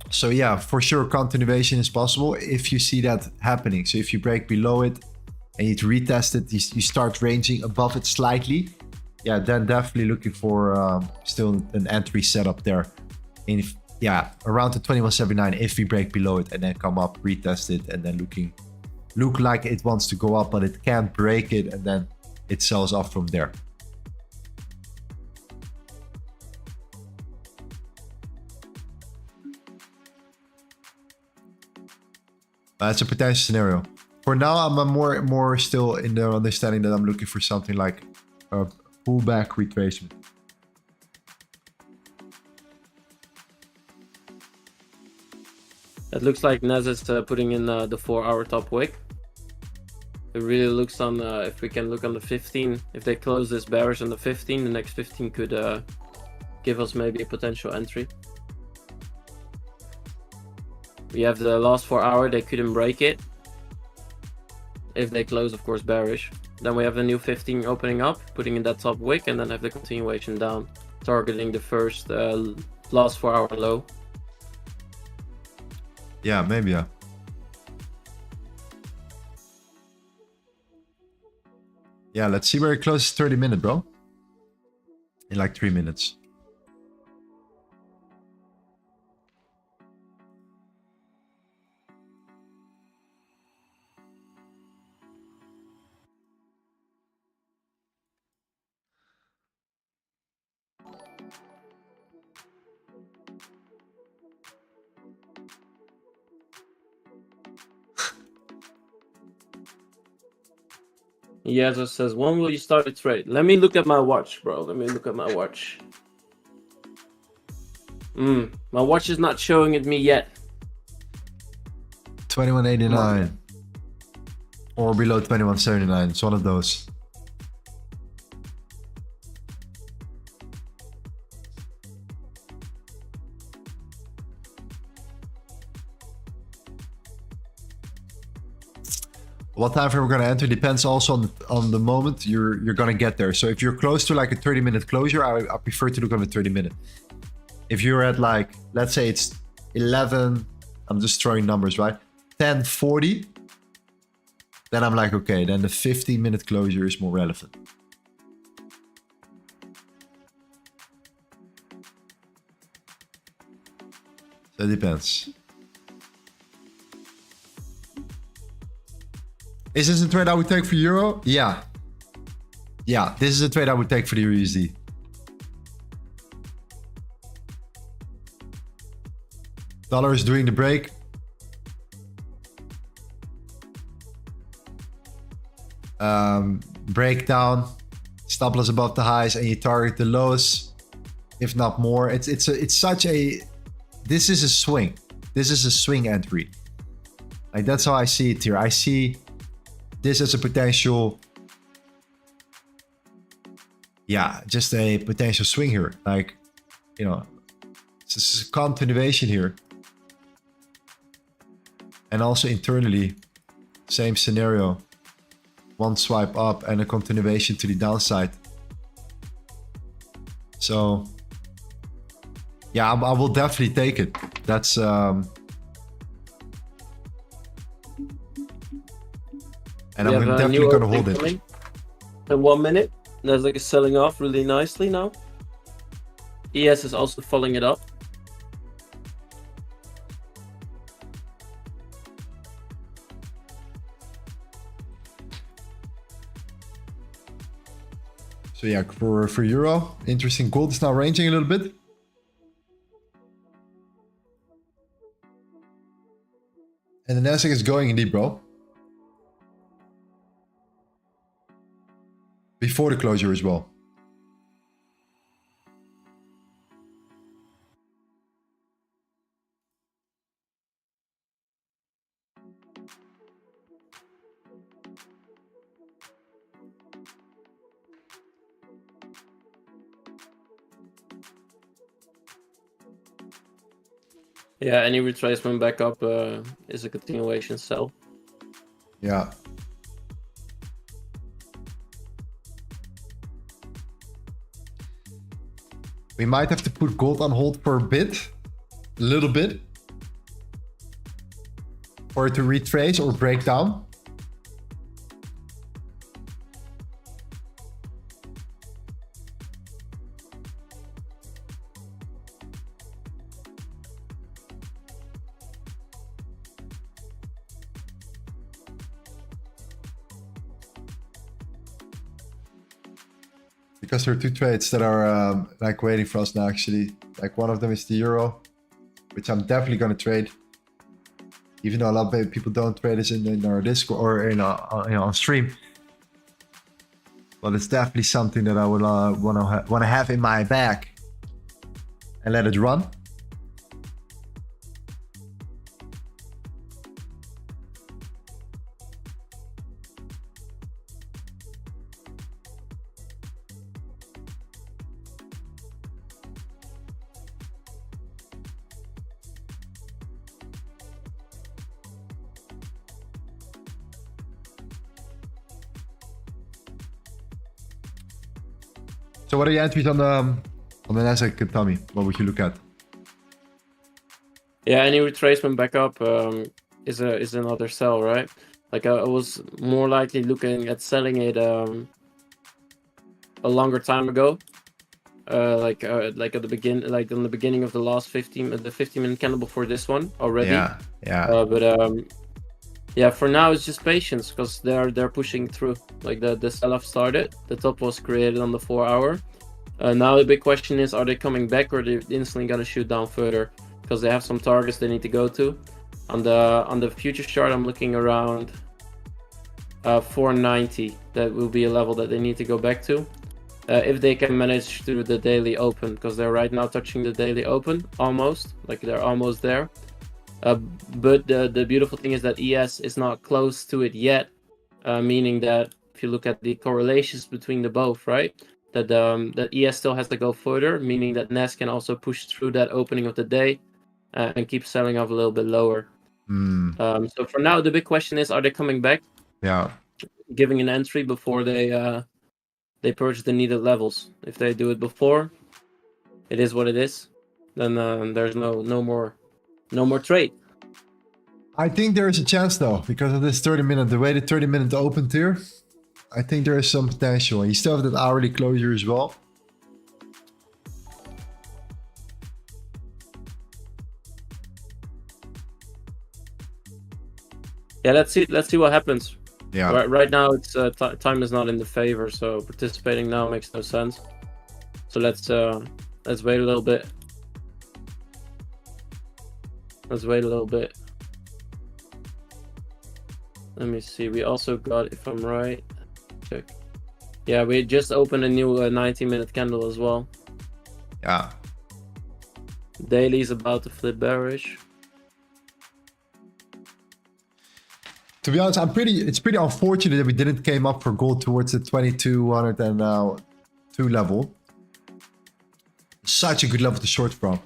So yeah, for sure, continuation is possible if you see that happening. So if you break below it, and you retest it, you start ranging above it slightly, yeah, then definitely looking for still an entry setup there. And if, yeah, around the 2179 if we break below it and then come up, retest it, and then look like it wants to go up, but it can't break it, and then it sells off from there. That's a potential scenario. For now, I'm more still in the understanding that I'm looking for something like a pullback retracement. It looks like Nas is putting in the 4-hour top wick. It really looks on, if we can look on the 15, if they close this bearish on the 15, the next 15 could give us maybe a potential entry. We have the last 4 hour, they couldn't break it. If they close, of course, bearish. Then we have the new 15 opening up, putting in that top wick, and then have the continuation down, targeting the first last 4 hour low. Yeah, maybe, yeah. Yeah, let's see where it closes 30 minutes, bro. In like 3 minutes. Yazo says, when will you start a trade? Let me look at my watch, bro. Let me look at my watch. My watch is not showing it me yet. 2189. Or below 2179. It's one of those. What time frame we're going to enter depends also on the moment you're going to get there. So if you're close to like a 30-minute closure, I prefer to look on the 30-minute. If you're at like, let's say it's 11, I'm just throwing numbers, right? 10:40, then I'm like, okay, then the 15-minute closure is more relevant. So it depends. Is this a trade I would take for Euro? Yeah. Yeah, this is a trade I would take for the USD. Dollar is doing the break. Breakdown, stop loss above the highs, and you target the lows, if not more. It's such a, this is a swing. This is a swing entry. Like that's how I see it here. I see this as a potential, yeah, just a potential swing here. Like, you know, this is a continuation here. And also internally, same scenario. One swipe up and a continuation to the downside. So, yeah, I will definitely take it. That's and I'm definitely going to hold it. In 1 minute, Nasdaq is selling off really nicely now. ES is also following it up. So yeah, for Euro, interesting. Gold is now ranging a little bit. And the Nasdaq is going indeed, bro. Before the closure as well. Yeah, any retracement back up is a continuation sell. Yeah. We might have to put gold on hold for a bit. A little bit. For it to retrace or break down. Because there are two trades that are like waiting for us now actually. Like one of them is the Euro, which I'm definitely going to trade. Even though a lot of people don't trade this in our Discord or in on stream. But it's definitely something that I would want to have in my bag and let it run. So what are your entries on the Nasdaq, Tommy? What would you look at? Yeah, any retracement back up is another sell, right? Like I was more likely looking at selling it a longer time ago, like at the beginning of the last 15-minute candle before this one already. Yeah. Yeah, for now it's just patience because they're pushing through. Like the sell-off started, the top was created on the 4-hour. Now the big question is, are they coming back or are they instantly gonna shoot down further? Because they have some targets they need to go to. On the futures chart, I'm looking around 490. That will be a level that they need to go back to. If they can manage through the daily open, because they're right now touching the daily open almost, like they're almost there. But the beautiful thing is that ES is not close to it yet, meaning that if you look at the correlations between the both, right, that ES still has to go further, meaning that NAS can also push through that opening of the day and keep selling off a little bit lower. So for now, the big question is, are they coming back? Yeah. giving an entry before they purchase the needed levels. If they do it before, it is what it is. Then there's no more trade. I think there is a chance though, because of this 30-minute, the way the 30-minute opened here. I think there is some potential. You still have that hourly closure as well. Yeah, let's see what happens. Yeah. Right now, it's time is not in the favor, so participating now makes no sense. So let's wait a little bit. Let's wait a little bit. Let me see. We also got, if I'm right, check. Yeah, we just opened a new 90-minute candle as well. Yeah. Daily is about to flip bearish. To be honest, it's pretty unfortunate that we didn't came up for gold towards the 2202 level. Such a good level to short from.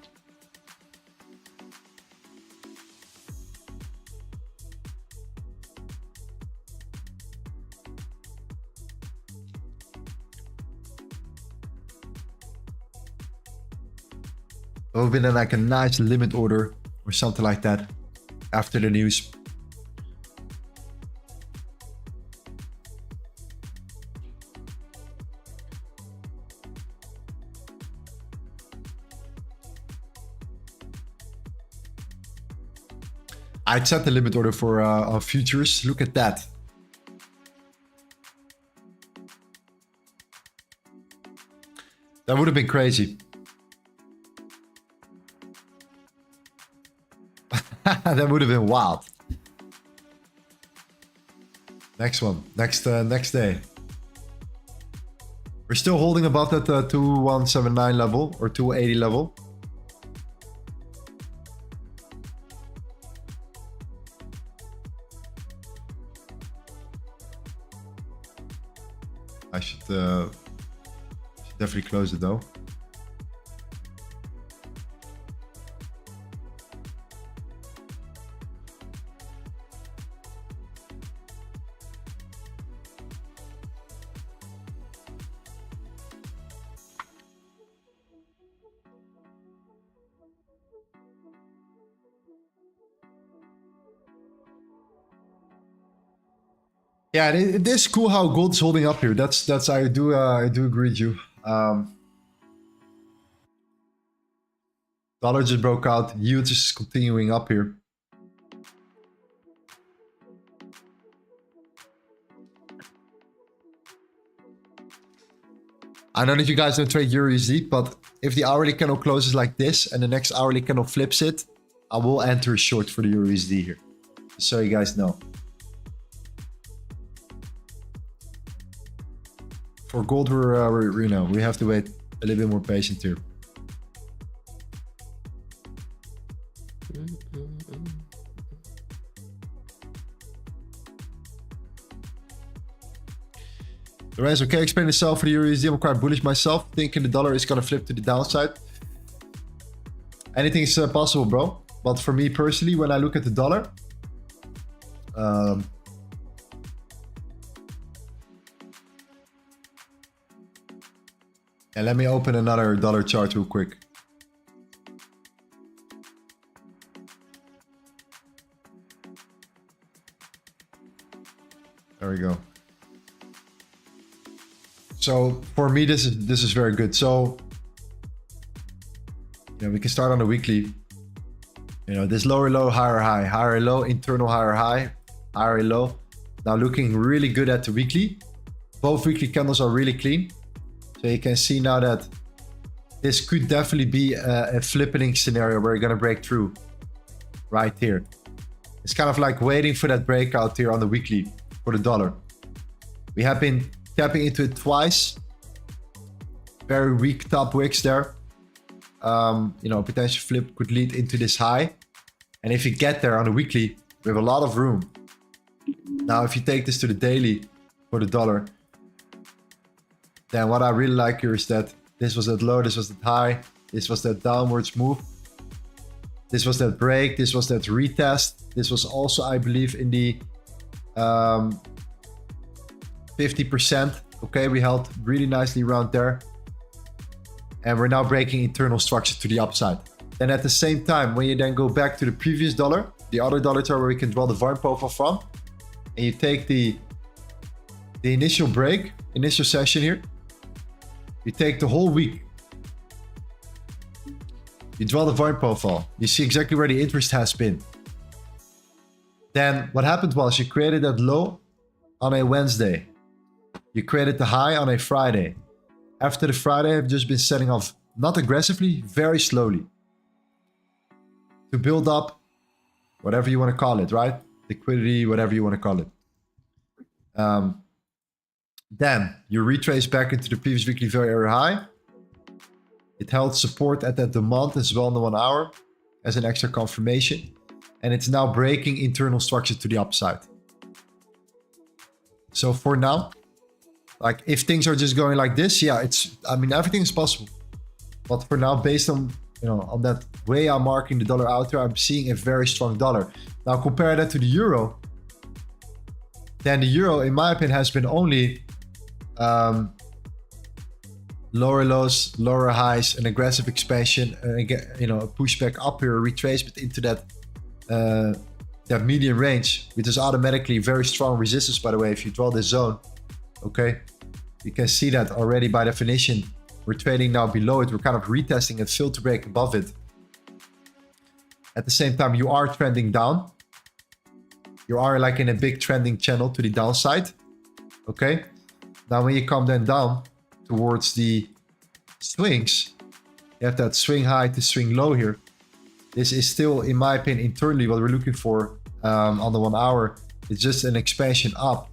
It would have been like a nice limit order or something like that after the news. I'd set the limit order for on futures. Look at that. That would have been crazy. That would have been wild. Next one. Next day. We're still holding above that 2179 level or 280 level. I should definitely close it though. Yeah, it is cool how gold's holding up here. That's I do agree with you. Dollar just broke out. Yield is continuing up here. I don't know if you guys don't trade EUR/USD, but if the hourly candle closes like this and the next hourly candle flips it, I will enter a short for the EUR/USD here. Just so you guys know. For gold, we're you know, we have to wait a little bit more patient here. Lorenzo, can you explain yourself for the EUR/USD? I'm quite bullish myself, thinking the dollar is gonna flip to the downside. Anything is possible, bro. But for me personally, when I look at the dollar, and let me open another dollar chart real quick. There we go. So for me, this is very good. So you know, we can start on the weekly. You know, this lower low, higher low, internal higher low. Now looking really good at the weekly. Both weekly candles are really clean. So you can see now that this could definitely be a flipping scenario where you're gonna break through right here. It's kind of like waiting for that breakout here on the weekly for the dollar. We have been tapping into it twice. Very weak top wicks there. You know, potential flip could lead into this high. And if you get there on the weekly, we have a lot of room. Now, if you take this to the daily for the dollar, then what I really like here is that this was that low, this was that high, this was that downwards move. This was that break, this was that retest. This was also, I believe, in the 50%. Okay, we held really nicely around there. And we're now breaking internal structure to the upside. Then at the same time, when you then go back to the previous dollar, the other dollar chart where we can draw the volume profile from, and you take the initial break, initial session here, you take the whole week, you draw the volume profile, you see exactly where the interest has been. Then what happened was you created that low on a Wednesday. You created the high on a Friday. After the Friday, I've just been setting off, not aggressively, very slowly, to build up whatever you want to call it, right? Liquidity, whatever you want to call it. Then you retrace back into the previous weekly value area high. It held support at that demand as well in the 1 hour as an extra confirmation. And it's now breaking internal structure to the upside. So for now, like if things are just going like this, yeah, I mean, everything is possible. But for now, based on, you know, on that way I'm marking the dollar out there, I'm seeing a very strong dollar. Now compare that to the euro. Then the euro, in my opinion, has been only lower lows, lower highs, an aggressive expansion, you know, a pushback up here, a retracement into that that median range, which is automatically very strong resistance, by the way. If you draw this zone, okay, you can see that already by definition. We're trading now below it. We're kind of retesting it, filter break above it. At the same time, you are trending down. You are like in a big trending channel to the downside. Okay. Now, when you come then down towards the swings, you have that swing high to swing low here. This is still, in my opinion, internally what we're looking for on the 1 hour. It's just an expansion up,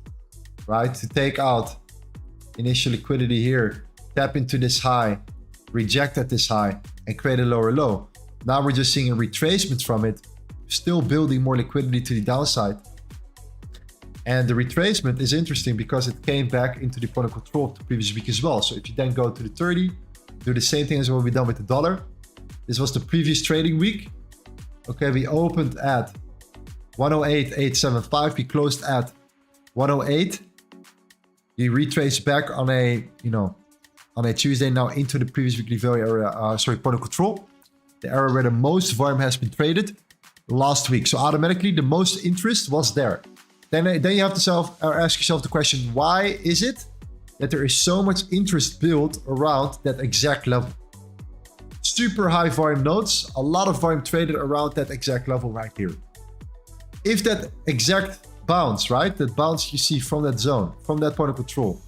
right? To take out initial liquidity here, tap into this high, reject at this high, and create a lower low. Now we're just seeing a retracement from it, still building more liquidity to the downside. And the retracement is interesting because it came back into the point of control of the previous week as well. So if you then go to the 30, do the same thing as what we've done with the dollar. This was the previous trading week. Okay, we opened at 108.875. We closed at 108. You retrace back on a, you know, on a Tuesday now into the previous weekly value area, point of control. The area where the most volume has been traded last week. So automatically the most interest was there. Then you have to ask yourself the question, why is it that there is so much interest built around that exact level? Super high volume nodes, a lot of volume traded around that exact level right here. If that exact bounce, right, that bounce you see from that zone, from that point of control,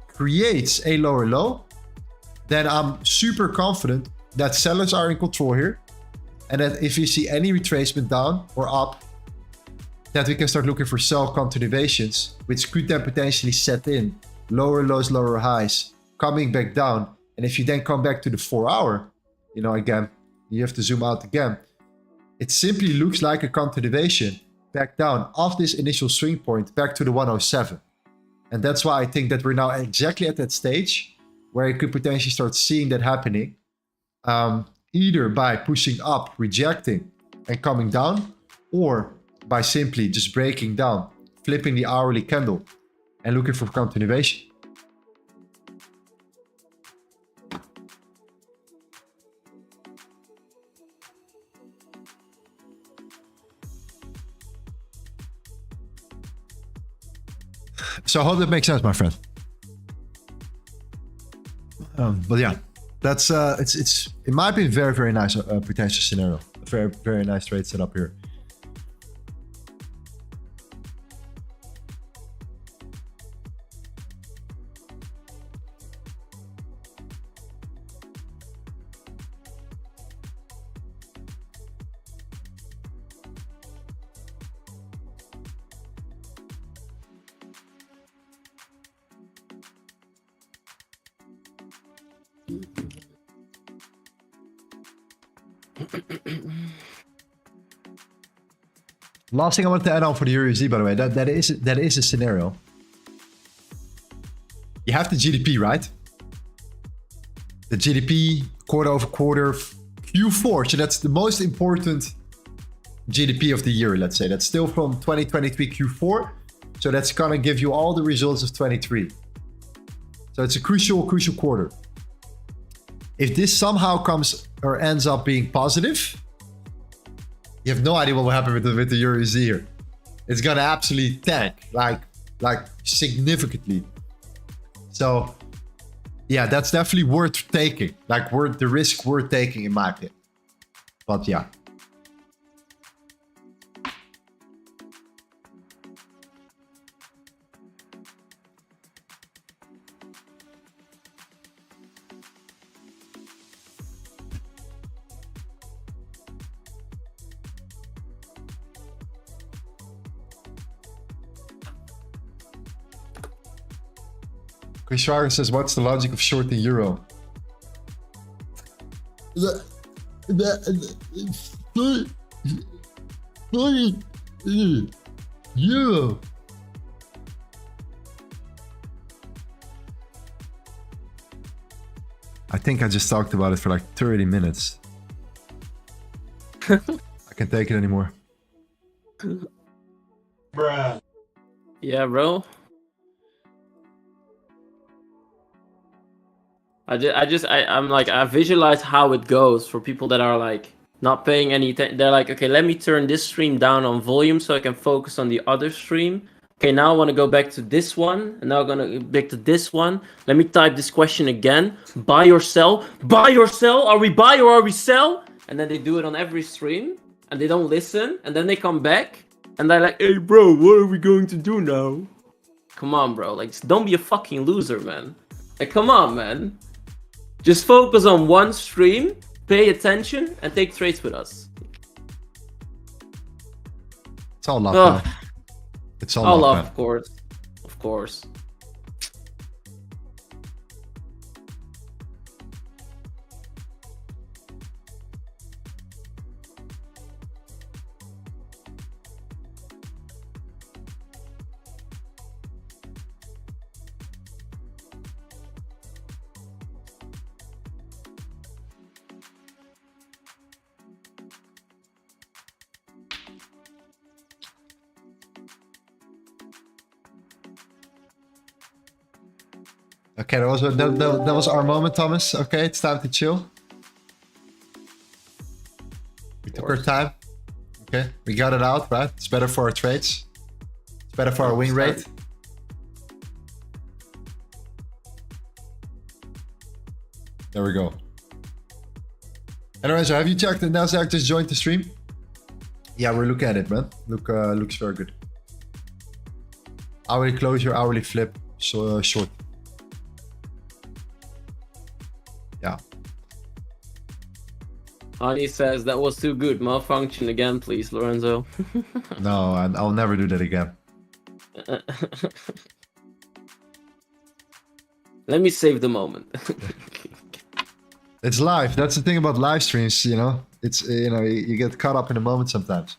creates a lower low, then I'm super confident that sellers are in control here. And that if you see any retracement down or up, that we can start looking for sell continuations, which could then potentially set in lower lows, lower highs, coming back down. And if you then come back to the 4 hour, you know, again, you have to zoom out again. It simply looks like a continuation back down off this initial swing point back to the 107. And that's why I think that we're now exactly at that stage where you could potentially start seeing that happening, either by pushing up, rejecting, and coming down, or by simply just breaking down, flipping the hourly candle, and looking for continuation. So I hope that makes sense, my friend. But yeah, that's it's in my opinion very, very nice potential scenario. A very, very nice trade setup here. Last thing I wanted to add on for the EURUSD, by the way, that is a scenario. You have the GDP, right? The GDP quarter over quarter Q4. So that's the most important GDP of the year, let's say. That's still from 2023 Q4. So that's gonna give you all the results of 23. So it's a crucial quarter. If this somehow comes or ends up being positive, you have no idea what will happen with the EUR-USD here. It's gonna absolutely tank, like significantly. So yeah, that's definitely worth taking. Like the risk worth taking in my opinion. But yeah. Chris Schwager says, what's the logic of shorting euro? Euro. I think I just talked about it for like 30 minutes. I can't take it anymore. Bruh. Yeah, bro. I'm like, I visualize how it goes for people that are like not paying any attention. They're like, okay, let me turn this stream down on volume so I can focus on the other stream. Okay, now I want to go back to this one, and now I'm gonna go back to this one. Let me type this question again: buy or sell? Buy or sell? Are we buy or are we sell? And then they do it on every stream, and they don't listen, and then they come back, and they're like, hey, bro, what are we going to do now? Come on, bro. Like, don't be a fucking loser, man. Like, come on, man. Just focus on one stream, pay attention, and take trades with us. It's all love, man. It's all love, man. Of course. Of course. Okay, that was our moment, Thomas. Okay, it's time to chill. We took our time. Okay, we got it out, right? It's better for our trades. It's better for our win rate. There we go. And Lorenzo, have you checked the Nasdaq just joined the stream? Yeah, we're looking at it, man. Looks very good. Hourly closure, hourly flip, so short. Yeah. Ani says that was too good. Malfunction again, please, Lorenzo. No, I'll never do that again. Let me save the moment. It's live. That's the thing about live streams, you know. It's you get caught up in the moment sometimes.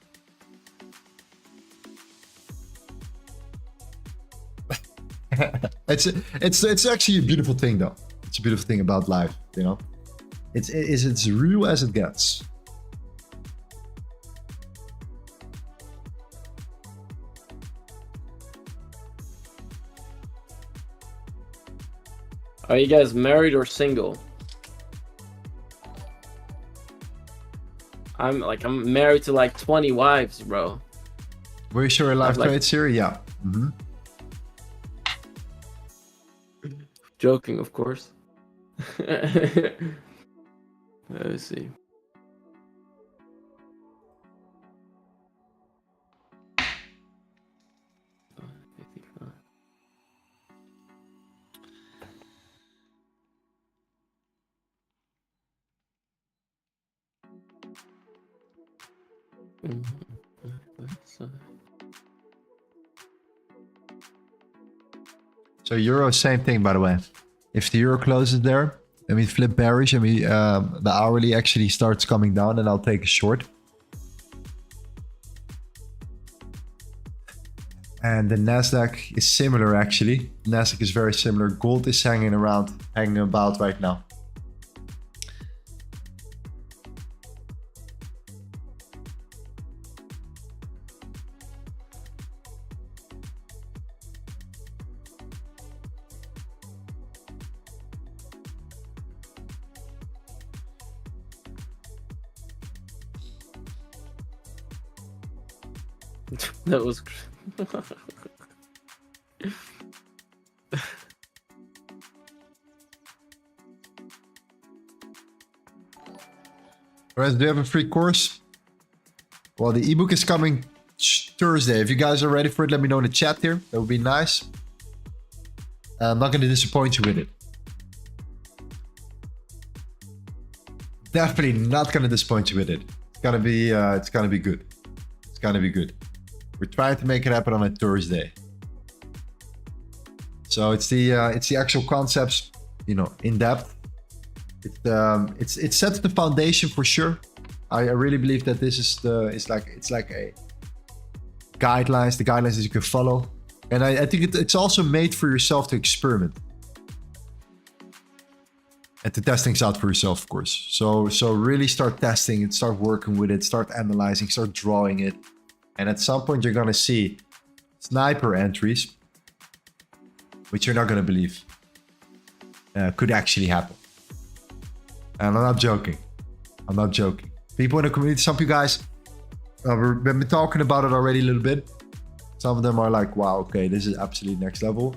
It's actually a beautiful thing, though. It's a beautiful thing about life, you know. It's real as it gets. Are you guys married or single? I'm married to like 20 wives, bro. Were you sure live trades here? Yeah. Mm-hmm. Joking, of course. Let me see. So euro, same thing, by the way. If the euro closes there, then we flip bearish and the hourly actually starts coming down, and I'll take a short. And the Nasdaq is similar, actually. Nasdaq is very similar. Gold is hanging about right now. That was. Lorenzo, do you have a free course? Well, the ebook is coming Thursday. If you guys are ready for it, let me know in the chat here. That would be nice. I'm not going to disappoint you with it. Definitely not going to disappoint you with it. It's gonna be good. It's gonna be good. We're trying to make it happen on a Thursday. So it's the actual concepts, you know, in depth. It sets the foundation for sure. I really believe that this is it's like a guidelines, the guidelines that you can follow. And I think it's also made for yourself to experiment. And to test things out for yourself, of course. So really start testing it, start working with it, start analyzing, start drawing it. And at some point you're gonna see sniper entries, which you're not gonna believe could actually happen. And I'm not joking. I'm not joking. People in the community, some of you guys, we've been talking about it already a little bit. Some of them are like, wow, okay, this is absolutely next level.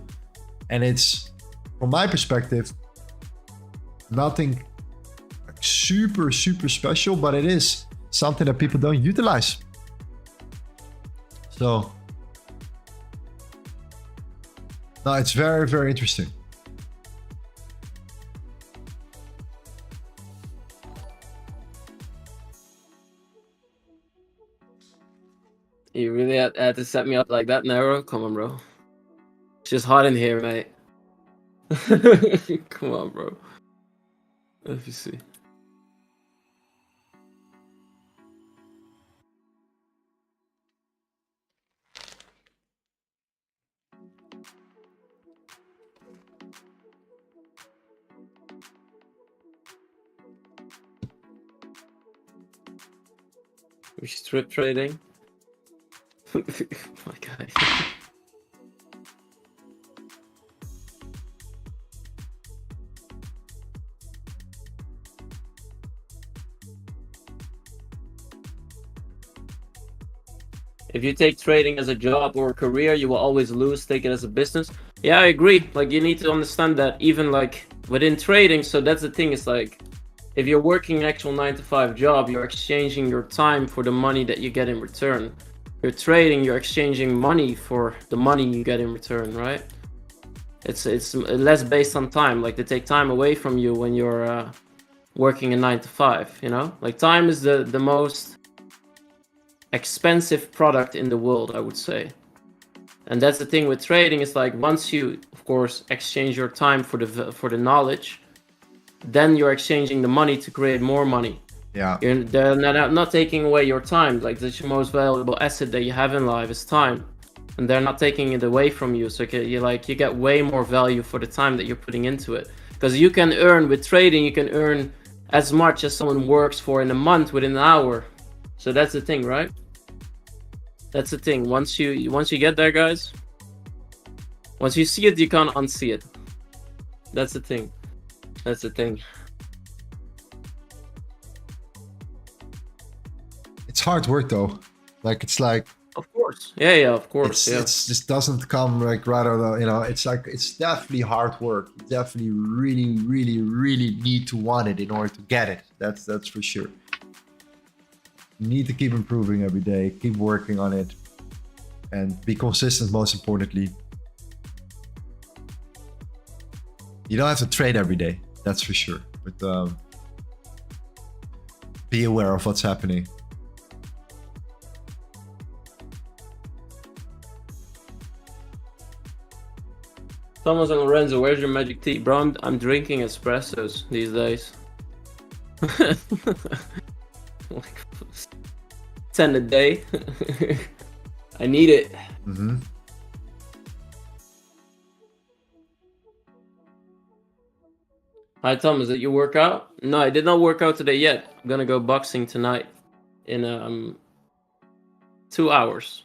And it's, from my perspective, nothing like super special, but it is something that people don't utilize. So no, it's very interesting. You really had to set me up like that, narrow? Come on, bro. It's just hot in here, mate. Come on, bro. Let me see. We strip trading. My guy. If you take trading as a job or a career, you will always lose. Take it as a business. Yeah, I agree. Like, you need to understand that even like within trading. So that's the thing. It's like, if you're working an actual 9-to-5 job, you're exchanging your time for the money that you get in return. You're trading, you're exchanging money for the money you get in return, right? It's less based on time. Like, they take time away from you when you're working a 9-to-5, you know? Like, time is the most expensive product in the world, I would say. And that's the thing with trading. It's like, once you, of course, exchange your time for the knowledge, then you're exchanging the money to create more money. Yeah. They're not taking away your time. Like, that's your most valuable asset that you have in life is time, and they're not taking it away from you. So you get way more value for the time that you're putting into it. Because you can earn with trading, you can earn as much as someone works for in a month within an hour. So that's the thing, right? That's the thing. Once you get there, guys, once you see it, you can't unsee it. That's the thing. That's the thing. It's hard work though. Like, it's like, of course. Yeah, of course. It just doesn't come like right out of, you know, it's like, it's definitely hard work. You definitely really need to want it in order to get it. That's for sure. You need to keep improving every day, keep working on it, and be consistent, most importantly. You don't have to trade every day, that's for sure. But be aware of what's happening. Thomas and Lorenzo, where's your magic tea? Bro, I'm drinking espressos these days. 10 a day. I need it. Mm-hmm. Hi Thomas, did you work out? No, I did not work out today yet. I'm gonna go boxing tonight in 2 hours.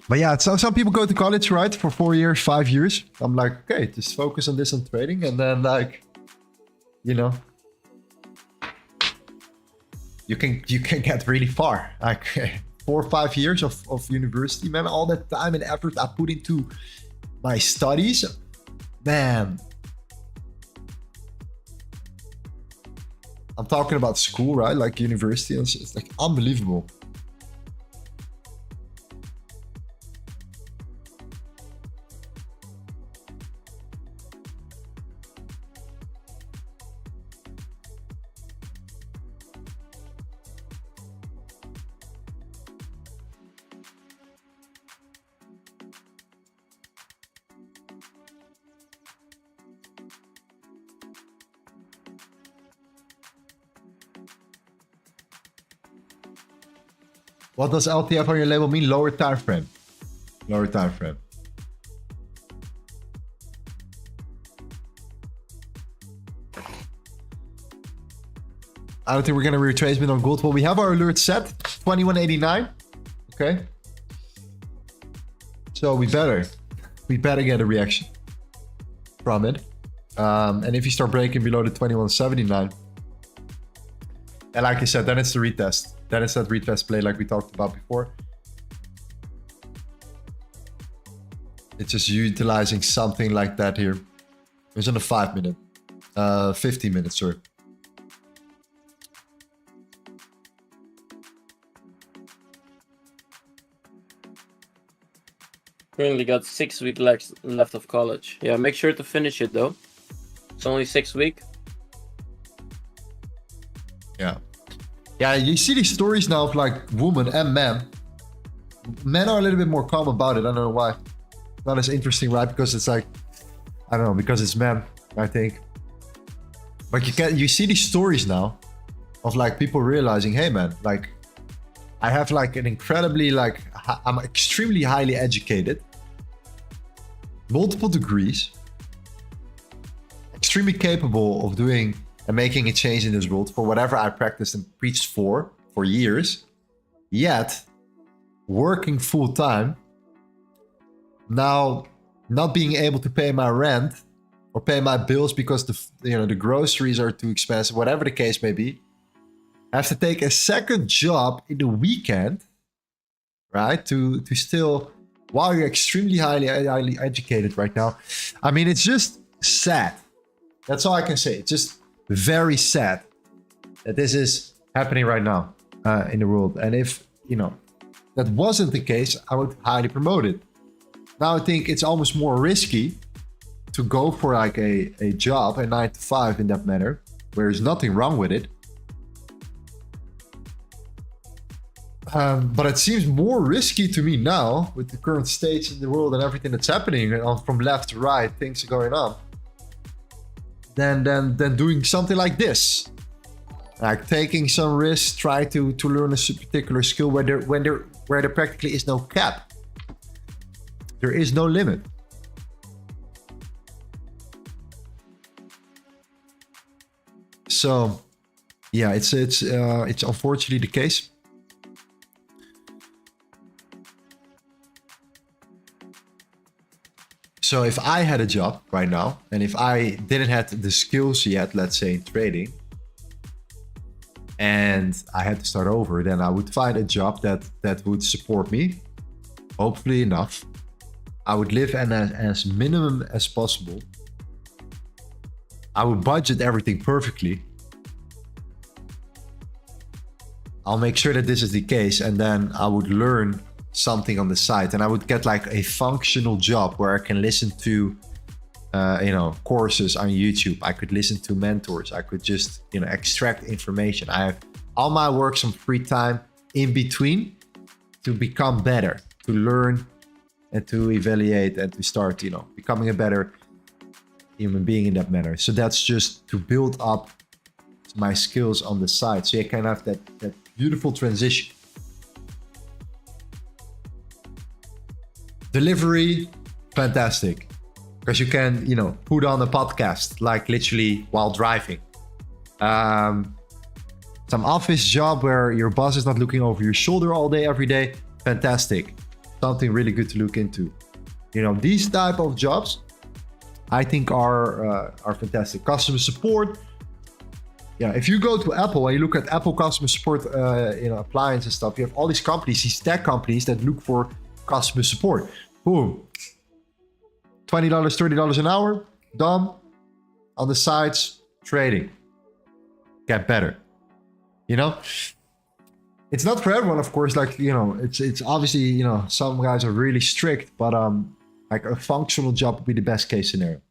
But yeah, so some people go to college, right, for 4 years, 5 years. I'm like, okay, just focus on this and trading, and then like, you know, you can get really far. Like 4 or 5 years of university, man, all that time and effort I put into my studies, man. I'm talking about school, right? Like university, and it's like unbelievable. What does LTF on your label mean? Lower time frame. Lower time frame. I don't think we're gonna retracement on gold. Well, we have our alert set 2189. Okay. So we better get a reaction from it. And if you start breaking below the 2179, and like I said, then it's the retest. Then it's that retest play like we talked about before. It's just utilizing something like that here. It's on a 5 minute, 15 minutes, sorry. Currently got 6 weeks left of college. Yeah, make sure to finish it though. It's only 6 weeks. Yeah. Yeah, you see these stories now of like women and men. Men are a little bit more calm about it. I don't know why. Not as interesting, right? Because it's like, I don't know, because it's men, I think. But you see these stories now of like people realizing, hey man, like I have like an incredibly like, I'm extremely highly educated, multiple degrees, extremely capable of doing and making a change in this world for whatever I practiced and preached for years, yet working full time, now not being able to pay my rent or pay my bills because the groceries are too expensive, whatever the case may be. I have to take a second job in the weekend, right? To still, while you're extremely highly educated right now. I mean, it's just sad. That's all I can say. It's just very sad that this is happening right now in the world. And if, that wasn't the case, I would highly promote it. Now I think it's almost more risky to go for like a job, a 9 to 5 in that manner, where there's nothing wrong with it. But it seems more risky to me now with the current stage in the world and everything that's happening from left to right, things are going on, than doing something like this, like taking some risks, try to learn a particular skill where there practically is no cap, there is no limit. So yeah, it's unfortunately the case. So if I had a job right now, and if I didn't have the skills yet, let's say in trading, and I had to start over, then I would find a job that would support me, hopefully enough. I would live as minimum as possible. I would budget everything perfectly. I'll make sure that this is the case, and then I would learn something on the side, and I would get like a functional job where I can listen to courses on YouTube. I could listen to mentors. I could just extract information. I have all my work, some free time in between to become better, to learn and to evaluate and to start becoming a better human being in that manner. So that's just to build up my skills on the side, so you can have that beautiful transition. Delivery, fantastic, because you can put on a podcast like literally while driving. Some office job where your boss is not looking over your shoulder all day every day, fantastic. something really good to look into. You know, these type of jobs, I think are fantastic. Customer support. Yeah, if you go to Apple and you look at Apple customer support, you know, appliance and stuff, you have all these companies, these tech companies that look for customer support. Boom. $20, $30 an hour, done. On the sides, trading. Get better. You know? It's not for everyone, of course. Like, you know, it's obviously, you know, some guys are really strict, but like a functional job would be the best case scenario.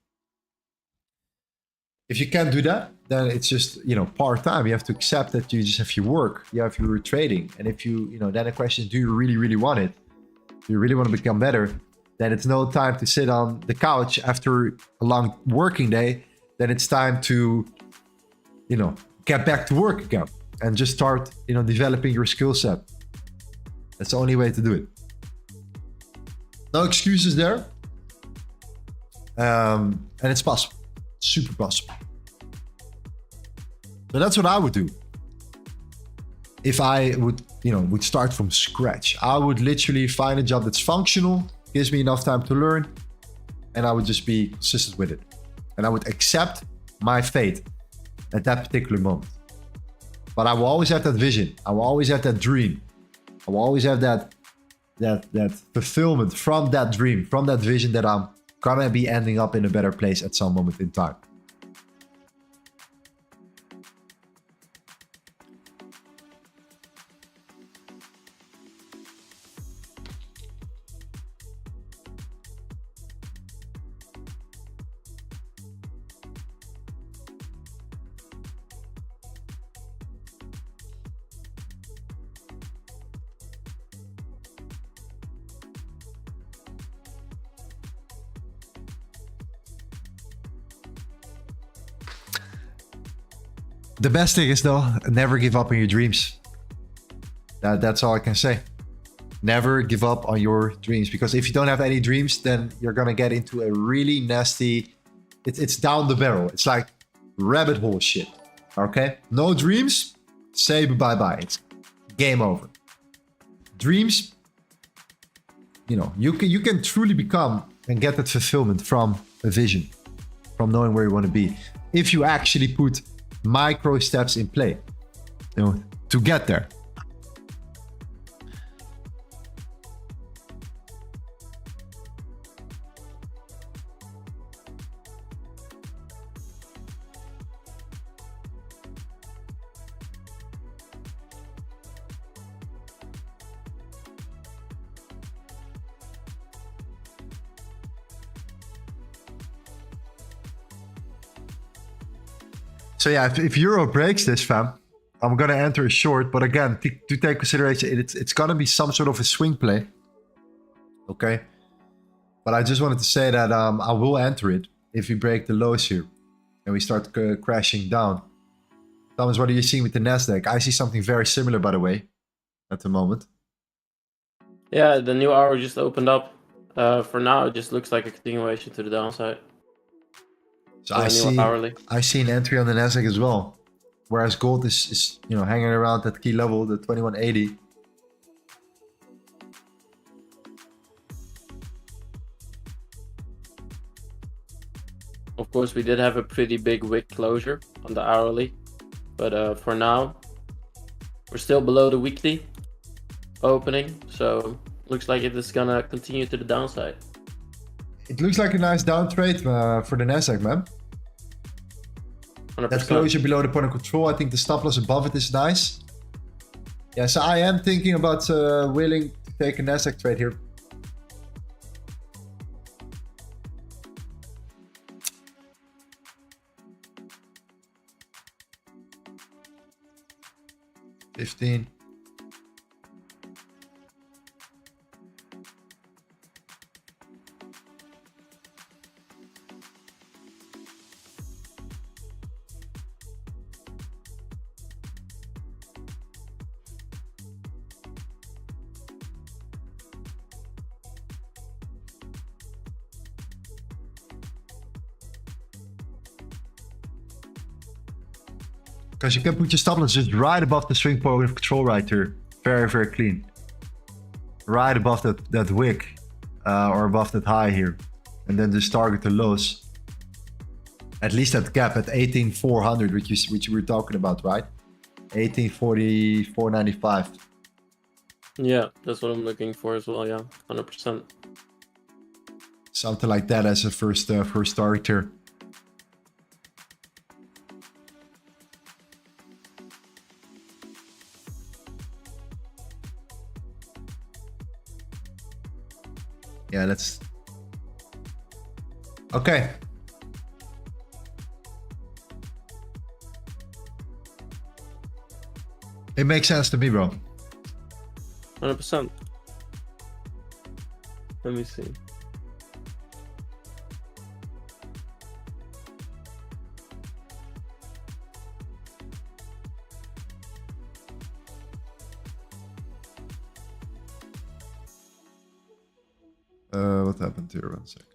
If you can't do that, then it's just, you know, part-time. You have to accept that you just have your work, you have your trading. And if you know, then the question is, do you really, really want it? Do you really want to become better? Then it's no time to sit on the couch after a long working day. Then it's time to, you know, get back to work again and just start, you know, developing your skill set. That's the only way to do it. No excuses there. And it's possible. Super possible. So that's what I would do. If I would, you know, would start from scratch, I would literally find a job that's functional, gives me enough time to learn, and I would just be consistent with it. And I would accept my fate at that particular moment. But I will always have that vision. I will always have that dream. I will always have that fulfillment from that dream, from that vision that I'm gonna be ending up in a better place at some moment in time. The best thing is though, never give up on your dreams. That's all I can say. Never give up on your dreams, because if you don't have any dreams, then you're gonna get into a really nasty, it's down the barrel. It's like rabbit hole shit, okay? No dreams, say bye-bye. It's game over. Dreams, you know, you can truly become and get that fulfillment from a vision, from knowing where you want to be. If you actually put micro steps in play, you know, to get there. So yeah, if euro breaks this, fam, I'm gonna enter a short. But again, to take consideration, it's gonna be some sort of a swing play. Okay. But I just wanted to say that I will enter it if we break the lows here and we start crashing down. Thomas, what are you seeing with the Nasdaq? I see something very similar, by the way, at the moment. Yeah, the new hour just opened up. For now, it just looks like a continuation to the downside. So I see an entry on the Nasdaq as well, whereas gold is you know, hanging around that key level, the 2180. Of course, we did have a pretty big wick closure on the hourly, but for now, we're still below the weekly opening, so looks like it is gonna continue to the downside. It looks like a nice down trade for the Nasdaq, man. 100%. That closure below the point of control, I think the stop loss above it is nice. Yeah, so I am thinking about willing to take a Nasdaq trade here. $15. Because you can put your stop loss just right above the swing point of control right here. Very, very clean. right above that wick or above that high here, and then just target the lows. At least that gap at 18,400, which we were talking about, right? 1844.95. Yeah, that's what I'm looking for as well. Yeah, 100%. Something like that as a first target here. Yeah, let's... Okay. It makes sense to me, bro. 100%. Let me see. What happened here? 1 second.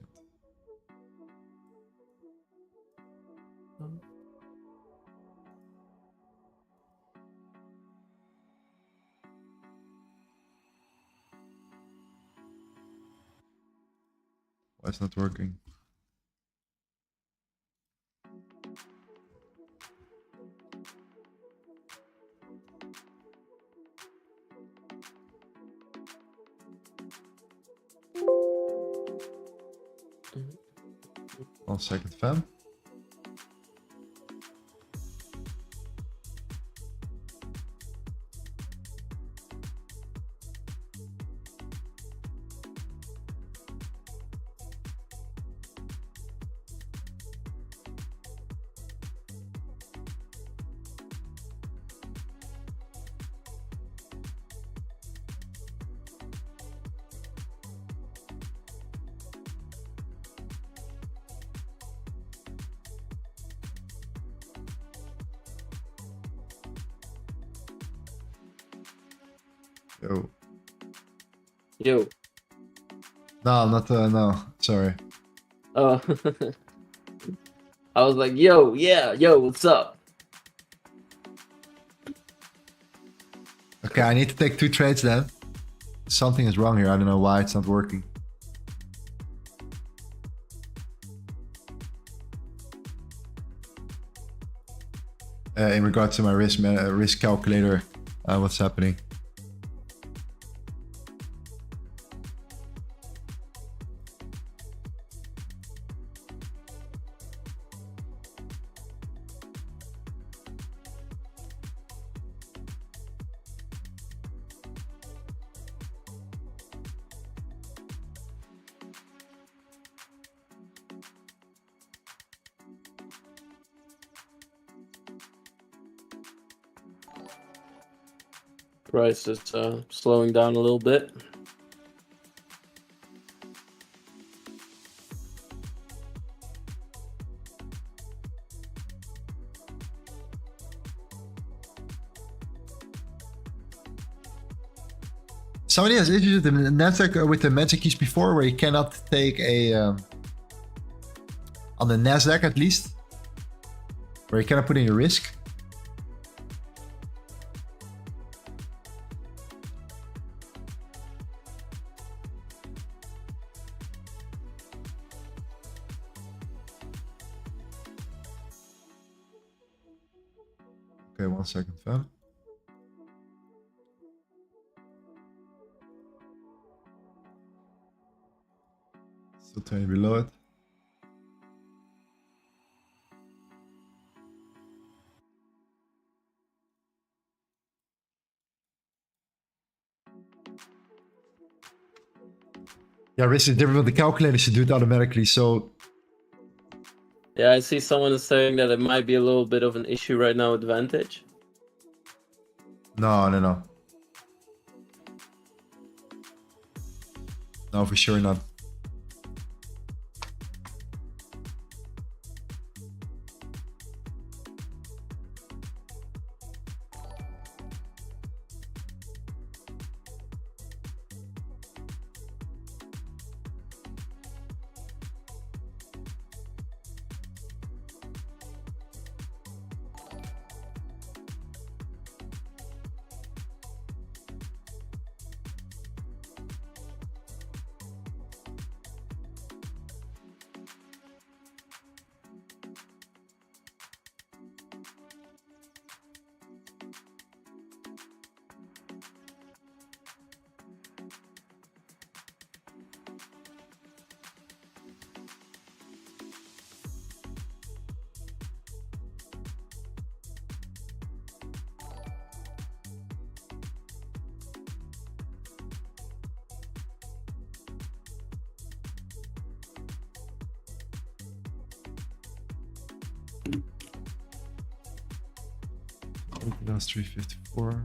Why it's not working? One second, fam. Yo. Yo. No, not no. Sorry. Oh. I was like, yo, yeah, yo, what's up? Okay, I need to take 2 trades then. Something is wrong here. I don't know why it's not working. In regards to my risk calculator, what's happening? Price is slowing down a little bit. Somebody has issues with the Nasdaq with the magic keys before, where you cannot take a on the Nasdaq at least, where you cannot put in your risk. Okay, 1 second, fam. Still tiny below it. Yeah, risk is different, but the calculator should do it automatically, so... Yeah, I see someone is saying that it might be a little bit of an issue right now with Vantage. No. No, for sure not. That's 354.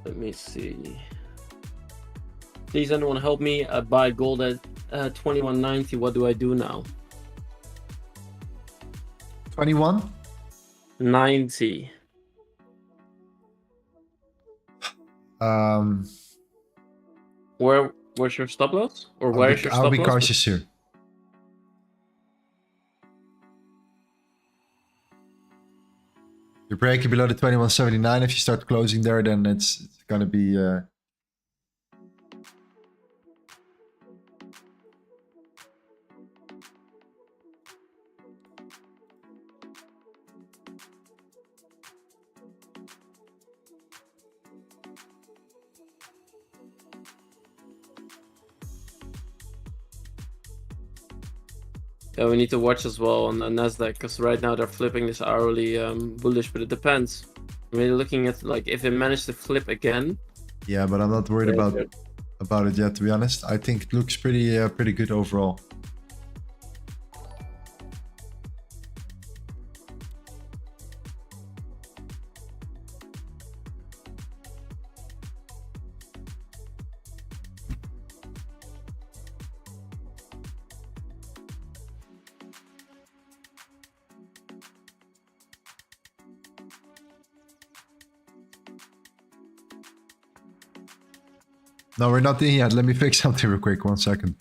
Let me see. Please, anyone help me? I buy gold at 21.90. What do I do now? 21? 90. Where's your stop loss? Or where's your stop loss? I'll be cautious here. You're breaking below the 21.79. If you start closing there, then it's gonna be Yeah, we need to watch as well on the Nasdaq, because right now they're flipping this hourly bullish, but it depends. We're looking at like if it managed to flip again. yeah, but I'm not worried about it yet, to be honest. I think it looks pretty good overall. No, we're not in yet. Let me fix something real quick. 1 second.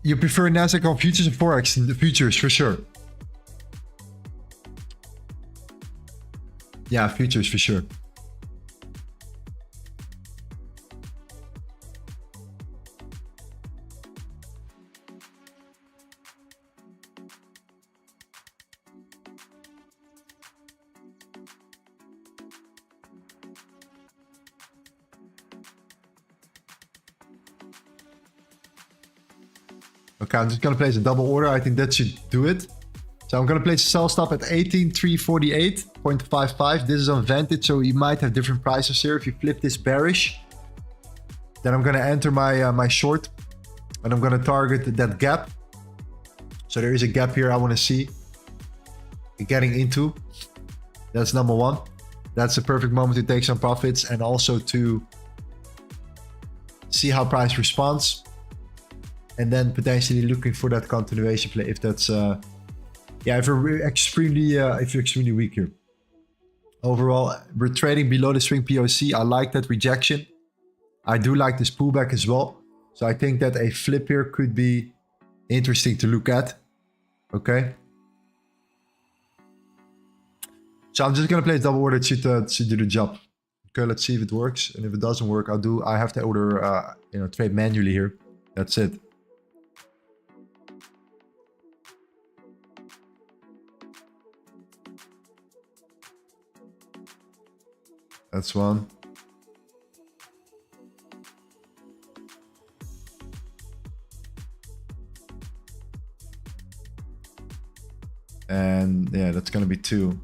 You prefer Nasdaq on futures and Forex? In the futures, for sure. Yeah, futures for sure. Okay, I'm just gonna place a double order. I think that should do it. So I'm going to place a sell stop at 18,348.55. This is on Vantage, so you might have different prices here. If you flip this bearish, then I'm going to enter my my short, and I'm going to target that gap. So there is a gap here I want to see getting into. That's number one. That's the perfect moment to take some profits and also to see how price responds, and then potentially looking for that continuation play if that's yeah, if you're extremely weak here. Overall, we're trading below the swing POC. I like that rejection. I do like this pullback as well. So I think that a flip here could be interesting to look at. Okay. So I'm just gonna place double order. It should do the job. Okay, let's see if it works. And if it doesn't work, I have to order trade manually here. That's it. That's one. And yeah, that's gonna be two.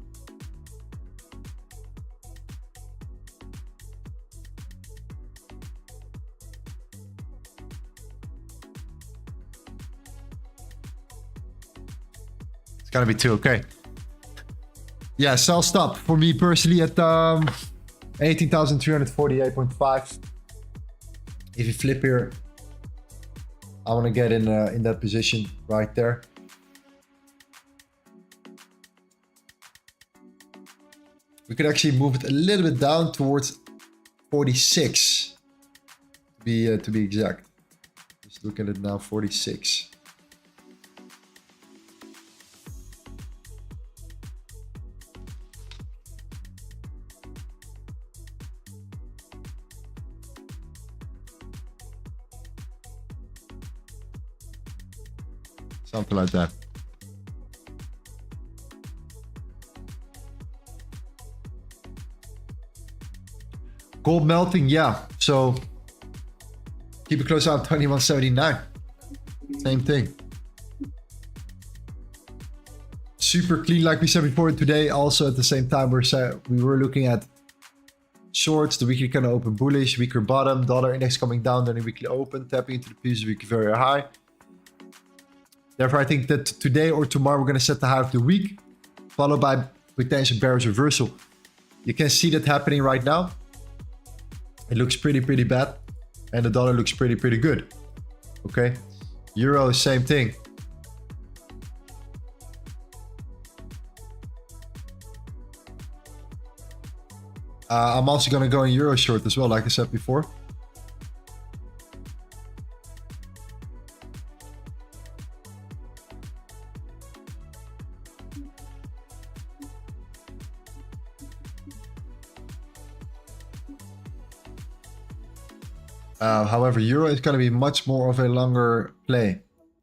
It's gonna be two, okay. Yeah, sell stop for me personally at 18,348.5. If you flip here, I want to get in that position right there. We could actually move it a little bit down towards 46 to be exact. Just look at it now, 46. Something like that. Gold melting, yeah. So keep it close out, 2179. Same thing. Super clean, like we said before today. Also at the same time, we were looking at shorts. The weekly kind of open bullish, weaker bottom, dollar index coming down, then a weekly open, tapping into the previous week very high. Therefore, I think that today or tomorrow we're going to set the high of the week, followed by potential bearish reversal. You can see that happening right now. It looks pretty bad, and the dollar looks pretty good. Okay, euro, same thing. I'm also going to go in euro short as well, like I said before. However, euro is going to be much more of a longer play.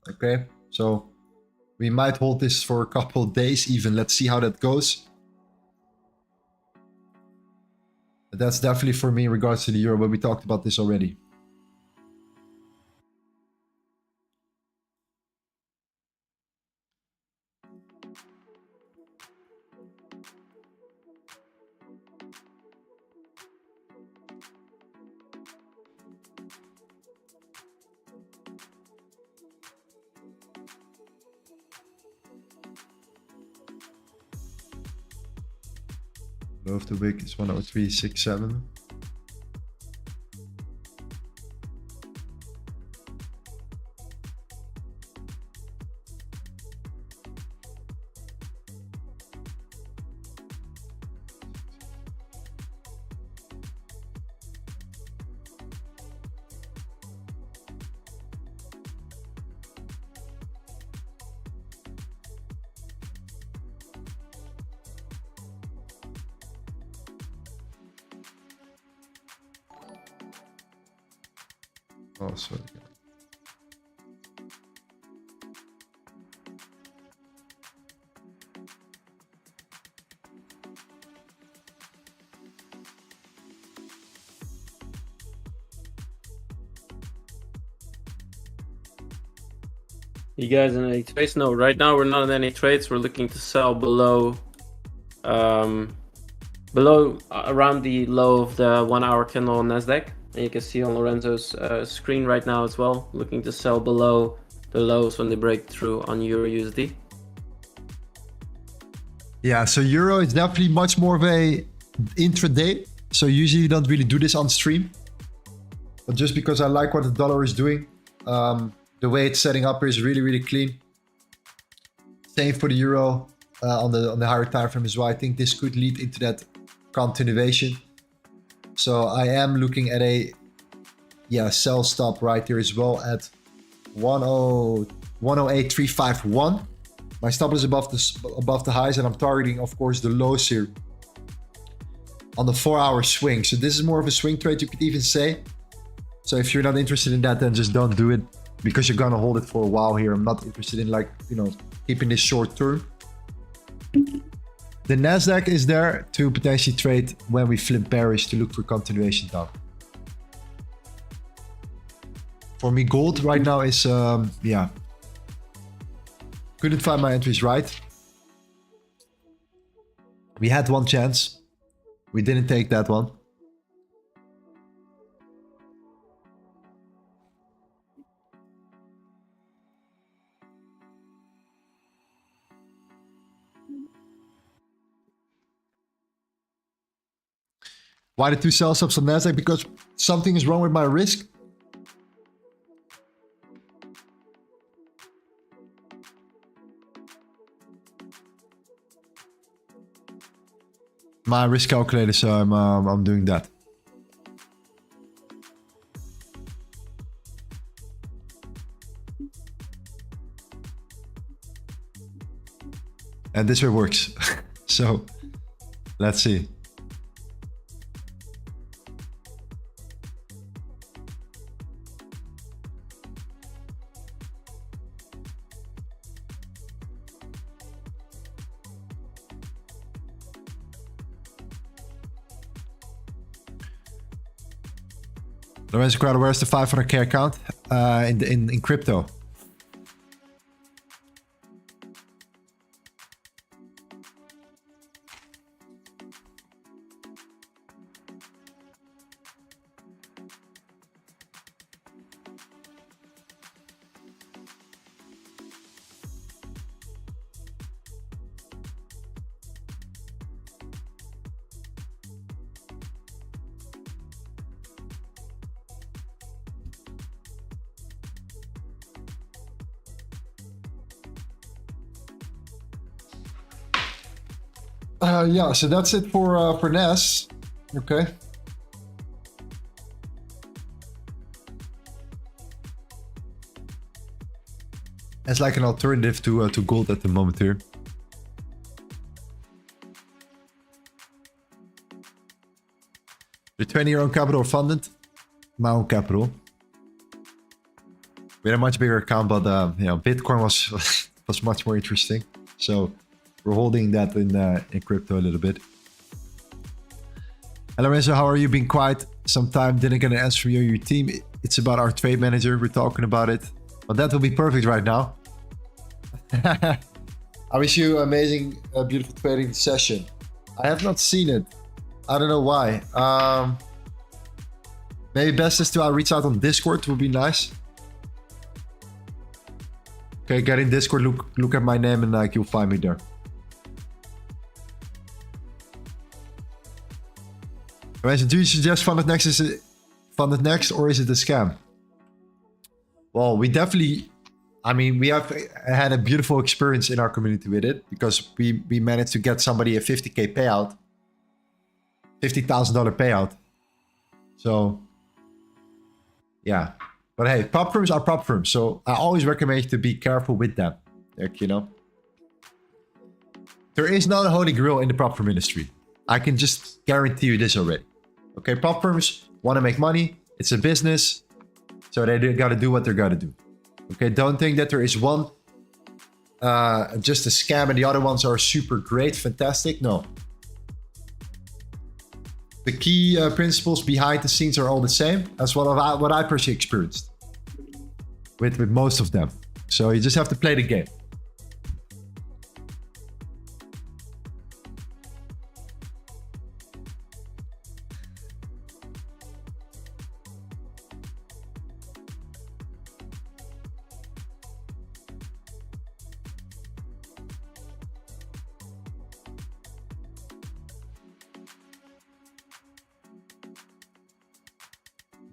Okay, so we might hold this for a couple of days even. Let's see how that goes. But that's definitely for me in regards to the euro, but we talked about this already. Low of the week is 103.67. Oh, sorry. You guys in any trades? No, right now we're not in any trades. We're looking to sell below around the low of the 1 hour candle on Nasdaq. And you can see on Lorenzo's screen right now as well, looking to sell below the lows when they break through on Euro USD. Yeah, so euro is definitely much more of a intraday. So usually you don't really do this on stream. But just because I like what the dollar is doing, the way it's setting up is really clean. Same for the euro on the higher time frame as well. I think this could lead into that continuation. So I am looking at a sell stop right here as well at 108.351. My stop is above the highs, and I'm targeting, of course, the lows here on the 4 hour swing. So this is more of a swing trade, you could even say. So if you're not interested in that, then just don't do it, because you're gonna hold it for a while here. I'm not interested in, like, you know, keeping this short term. The Nasdaq is there to potentially trade when we flip bearish to look for continuation down. For me, gold right now is, couldn't find my entries right. We had one chance. We didn't take that one. Why the 2 sell stops on Nasdaq? Because something is wrong with my risk. My risk calculator, so I'm doing that. And this way works. So let's see. Lorenzo, Corrado, where's the 500k account in crypto? Yeah, so that's it for NAS. Okay. As like an alternative to gold at the moment here. The 20 your own capital or funded? My own capital. We had a much bigger account, but you know, Bitcoin was much more interesting. So we're holding that in crypto a little bit. Hello, Lorenzo, how are you? Been quiet some time, didn't get an answer from you or your team. It's about our trade manager. We're talking about it. But that will be perfect right now. I wish you an amazing, beautiful trading session. I have not seen it. I don't know why. Maybe best is to reach out on Discord. Would be nice. Okay, get in Discord. Look at my name and like you'll find me there. Do you suggest Funded Next? Is it Funded Next or is it a scam? Well, we definitely, I mean, we have had a beautiful experience in our community with it because we managed to get somebody a 50k payout, $50,000 payout. So, yeah. But hey, prop firms are prop firms, so I always recommend you to be careful with them. Like, you know, there is not a holy grail in the prop firm industry. I can just guarantee you this already. Okay, prop firms want to make money. It's a business, so they got to do what they got to do. Okay, don't think that there is one just a scam and the other ones are super great, fantastic. No. The key principles behind the scenes are all the same. That's what I personally experienced with most of them. So you just have to play the game.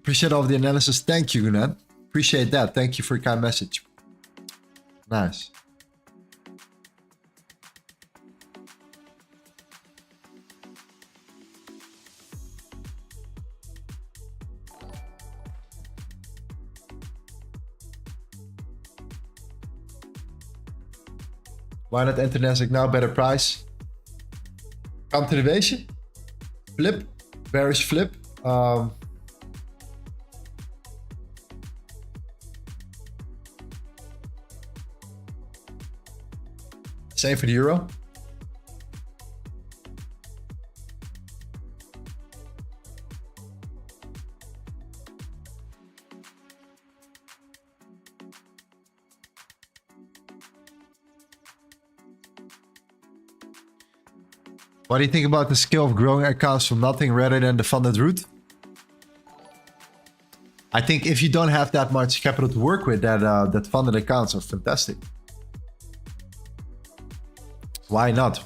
Appreciate all of the analysis. Thank you, Gunan. Appreciate that. Thank you for your kind message. Nice. Why not enter Nasdaq now? Better price. Continuation. Flip. Bearish flip. Same for the euro. What do you think about the skill of growing accounts from nothing rather than the funded route? I think if you don't have that much capital to work with, that funded accounts are fantastic. Why not?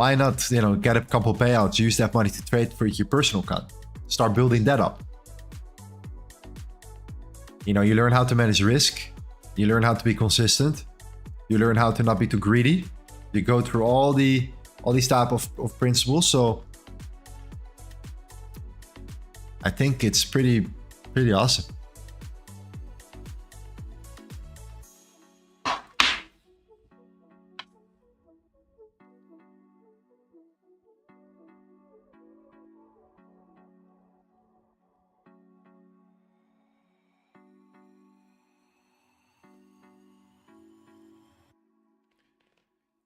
why not, you know, get a couple payouts, use that money to trade for your personal account, start building that up. You know, you learn how to manage risk, you learn how to be consistent, you learn how to not be too greedy. You go through all these type of principles. So I think it's pretty awesome.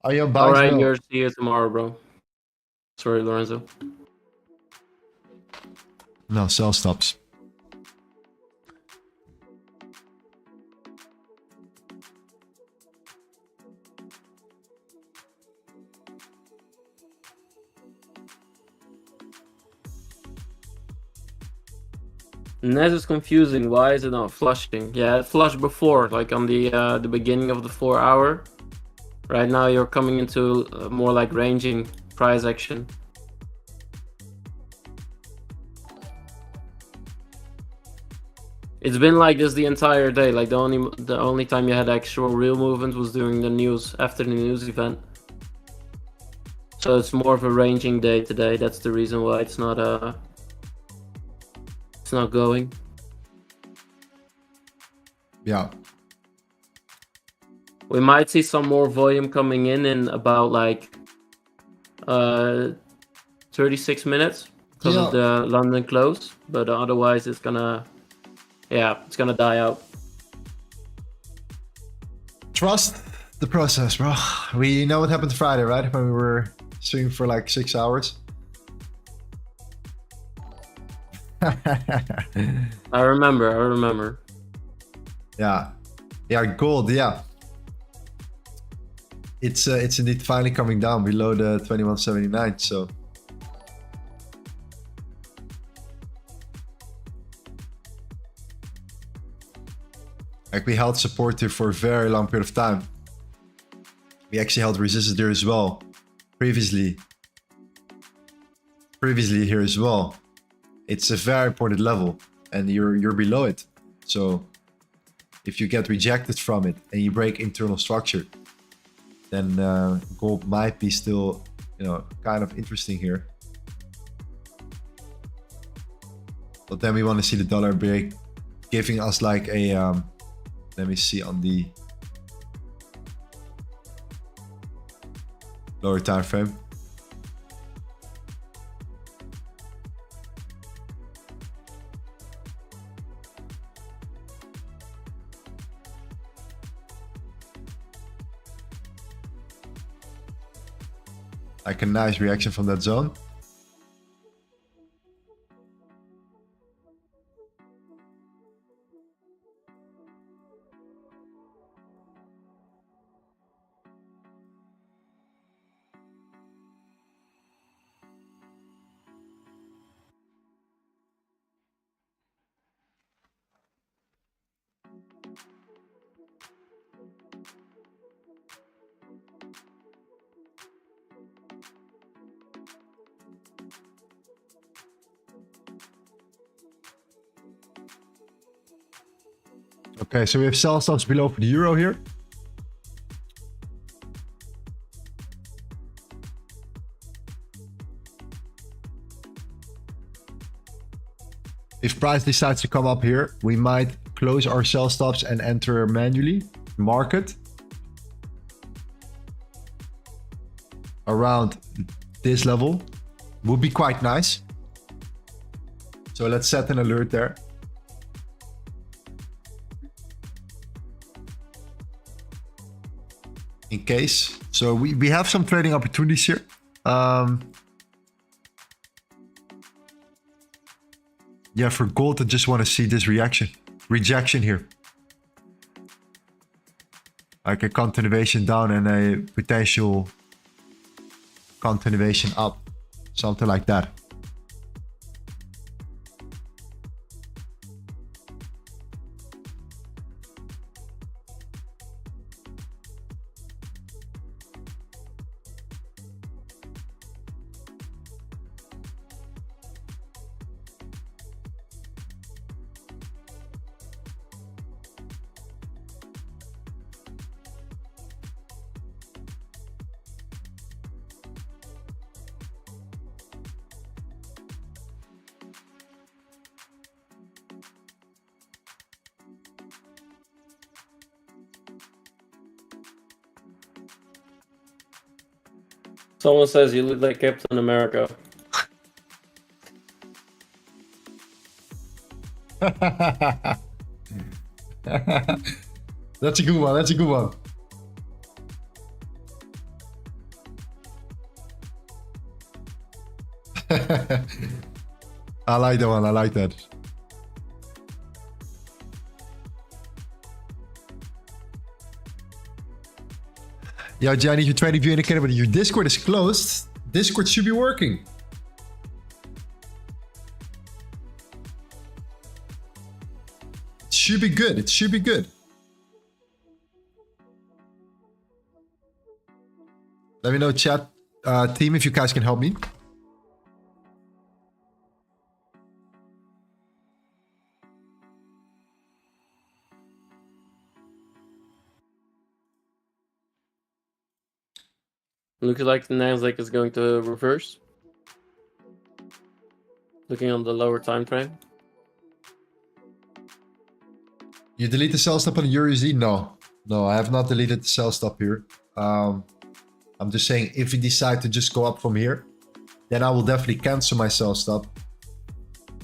Are you on buy? All right, yours. See you tomorrow, bro. Sorry, Lorenzo. No, sell stops. Nes is confusing. Why is it not flushing? Yeah, it flushed before, like on the beginning of the 4 hour. Right now, you're coming into more like ranging price action. It's been like this the entire day. Like the only time you had actual real movement was during the news, after the news event. So it's more of a ranging day today. That's the reason why it's not going. Yeah. We might see some more volume coming in about like 36 minutes because of the London close, but otherwise it's gonna die out. Trust the process, bro. We know what happened Friday, right? When we were streaming for like 6 hours. I remember. Yeah, gold. Yeah, it's indeed finally coming down below the 2179. So like we held support here for a very long period of time. We actually held resistance there as well. Previously here as well. It's a very important level, and you're below it. So if you get rejected from it and you break internal structure, then gold might be still, you know, kind of interesting here. But then we want to see the dollar break, giving us like a let me see on the lower time frame. Like a nice reaction from that zone. Okay, so we have sell stops below for the euro here. If price decides to come up here, we might close our sell stops and enter manually market around this level. Would be quite nice. So let's set an alert there. In case. So we have some trading opportunities here. Yeah, for gold, I just want to see this rejection here. Like a continuation down and a potential continuation up. Something like that. Someone says you look like Captain America. That's a good one. That's a good one. I like that one. I like that. Yo, Johnny, your trading view indicator, but your Discord is closed. Discord should be working. It should be good. It should be good. Let me know, chat team, if you guys can help me. Looks like the Nasdaq is going to reverse. Looking on the lower time frame. You delete the sell stop on the EURUSD? No. No, I have not deleted the sell stop here. I'm just saying, if we decide to just go up from here, then I will definitely cancel my sell stop.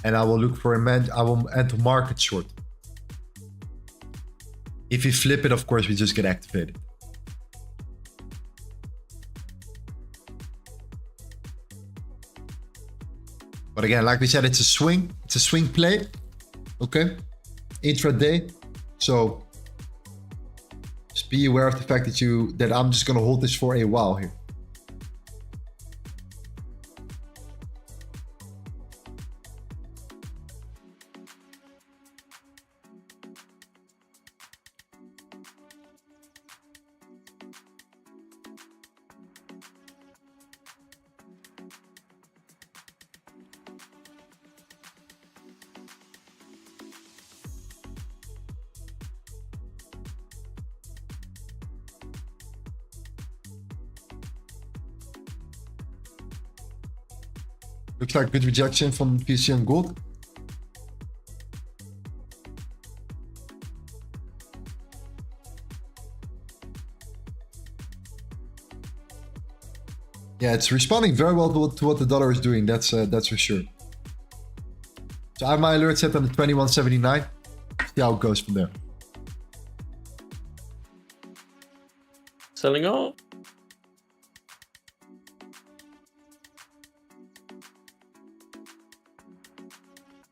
And I will look for I will enter market short. If we flip it, of course, we just get activated. But again, like we said, it's a swing. It's a swing play. Okay. Intraday. So just be aware of the fact that I'm just going to hold this for a while here. Looks like good rejection from PC and gold. Yeah, it's responding very well to what the dollar is doing. That's for sure. So I have my alert set on the 21.79. See how it goes from there. Selling off.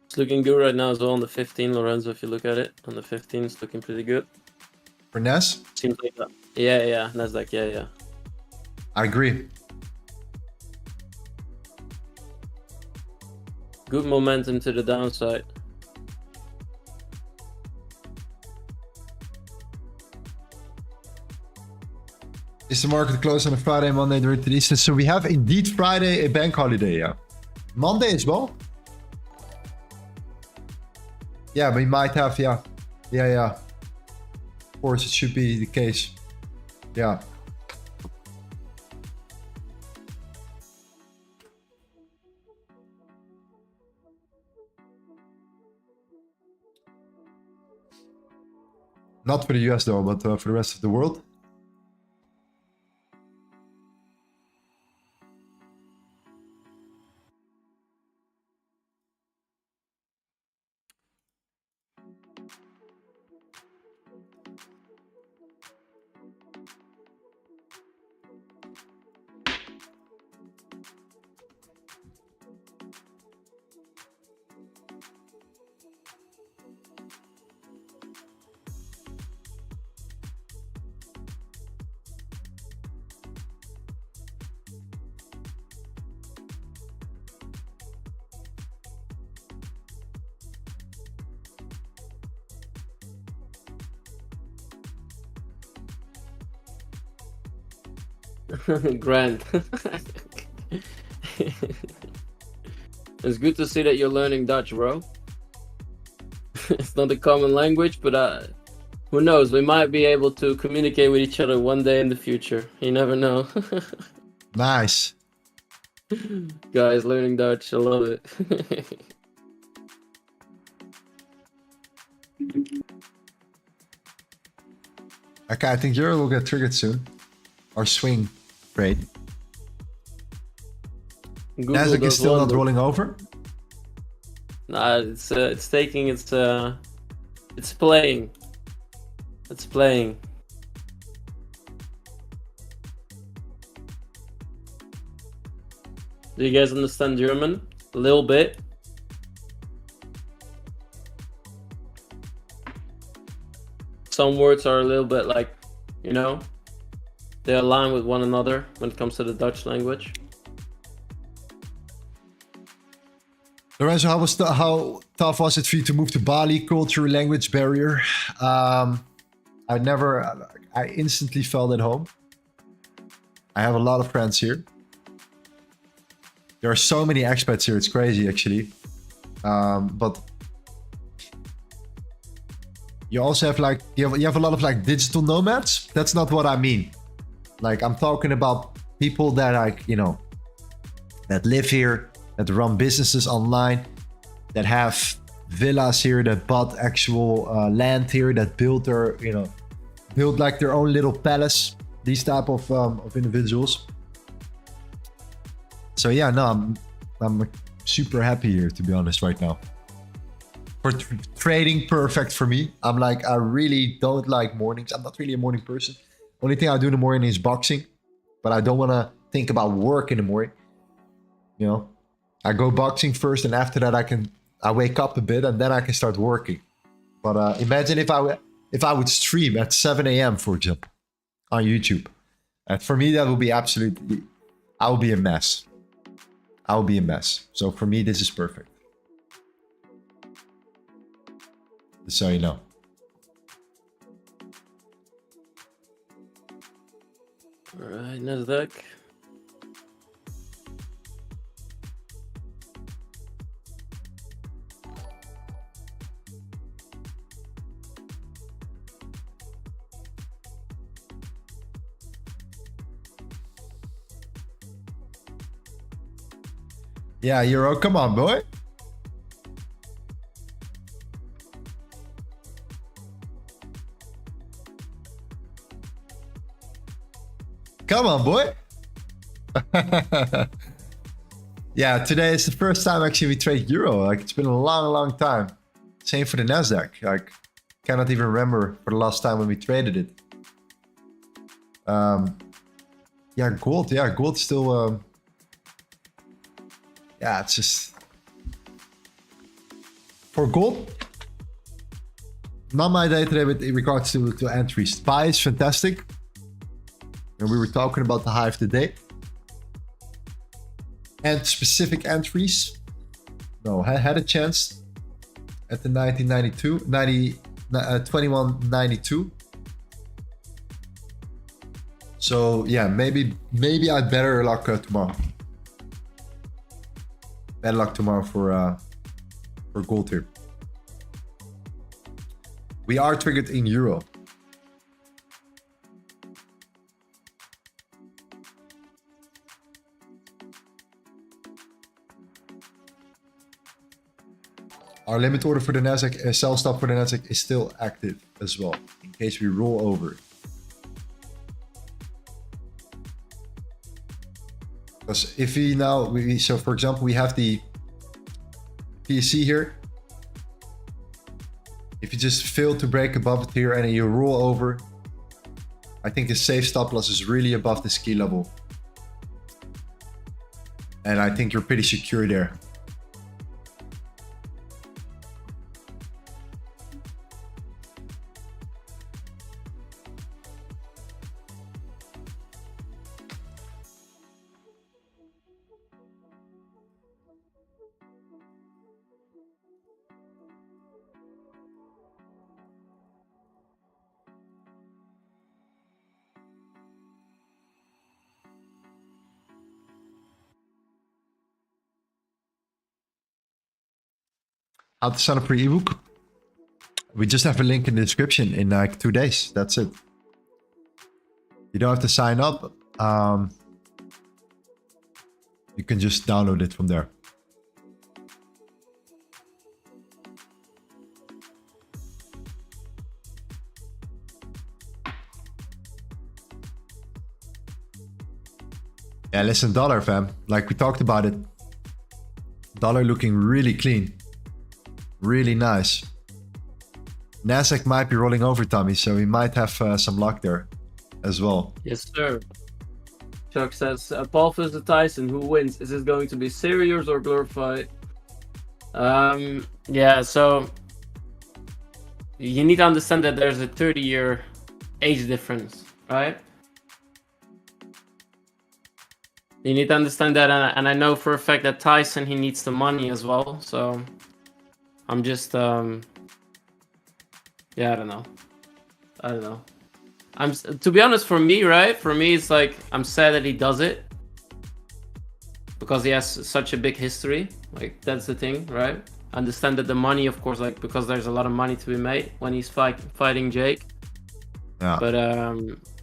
It's looking good right now as well on the 15, Lorenzo. If you look at it on the 15, it's looking pretty good. For Nas? Seems like that. Yeah, Nasdaq. Yeah. I agree. Good momentum to the downside. Is the market closed on a Friday, Monday, during the Easter? So we have indeed Friday a bank holiday, yeah. Monday as well? Yeah, we might have, yeah. Yeah. Of course, it should be the case. Yeah. Not for the US though, but for the rest of the world. Grand. It's good to see that you're learning Dutch, bro. It's not a common language, but who knows? We might be able to communicate with each other one day in the future. You never know. Nice. Guys, learning Dutch. I love it. Okay, I think Euro will get triggered soon. Or swing trade. Google Nasdaq is does still not wonders. rolling over. Nah, it's taking it's playing. It's playing. Do you guys understand German? A little bit. Some words are a little bit like, you know, they align with one another when it comes to the Dutch language. Lorenzo, how tough was it for you to move to Bali? Culture, language barrier. I instantly felt at home. I have a lot of friends here. There are so many expats here. It's crazy, actually. But you also have like you have a lot of like digital nomads. That's not what I mean. Like I'm talking about people that like, you know, that live here, that run businesses online, that have villas here, that bought actual land here, that build their, you know, build like their own little palace. These type of individuals. So yeah, no, I'm super happy here, to be honest, right now. For trading, perfect for me. I'm like, I really don't like mornings. I'm not really a morning person. Only thing I do in the morning is boxing, but I don't want to think about work in the morning. You know, I go boxing first, and after that I wake up a bit, and then I can start working. But imagine if I would stream at 7 a.m. for example on YouTube, and for me that would be absolutely, I would be a mess. I will be a mess. So for me, this is perfect. Just so you know. All right, Nasdaq. Yeah, Euro, come on, boy. Come on, boy. Yeah, today is the first time actually we trade Euro. Like, it's been a long, long time. Same for the Nasdaq. Like, cannot even remember for the last time when we traded it. Yeah, gold. Yeah, gold still... yeah, it's just... For gold, not my day today with regards to entries. Buy is fantastic. And we were talking about the high of the day. And specific entries. No, I had a chance at the 2192. So yeah, maybe I'd better luck tomorrow. Better luck tomorrow for gold here. We are triggered in Euro. Our limit order for the Nasdaq, sell stop for the Nasdaq is still active as well, in case we roll over. Because if we now, so for example, we have the PSC here. If you just fail to break above it here and you roll over, I think the safe stop loss is really above the ski level. And I think you're pretty secure there. How to sign up for ebook? We just have a link in the description in like 2 days. That's it. You don't have to sign up. You can just download it from there. Yeah, listen, dollar fam, like we talked about it. Dollar looking really clean. Really nice. Nasdaq might be rolling over, Tommy, so we might have some luck there as well. Yes, sir. Chuck says, Paul versus Tyson, who wins? Is this going to be serious or glorified? Yeah, so you need to understand that there's a 30-year age difference, right? You need to understand that, and I know for a fact that Tyson, he needs the money as well, so I'm just, yeah, I don't know. To be honest, for me, right? For me, it's like, I'm sad that he does it because he has such a big history. Like, that's the thing, right? I understand that the money, of course, like, because there's a lot of money to be made when he's fighting Jake. Yeah. But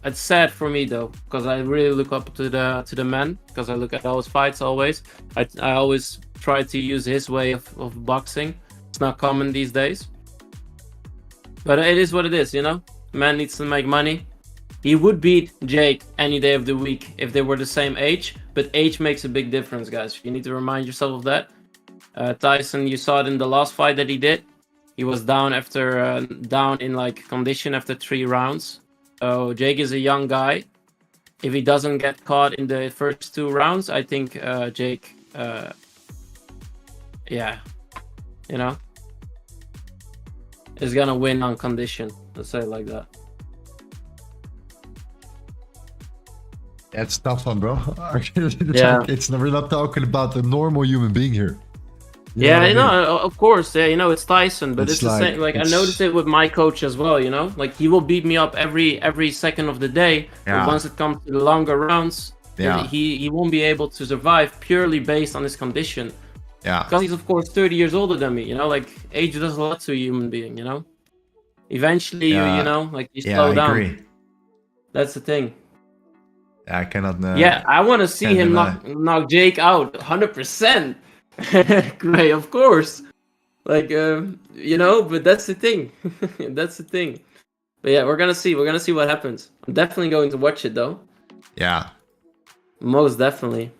it's sad for me though, because I really look up to the man, because I look at all his fights always. I always try to use his way of boxing. It's not common these days. But it is what it is, you know? Man needs to make money. He would beat Jake any day of the week if they were the same age, but age makes a big difference, guys. You need to remind yourself of that. Tyson, you saw it in the last fight that he did. He was down after down in like condition after 3 rounds. So Jake is a young guy. If he doesn't get caught in the first 2 rounds, I think Jake, yeah, you know, is gonna win on condition. Let's say it like that. Yeah, it's a tough one, bro. Yeah. We're not talking about a normal human being here. You know, of course, yeah, you know, it's Tyson, but it's the same. Like, I noticed it with my coach as well, you know, like he will beat me up every second of the day. Yeah. But once it comes to the longer rounds, yeah, he won't be able to survive purely based on his condition. Yeah. Because he's, of course, 30 years older than me, you know, like age does a lot to a human being, you know. Eventually, you know, like you slow down. I agree. That's the thing. I cannot. Yeah, I want to see him knock Jake out 100%. Great, of course. Like, you know, but that's the thing. That's the thing. But yeah, we're gonna see what happens. I'm definitely going to watch it though. Yeah. Most definitely.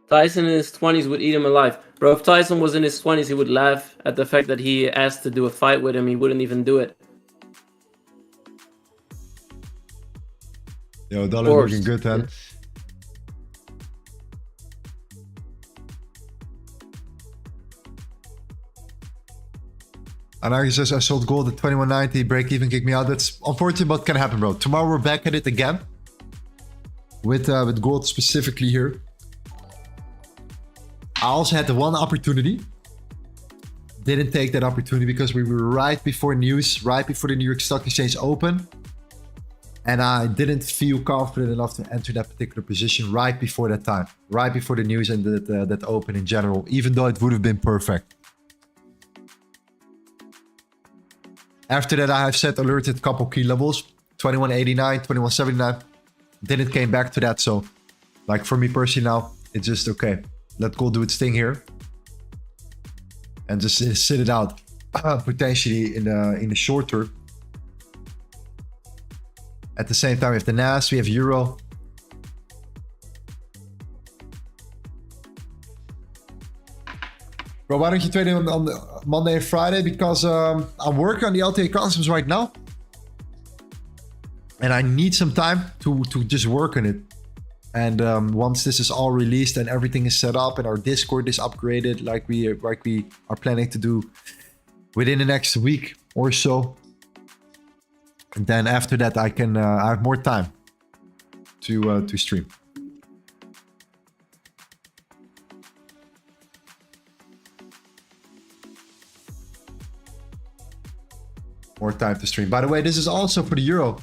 Tyson in his 20s would eat him alive. Bro, if Tyson was in his 20s, he would laugh at the fact that he asked to do a fight with him. He wouldn't even do it. Yo, dollar looking good, man. Yeah. Anagi says, I sold gold at 21.90, break even, kick me out. That's unfortunate, but can happen, bro. Tomorrow we're back at it again. With gold specifically here. I also had the one opportunity. Didn't take that opportunity because we were right before news, right before the New York Stock Exchange opened. And I didn't feel confident enough to enter that particular position right before that time. Right before the news and that open in general, even though it would have been perfect. After that, I have set alerted a couple key levels. 21.89, 21.79. Didn't came back to that. So, like for me personally now, it's just okay. Let gold do its thing here. And just sit it out. Potentially in the short term. At the same time, we have the NAS, we have Euro. Bro, why don't you trade on the Monday and Friday? Because I'm working on the LTA customs right now. And I need some time to just work on it. And once this is all released and everything is set up and our Discord is upgraded like we are planning to do within the next week or so. And then after that, I can I have more time to stream. More time to stream. By the way, this is also for the Euro,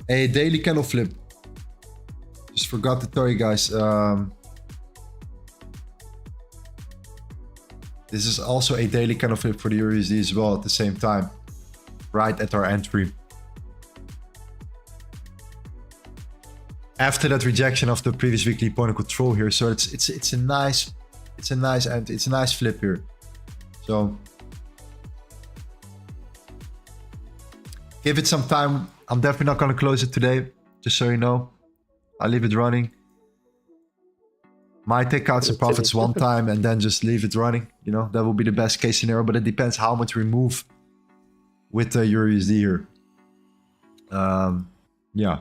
a daily candle flip. Just forgot to tell you guys. This is also a daily candle flip for the EURUSD as well at the same time, right at our entry. After that rejection of the previous weekly point of control here, so it's a nice flip here. So give it some time I'm definitely not going to close it today, just so you know. I'll leave it running. Might take out some profits one time and then just leave it running. You know, that will be the best case scenario, but it depends how much we move with the EUR/USD here. Yeah.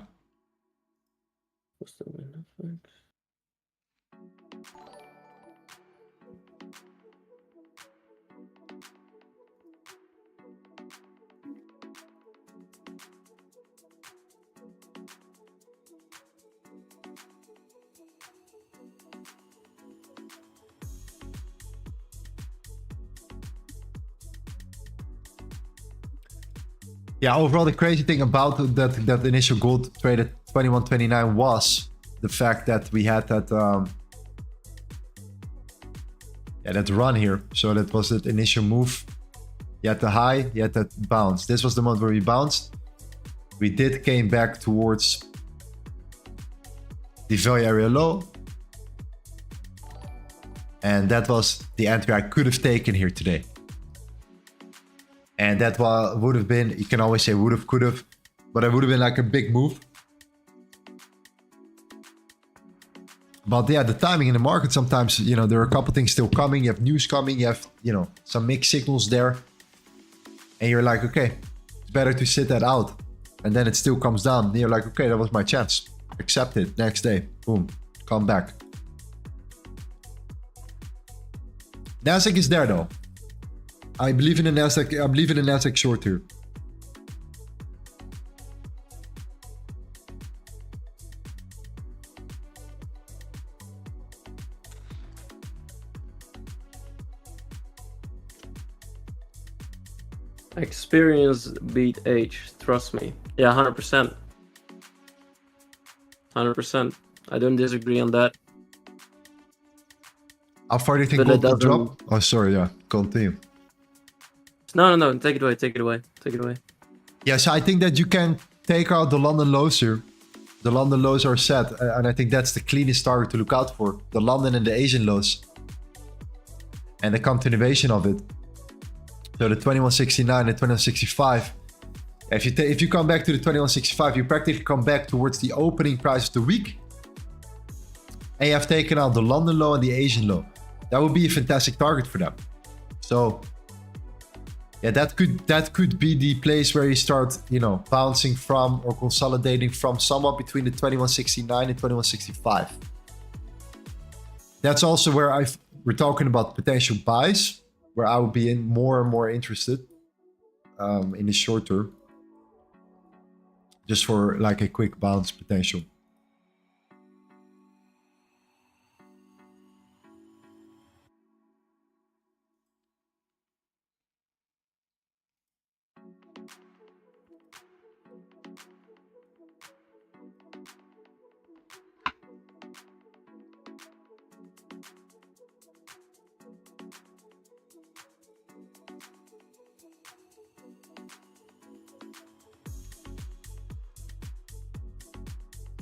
Yeah, overall, the crazy thing about that initial gold trade at 21.29 was the fact that we had that that run here. So that was that initial move. You had the high, you had that bounce. This was the moment where we bounced. We came back towards the value area low. And that was the entry I could have taken here today. And that would have been, you can always say would have, could have, but it would have been like a big move. But yeah, the timing in the market sometimes, you know, there are a couple things still coming. You have news coming, you have, you know, some mixed signals there. And you're like, okay, it's better to sit that out. And then it still comes down. And you're like, okay, that was my chance. Accept it. Next day, boom, come back. Nasdaq is there though. I believe in the Nasdaq. I believe in the Nasdaq short here. Experience beat age. Trust me. Yeah, 100%. 100%. I don't disagree on that. How far do you think gold will drop? Oh, sorry. Yeah, continue. No. Take it away. Take it away. Take it away. Yeah, so I think that you can take out the London lows here. The London lows are set, and I think that's the cleanest target to look out for. The London and the Asian lows, and the continuation of it. So the 2169 and 2165. If you come back to the 2165, you practically come back towards the opening price of the week, and you have taken out the London low and the Asian low. That would be a fantastic target for them. So yeah, that could be the place where you start, you know, bouncing from or consolidating from somewhat between the 2169 and 2165. That's also where we're talking about potential buys, where I would be more and more interested in the short term, just for like a quick bounce potential.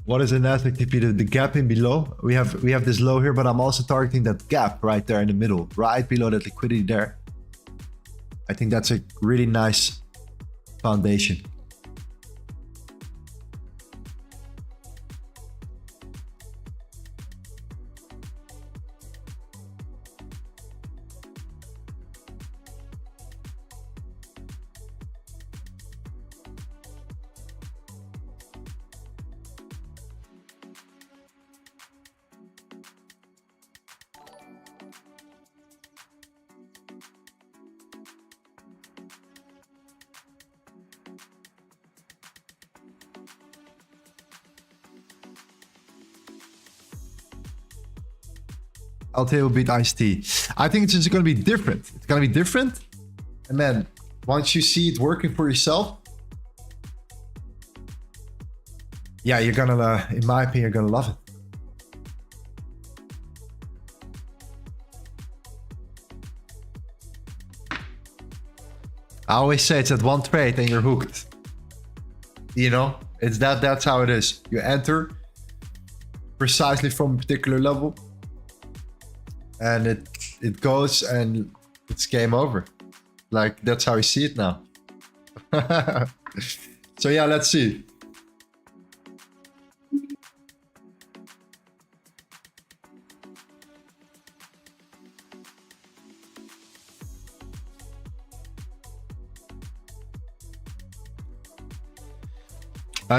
What is the Nasdaq TP? The gap in below. We have this low here, but I'm also targeting that gap right there in the middle, right below that liquidity there. I think that's a really nice foundation. LTA will beat ICT. I think it's just going to be different. It's going to be different. And then once you see it working for yourself, yeah, you're going to, in my opinion, you're going to love it. I always say it's at one trade and you're hooked. You know, it's that's how it is. You enter precisely from a particular level, and it goes and it's game over. Like, that's how I see it now. So yeah, let's see.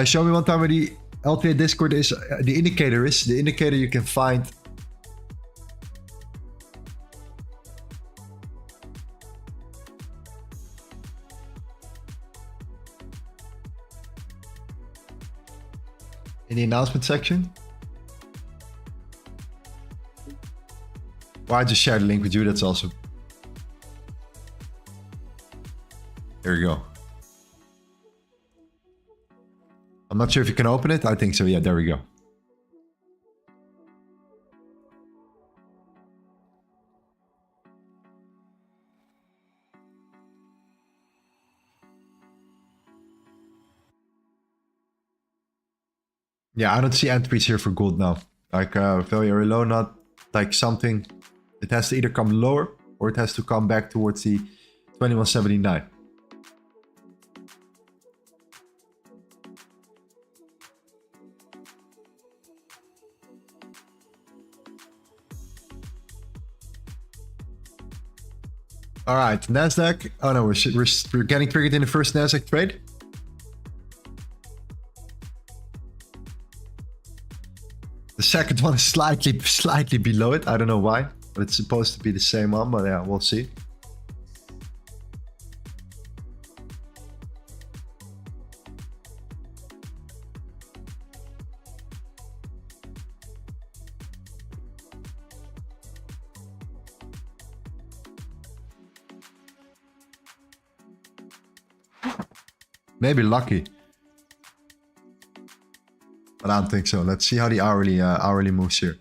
Show me one time where the LTA Discord is, the indicator is. The indicator you can find. In the announcement section. Or I just shared the link with you, that's awesome. There you go. I'm not sure if you can open it. I think so. Yeah, there we go. Yeah, I don't see entries here for gold now. Like very low, not like something. It has to either come lower or it has to come back towards the 2179. All right, Nasdaq. Oh no, we're getting triggered in the first Nasdaq trade. The second one is slightly below it. I don't know why, but it's supposed to be the same one. But yeah, we'll see. Maybe lucky, but I don't think so. Let's see how the hourly moves here.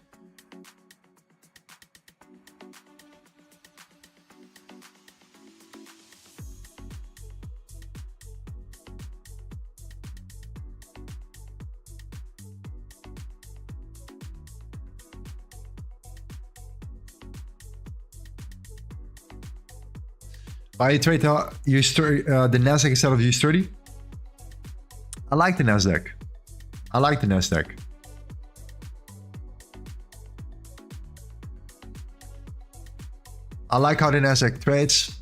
Buy a trade the Nasdaq instead of US30. I like the Nasdaq. I like the Nasdaq. I like how the Nasdaq trades.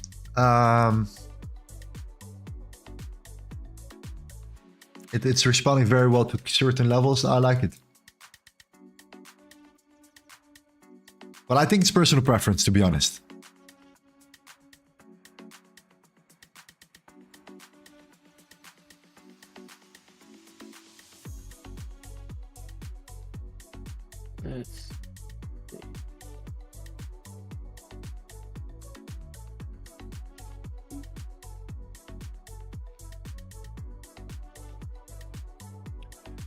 It's responding very well to certain levels. I like it. But I think it's personal preference, to be honest.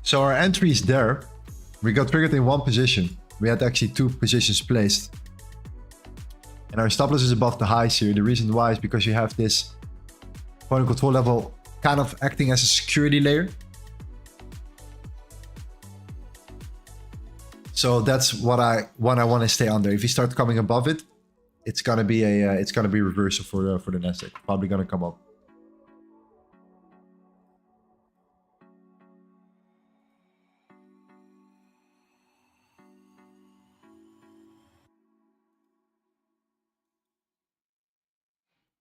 So our entry is there. We got triggered in one position. We had actually two positions placed. And our stop loss is above the highs here. The reason why is because you have this point control level kind of acting as a security layer. So that's what I want to stay under. If you start coming above it, it's gonna be a reversal for the Nasdaq. Probably gonna come up.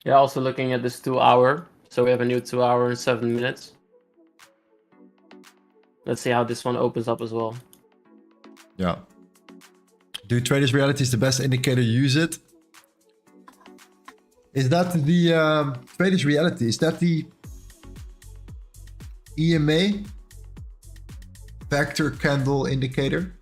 Yeah, also looking at this 2 hour. So we have a new 2 hour and 7 minutes. Let's see how this one opens up as well. Yeah. Do Traders Reality is the best indicator? Use it. Is that the Traders Reality? Is that the EMA vector candle indicator?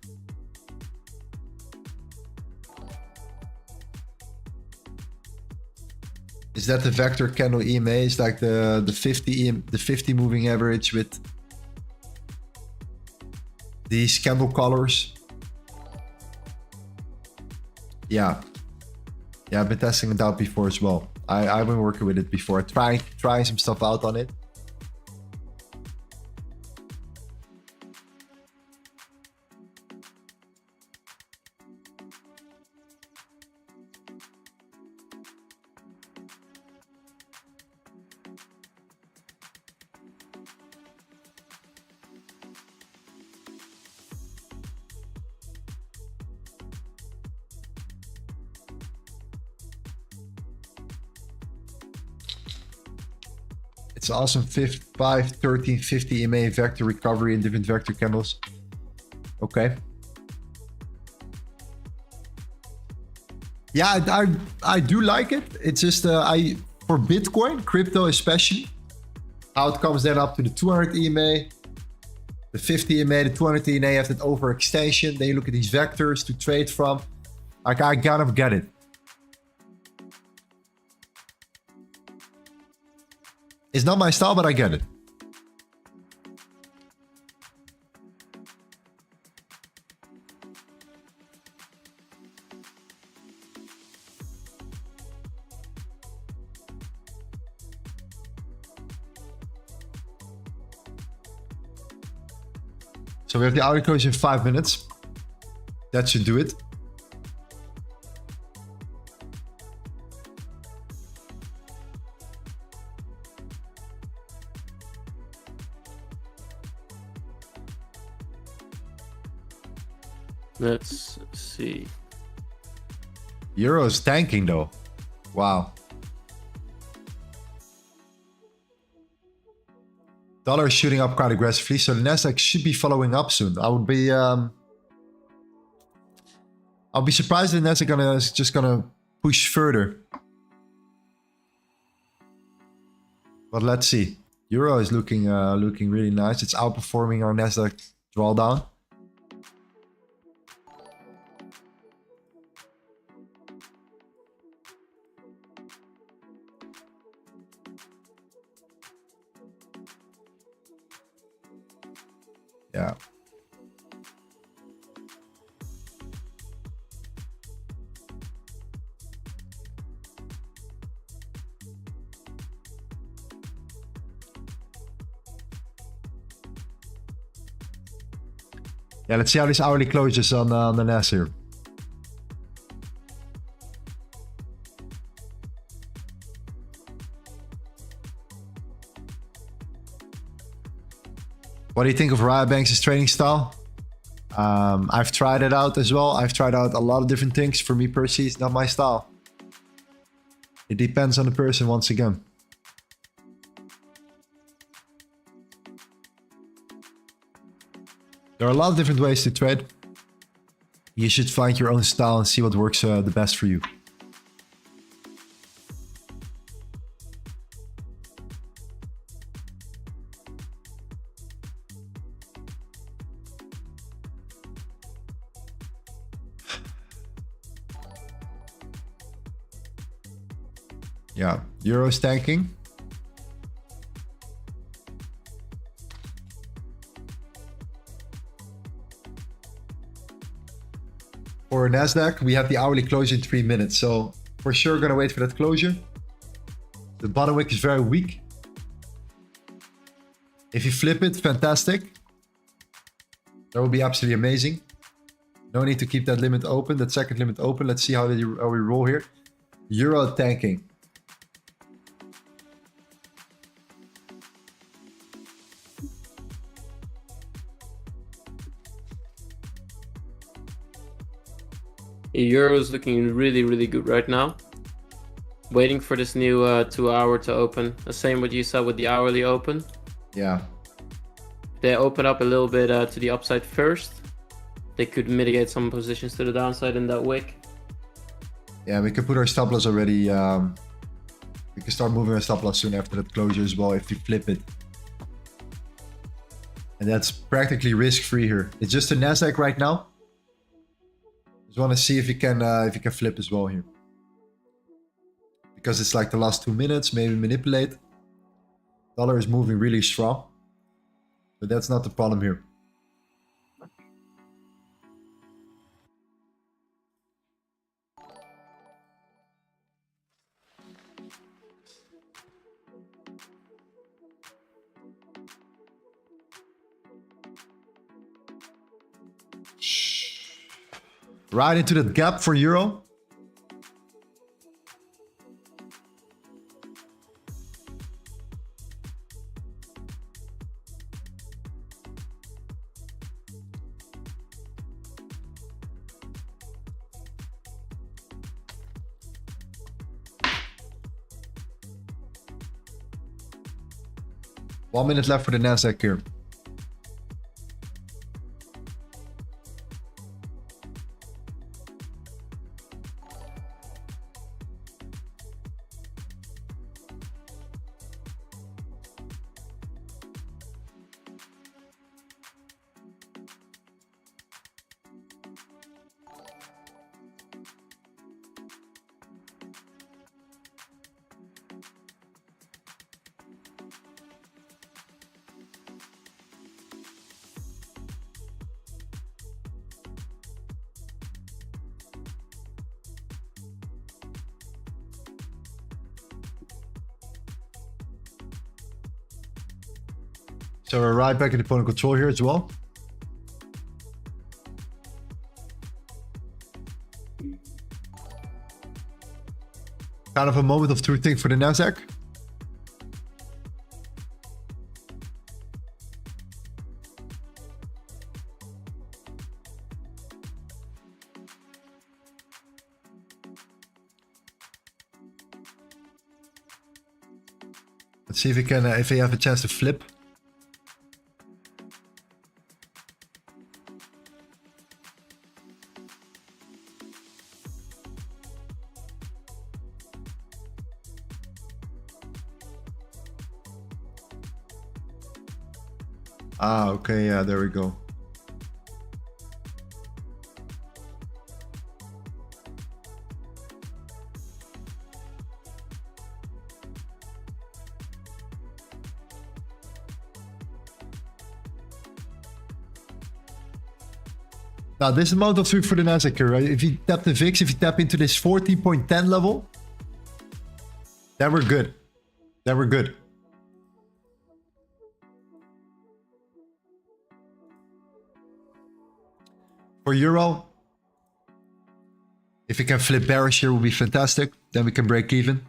Is that the vector candle EMA? It's like the 50 moving average with these candle colors. Yeah, I've been testing it out before as well. I've been working with it before, trying some stuff out on it. It's awesome. 5, 13, 50 EMA vector recovery in different vector candles. Okay. Yeah, I do like it. It's just for Bitcoin, crypto especially, how it comes then up to the 200 EMA, the 50 EMA, the 200 EMA, you have that overextension. Then you look at these vectors to trade from. Like, I kind of get it. It's not my style, but I get it. So we have the hourly close in 5 minutes. That should do it. Let's see. Euro is tanking though. Wow. Dollar is shooting up quite aggressively, so the Nasdaq should be following up soon. I'll be surprised if the Nasdaq is just gonna push further. But let's see. Euro is looking really nice. It's outperforming our Nasdaq drawdown. Yeah. Yeah, let's see how this hourly closes on the NAS here. What do you think of Riot Banks' trading style? I've tried it out as well. I've tried out a lot of different things. For me personally, it's not my style. It depends on the person once again. There are a lot of different ways to trade. You should find your own style and see what works the best for you. Yeah, Euro's tanking. For Nasdaq, we have the hourly close in 3 minutes, so for sure gonna wait for that closure. The bottom wick is very weak. If you flip it, fantastic. That would be absolutely amazing. No need to keep that limit open, that second limit open. Let's see how we roll here. Euro tanking. Euro is looking really, really good right now. Waiting for this new 2 hour to open. The same what you said with the hourly open. Yeah. They open up a little bit to the upside first. They could mitigate some positions to the downside in that wick. Yeah, we can put our stop loss already. We can start moving our stop loss soon after that closure as well if we flip it. And that's practically risk-free here. It's just a Nasdaq right now. Just want to see if you can flip as well here. Because it's like the last 2 minutes, maybe manipulate. Dollar is moving really strong. But that's not the problem here. Right into that gap for Euro. 1 minute left for the Nasdaq here. So we're right back in the point of control here as well. Kind of a moment of truth thing for the Nasdaq. Let's see if we can, if we have a chance to flip. Ah, okay, yeah, there we go. Now, this amount of truth for the Nasdaq here, right? If you tap the VIX, if you tap into this 14.10 level, then we're good. Then we're good. For Euro, if we can flip bearish here, will be fantastic. Then we can break even.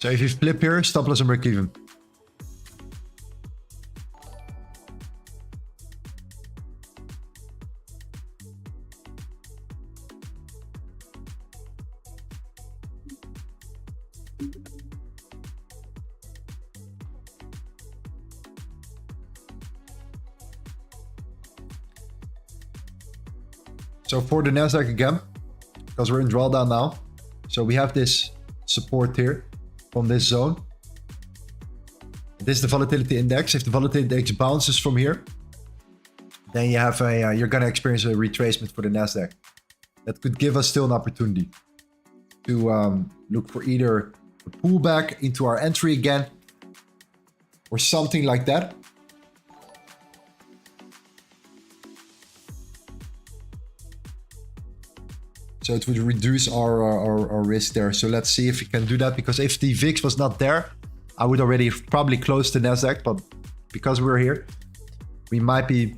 So if you flip here, stop loss and break even. So for the Nasdaq again, because we're in drawdown now, so we have this support here from this zone. This is the volatility index. If the volatility index bounces from here, then you have a you're gonna experience a retracement for the Nasdaq. That could give us still an opportunity to look for either a pullback into our entry again or something like that. So it would reduce our risk there. So let's see if we can do that, because if the VIX was not there, I would already probably close the Nasdaq, but because we're here, we might be,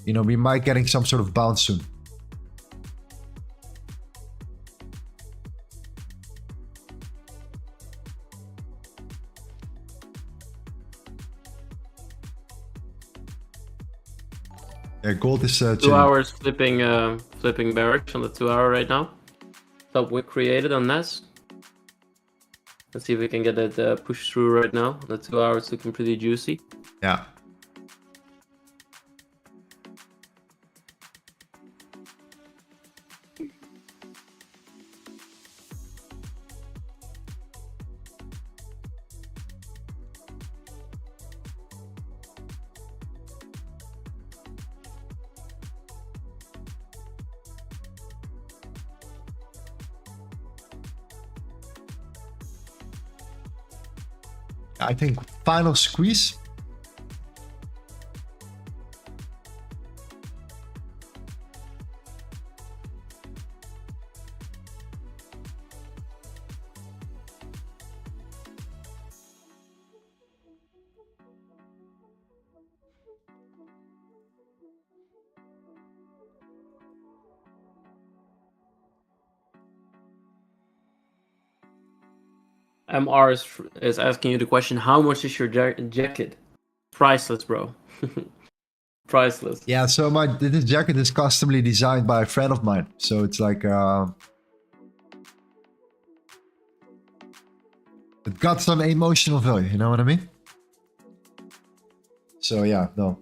you know, we might getting some sort of bounce soon. Yeah, gold is 2 hours flipping bearish on the 2 hour right now. Top wick created on NAS. Let's see if we can get it pushed through right now. The 2 hours looking pretty juicy. Yeah. I think final squeeze. MR is asking you the question, how much is your jacket? Priceless, bro. Priceless. Yeah, so this jacket is customly designed by a friend of mine. So it's like it got some emotional value, you know what I mean? So yeah, no.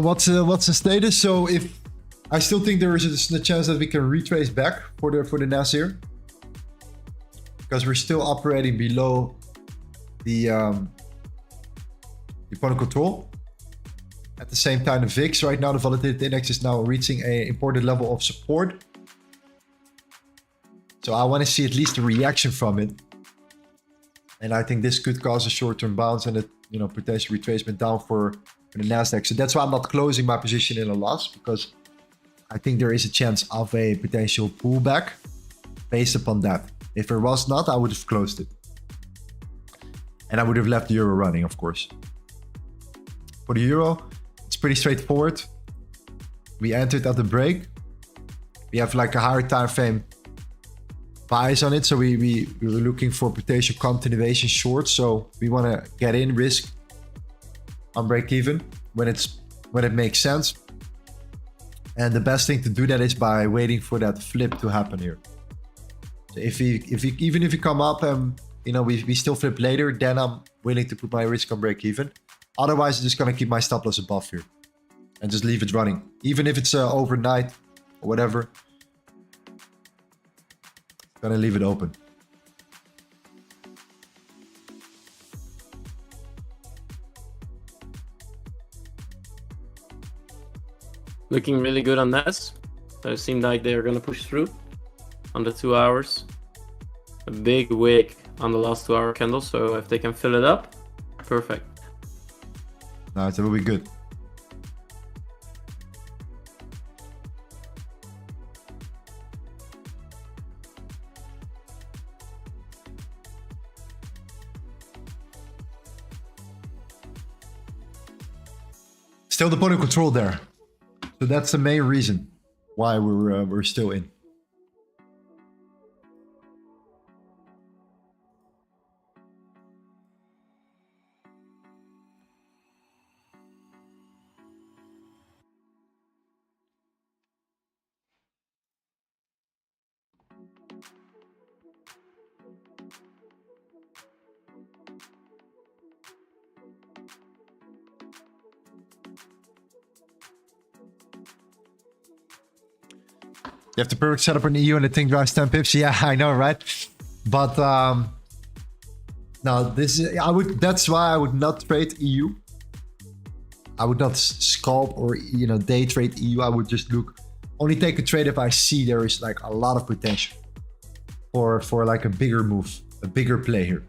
What's the status? So if I still think there is a chance that we can retrace back for the NAS here, because we're still operating below the point of control. At the same time, the VIX right now, the volatility index is now reaching an important level of support. So I want to see at least a reaction from it, and I think this could cause a short-term bounce and a potential retracement down for the Nasdaq. So that's why I'm not closing my position in a loss, because I think there is a chance of a potential pullback based upon that. If there was not, I would have closed it. And I would have left the euro running, of course. For the euro, it's pretty straightforward. We entered at the break. We have like a higher time frame bias on it. So we were looking for potential continuation short. So we want to get in risk on break even when it makes sense. And the best thing to do that is by waiting for that flip to happen here. So even if you come up and we still flip later, then I'm willing to put my risk on break even. Otherwise, I'm just gonna keep my stop loss above here and just leave it running, even if it's overnight or whatever. Gonna leave it open. Looking really good on this. So it seemed like they're gonna push through on the 2 hours. A big wick on the last 2 hour candle. So if they can fill it up, perfect. Nice, that will be good. Still the point of control there. So that's the main reason why we're still in. You have the perfect setup in EU and the thing drives 10 pips. Yeah, I know, right? But no, that's why I would not trade EU. I would not scalp or day trade EU. I would just only take a trade if I see there is like a lot of potential for like a bigger move, a bigger play here.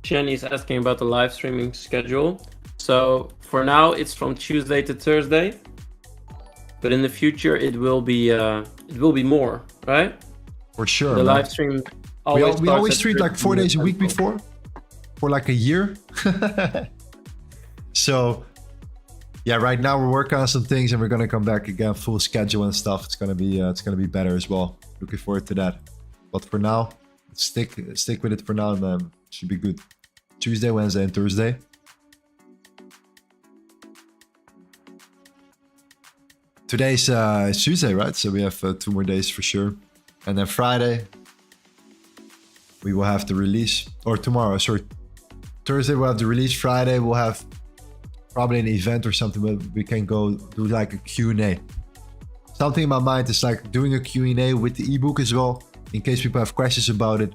Jenny's asking about the live streaming schedule. So for now, it's from Tuesday to Thursday, but in the future it will be more, right? For sure. The live stream. We always streamed like 4 days a week before, for like a year. So yeah, right now we're working on some things and we're gonna come back again, full schedule and stuff. It's gonna be better as well. Looking forward to that. But for now, stick with it for now, and then should be good. Tuesday, Wednesday, and Thursday. Today's Tuesday, right? So we have 2 more days for sure. And then Friday, we will have the release. Or tomorrow, sorry. Thursday we'll have the release. Friday we'll have probably an event or something where we can go do like a Q&A. Something in my mind is like doing a Q&A with the ebook as well, in case people have questions about it.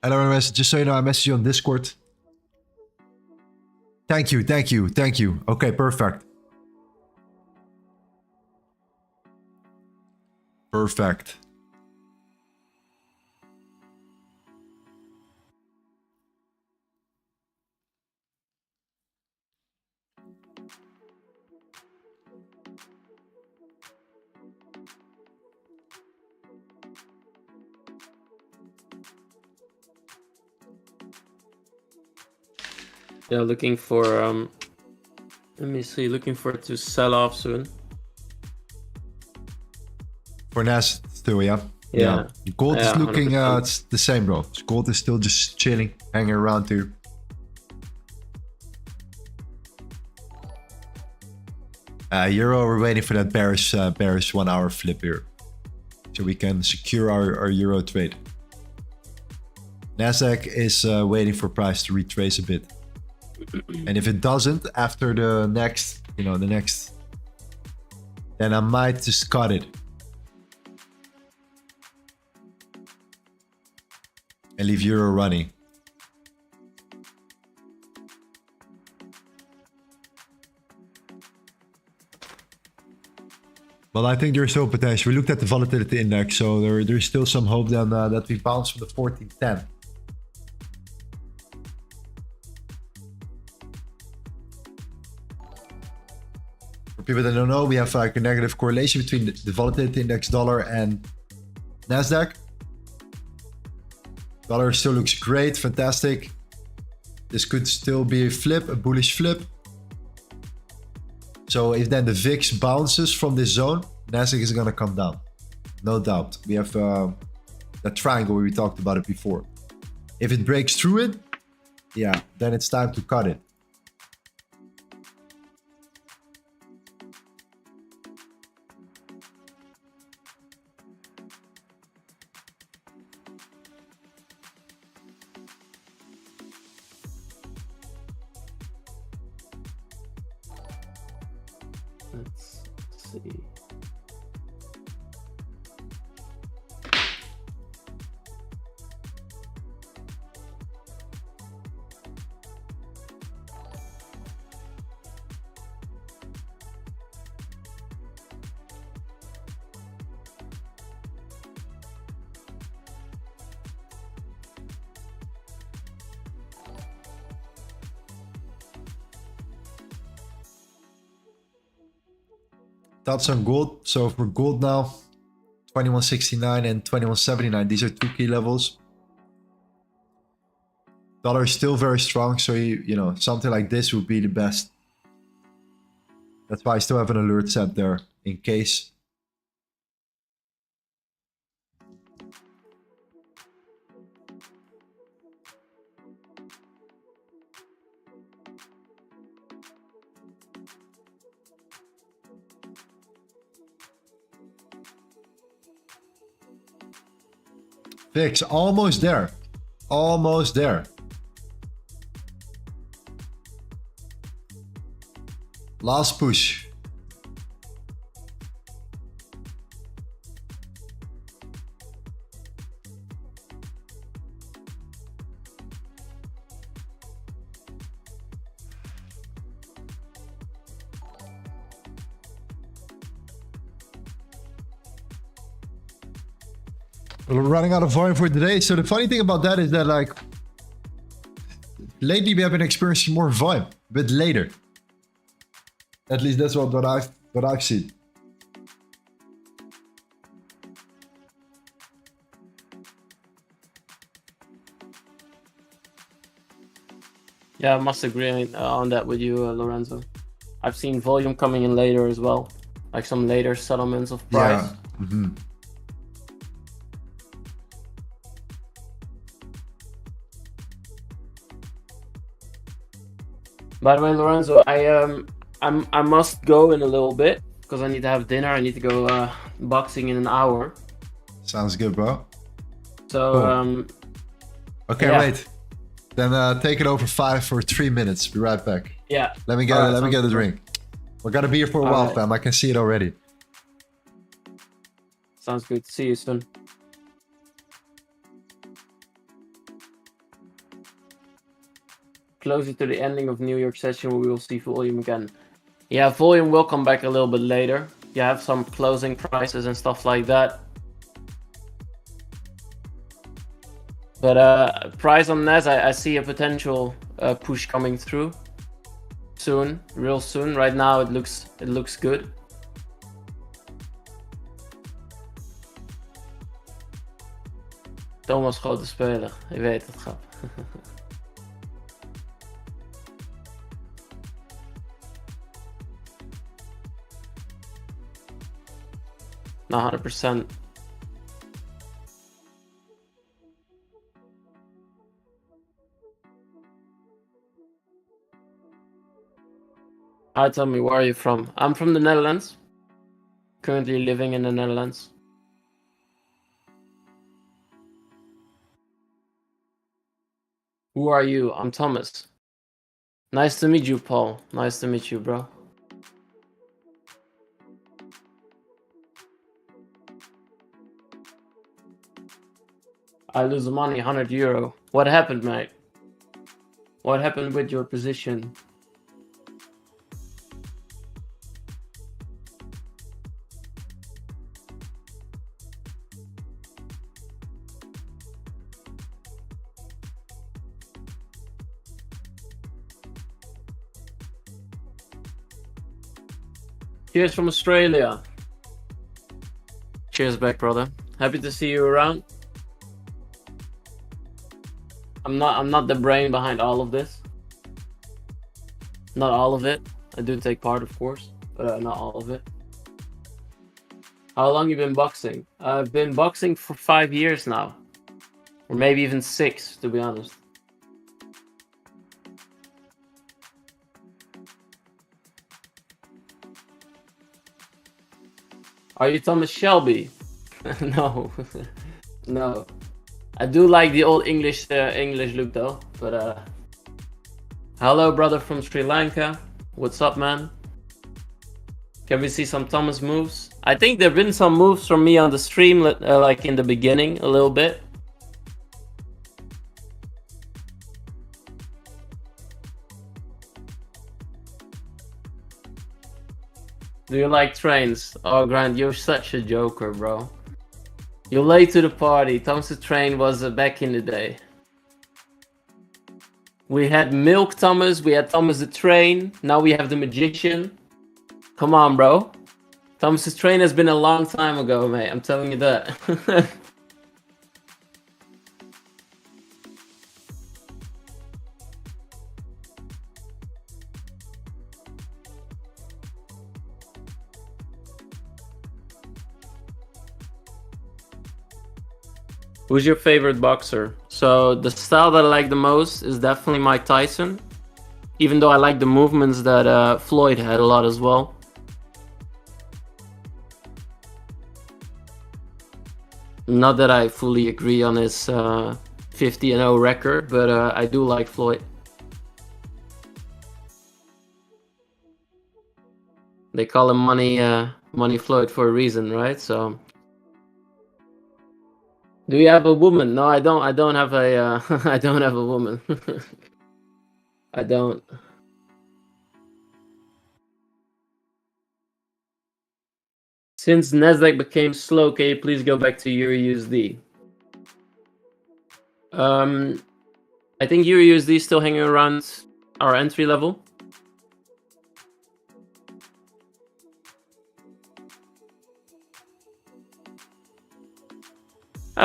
Hello, Lorenzo. Just so you know, I messaged you on Discord. Thank you, thank you, thank you. Okay, perfect. Perfect. Yeah, looking for let me see, looking for it to sell off soon. For Nas still, yeah? Yeah. Gold is Yeah, looking, 100%. it's the same, bro. Gold is still just chilling, hanging around here. Euro, we're waiting for that bearish 1 hour flip here, so we can secure our Euro trade. Nasdaq is waiting for price to retrace a bit. And if it doesn't after the next, then I might just cut it. And leave Euro running. Well, I think there's still potential. We looked at the volatility index, so there's still some hope then that we bounce from the 1410. For people that don't know, we have like a negative correlation between the volatility index, dollar, and Nasdaq. Dollar still looks great, fantastic. This could still be a flip, a bullish flip. So if then the VIX bounces from this zone, Nasdaq is gonna come down, no doubt. We have that triangle where we talked about it before. If it breaks through it, yeah, then it's time to cut it. Let's see. Thoughts on gold. So for gold now, 2169 and 2179. These are two key levels. Dollar is still very strong, so you know, something like this would be the best. That's why I still have an alert set there in case. VIX, almost there. Almost there. Last push. We're running out of volume for today. So the funny thing about that is that, like, lately we have been experiencing more volume, but later. At least that's what I've seen. Yeah, I must agree on that with you, Lorenzo. I've seen volume coming in later as well, like some later settlements of price. Yeah. Mm-hmm. By the way, Lorenzo, I must go in a little bit because I need to have dinner. I need to go boxing in an hour. Sounds good, bro. So Cool. Okay, yeah. wait. Then take it over 3 minutes. Be right back. Yeah. Let me get Alright, let me sounds get a good. drink. We're gonna be here for a while, Alright. fam. I can see it already. Sounds good. See you soon. Closer to the ending of New York session, we will see volume again. Yeah, volume will come back a little bit later. You have some closing prices and stuff like that. But price on Nas, I see a potential push coming through soon, real soon. Right now, it looks good. Thomas grote speler, je weet het, grap. No, 100%. Hi, tell me, where are you from? I'm from the Netherlands. Currently living in the Netherlands. Who are you? I'm Thomas. Nice to meet you, Paul. Nice to meet you, bro. I lose money, 100 euro. What happened, mate? What happened with your position? Cheers from Australia. Cheers back, brother. Happy to see you around. I'm not the brain behind all of this. Not all of it. I do take part, of course, but not all of it. How long you been boxing? I've been boxing for 5 years now, or maybe even 6, to be honest. Are you Thomas Shelby? No, no. I do like the old English look though. But hello, brother from Sri Lanka. What's up, man? Can we see some Thomas moves? I think there've been some moves from me on the stream, like in the beginning, a little bit. Do you like trains? Oh, Grant, you're such a joker, bro. You're late to the party. Thomas the Train was back in the day. We had Milk Thomas, we had Thomas the Train, now we have the Magician. Come on, bro. Thomas the Train has been a long time ago, mate. I'm telling you that. Who's your favorite boxer? So the style that I like the most is definitely Mike Tyson. Even though I like the movements that Floyd had a lot as well. Not that I fully agree on his 50-0 record, but I do like Floyd. They call him Money Floyd for a reason, right? So. Do you have a woman? No, I don't. I don't have a. I don't have a woman. I don't. Since Nasdaq became slow, can you please go back to EUR/USD? I think EUR/USD is still hanging around our entry level.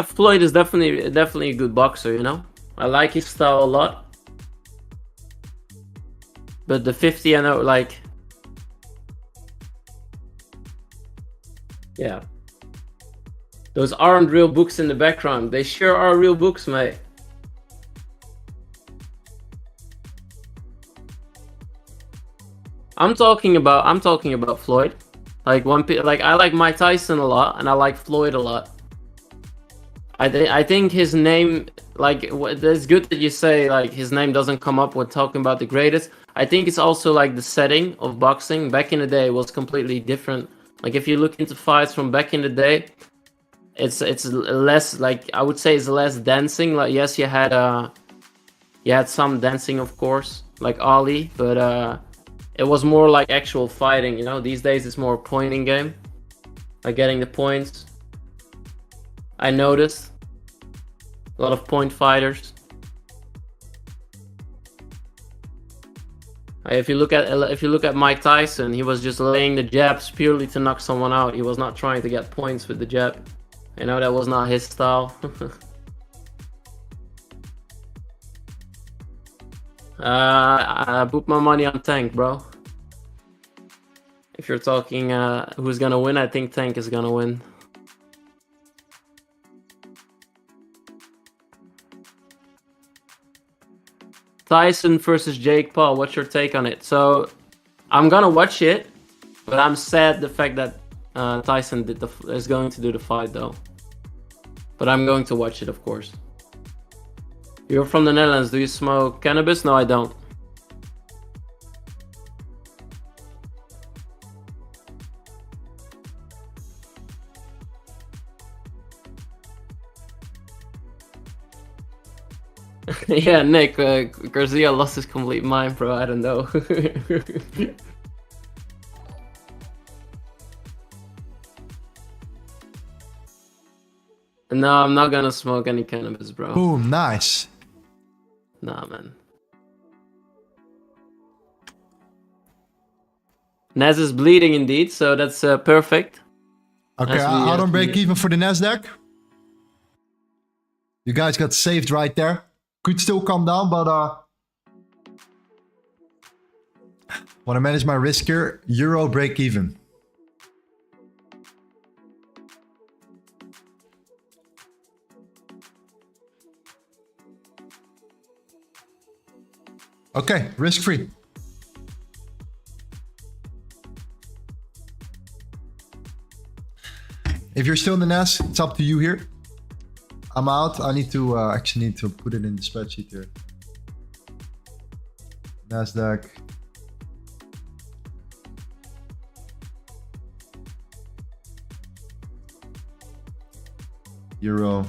Floyd is definitely a good boxer, you know. I like his style a lot. But the 50-0, like, yeah, those aren't real books in the background. They sure are real books, mate. I'm talking about Floyd. Like I like Mike Tyson a lot, and I like Floyd a lot. I think his name, like, it's good that you say like his name doesn't come up when talking about the greatest. I think it's also like the setting of boxing back in the day was completely different. Like if you look into fights from back in the day, it's less, like, I would say it's less dancing. Like yes, you had some dancing, of course, like Ali, but it was more like actual fighting. You know, these days it's more pointing game, like getting the points. I noticed a lot of point fighters. If you look at Mike Tyson, he was just laying the jabs purely to knock someone out. He was not trying to get points with the jab. You know, that was not his style. I put my money on Tank, bro. If you're talking who's gonna win, I think Tank is gonna win. Tyson versus Jake Paul, what's your take on it? So I'm gonna watch it, but I'm sad the fact that Tyson is going to do the fight though. But I'm going to watch it, of course. You're from the Netherlands. Do you smoke cannabis? No, I don't. Yeah, Nick, Garcia lost his complete mind, bro. I don't know. No, I'm not gonna smoke any cannabis, bro. Boom, nice. Nah, man. Nas is bleeding indeed, so that's perfect. Okay, I don't break even for the Nasdaq. You guys got saved right there. Could still come down, but want to manage my risk here. Euro break even. Okay, risk free. If you're still in the NAS, it's up to you here. I'm out. I need to actually need to put it in the spreadsheet here. Nasdaq. Euro.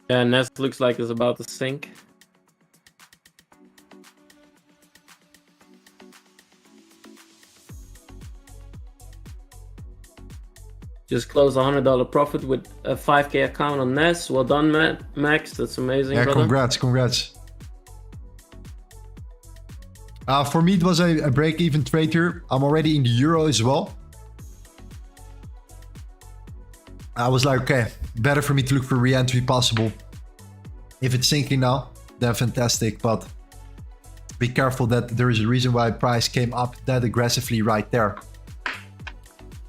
Yeah, Nest looks like it's about to sink. Just closed $100 profit with a 5K account on Nest. Well done, Max. That's amazing, Yeah, brother. congrats. For me, it was a break-even trade here. I'm already in the euro as well. I was like, okay, better for me to look for re-entry possible. If it's sinking now, then fantastic. But be careful that there is a reason why price came up that aggressively right there.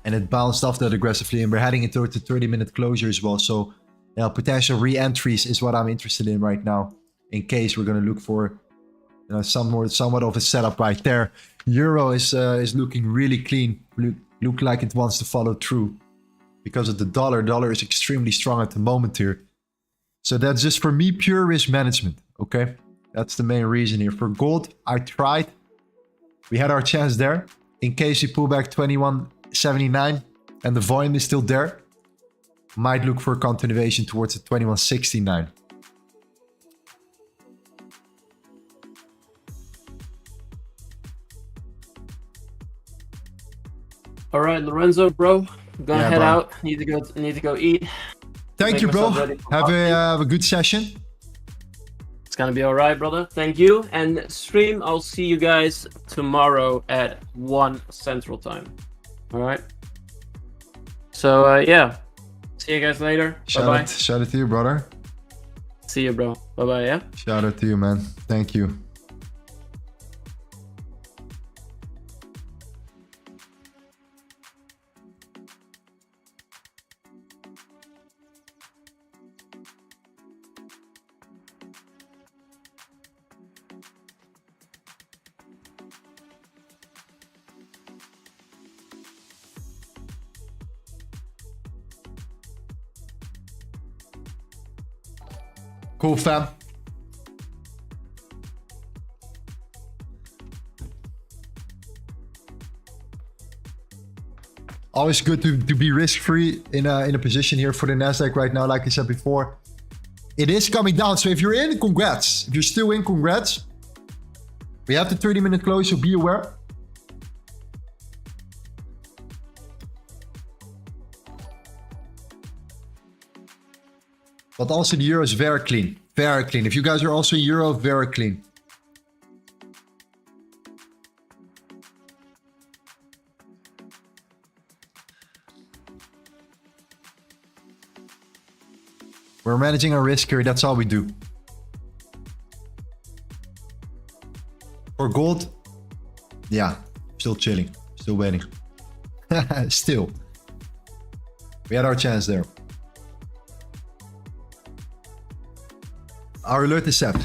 And it bounced off that aggressively. And we're heading into the 30-minute closure as well. So yeah, potential re-entries is what I'm interested in right now. In case we're going to look for somewhat of a setup right there. Euro is looking really clean. Look like it wants to follow through. because of the dollar. Dollar is extremely strong at the moment here. So that's just for me pure risk management, okay? That's the main reason here. For gold, I tried. We had our chance there. In case we pull back 21.79 and the volume is still there, might look for a continuation towards the 21.69. All right, Lorenzo, bro. I'm gonna head bro. out. Need to go eat. Thank Make you, bro. myself ready for Have a good session. It's gonna be all right, brother. Thank you. And stream, I'll see you guys tomorrow at 1 Central Time. All right. So yeah, see you guys later. Bye bye. Shout out to you, brother. See you, bro. Bye bye. Yeah. Shout out to you, man. Thank you. Cool, fam. Always good to be risk-free in a position here for the Nasdaq right now. Like I said before, it is coming down. So if you're in, congrats. If you're still in, congrats. We have the 30-minute close, so be aware. But also the euro is very clean. Very clean. If you guys are also euro, very clean. We're managing our risk here. That's all we do. For gold, yeah, still chilling. Still waiting. Still. We had our chance there. Our alert is set.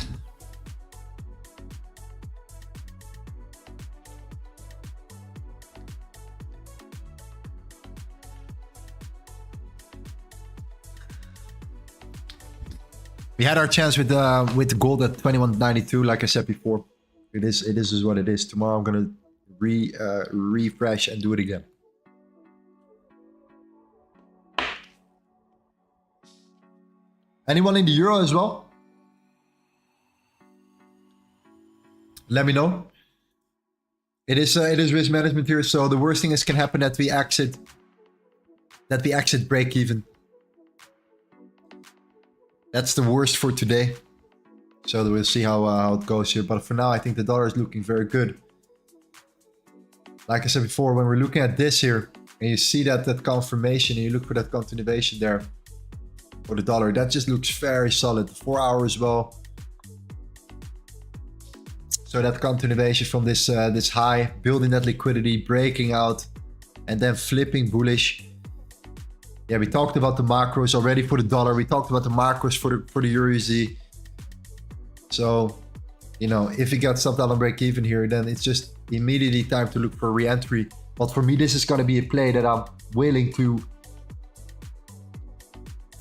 We had our chance with the gold at 21.92, like I said before. It is what it is. Tomorrow I'm gonna refresh and do it again. Anyone in the euro as well? Let me know. It is risk management here, so the worst thing is can happen that we exit break even. That's the worst for today. So we'll see how it goes here. But for now, I think the dollar is looking very good. Like I said before, when we're looking at this here, and you see that confirmation, and you look for that continuation there for the dollar, that just looks very solid. 4 hours as well. So that continuation from this high, building that liquidity, breaking out, and then flipping bullish. Yeah, we talked about the macros already for the dollar. We talked about the macros for the EUR/USD. So, you know, if you got stopped out on break even here, then it's just immediately time to look for re-entry. But for me, this is going to be a play that I'm willing to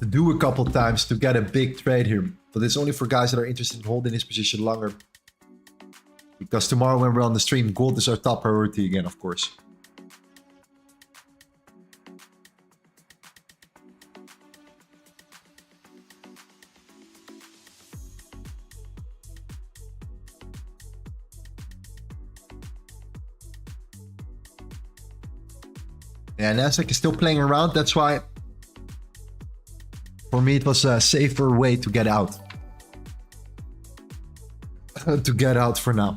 do a couple times to get a big trade here. But it's only for guys that are interested in holding this position longer. Because tomorrow when we're on the stream, gold is our top priority again, of course. Yeah, Nasdaq is still playing around. That's why, for me, it was a safer way to get out. To get out for now.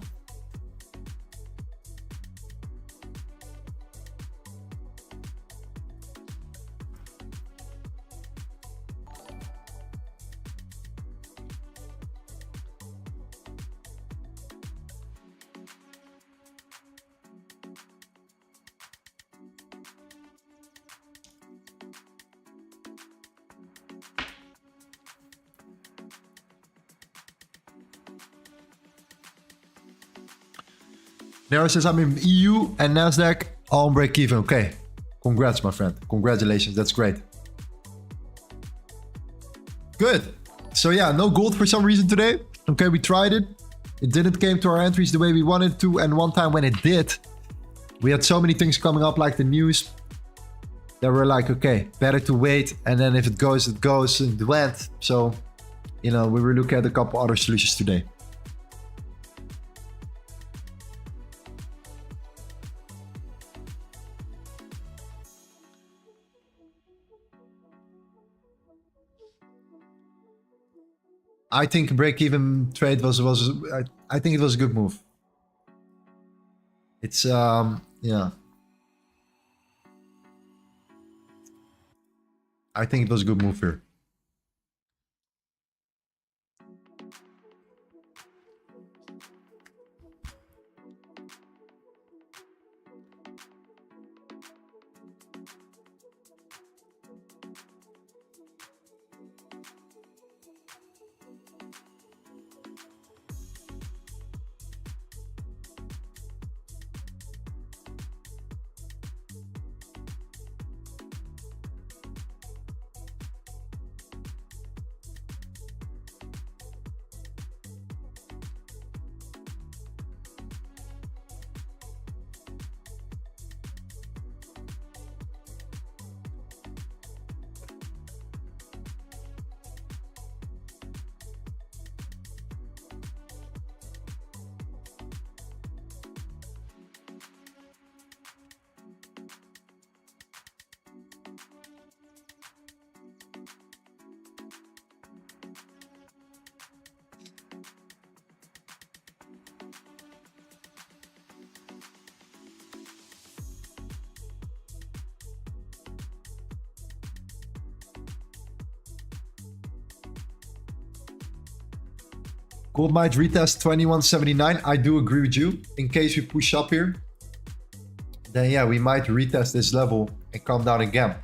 Nero says I'm in EU and Nasdaq all on break even. Okay, Congrats, my friend. Congratulations. That's great. Good. So yeah, no gold for some reason today. Okay, we tried it. It didn't came to our entries the way we wanted to. And one time when it did, we had so many things coming up like the news. That we're like, okay, better to wait. And then if it goes, it goes. And it went. So, you know, we were looking at a couple other solutions today. I think break-even trade was I think it was a good move. It's yeah. I think it was a good move here. Gold might retest 2179. I do agree with you. In case we push up here, then yeah, we might retest this level and come down again.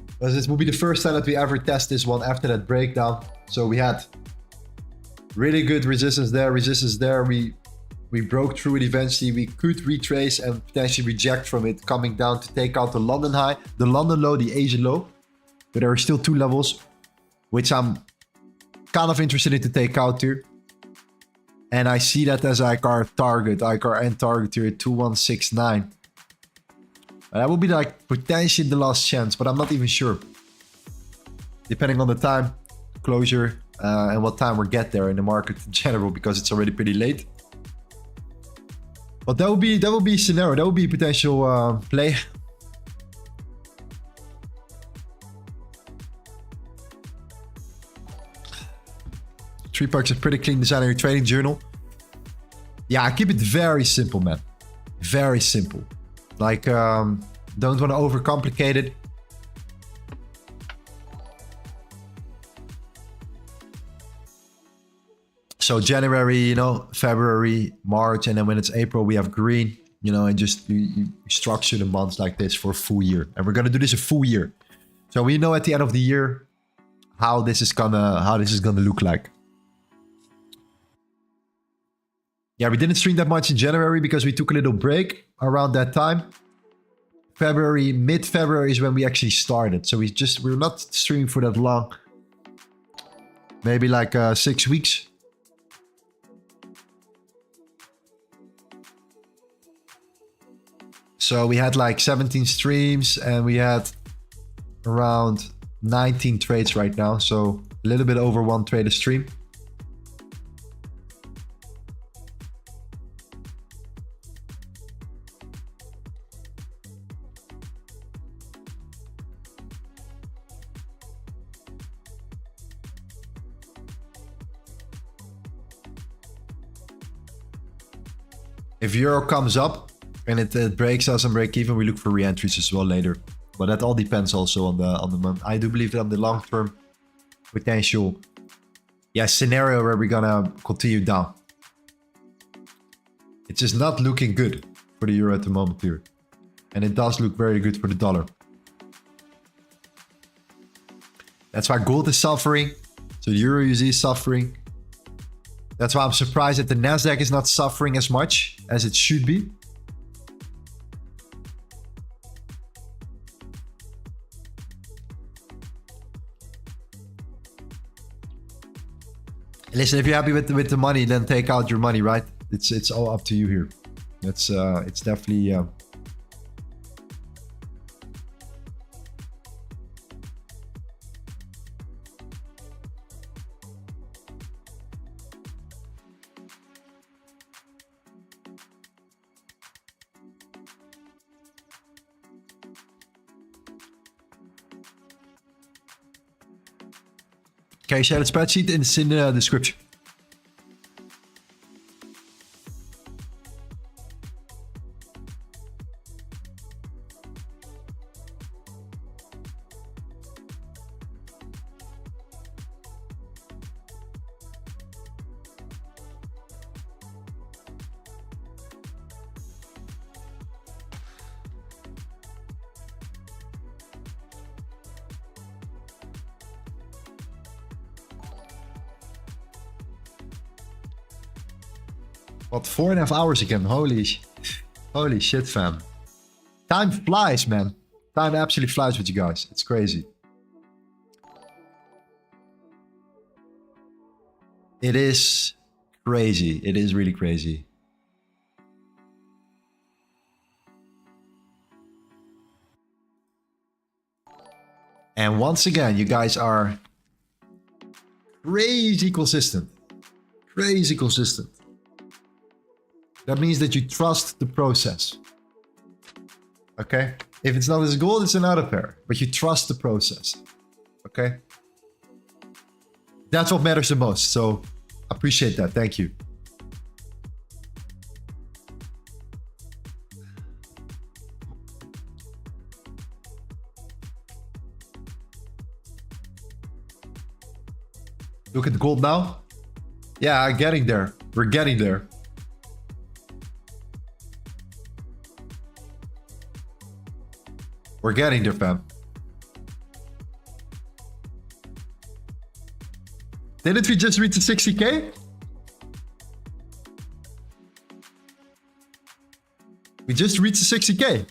Because this will be the first time that we ever test this one after that breakdown. So we had really good resistance there, We broke through it eventually. We could retrace and potentially reject from it, coming down to take out the London high, the London low, the Asian low. But there are still two levels, which I'm kind of interested in to take out here. And I see that as like our target, like our end target here at 2169. And that will be like potentially the last chance, but I'm not even sure. Depending on the time, closure, and what time we get there in the market in general, because it's already pretty late. But that would be a scenario. That would be a potential play. Three Parks is pretty clean design on your trading journal. Yeah, I keep it very simple, man. Very simple. Like, don't want to overcomplicate it. So January, you know, February, March, and then when it's April, we have green, you know, and just you structure the months like this for a full year. And we're gonna do this a full year. So we know at the end of the year how this is gonna look like. Yeah, we didn't stream that much in January because we took a little break around that time. February, mid-February is when we actually started. So we're not streaming for that long. Maybe like 6 weeks. So we had like 17 streams and we had around 19 trades right now. So a little bit over one trade a stream. If euro comes up and it breaks us and break even, we look for re-entries as well later. But that all depends also on the month. I do believe that on the long-term potential, scenario where we're gonna continue down. It's just not looking good for the euro at the moment here, and it does look very good for the dollar. That's why gold is suffering. So the euro USD is suffering. That's why I'm surprised that the Nasdaq is not suffering as much as it should be. Listen, if you're happy with the money, then take out your money, right? It's all up to you here. It's definitely Okay, share the spreadsheet and it's in the description. What, 4.5 hours again? Holy shit, fam. Time flies, man. Time absolutely flies with you guys. It's crazy. It is crazy. It is really crazy. And once again, you guys are crazy consistent. Crazy consistent. That means that you trust the process. Okay? If it's not as gold, it's another pair. But you trust the process. Okay? That's what matters the most. So, appreciate that. Thank you. Look at the gold now. Yeah, I'm getting there. We're getting there. We're getting there, fam. Didn't we just reach the 60K? We just reached the 60K.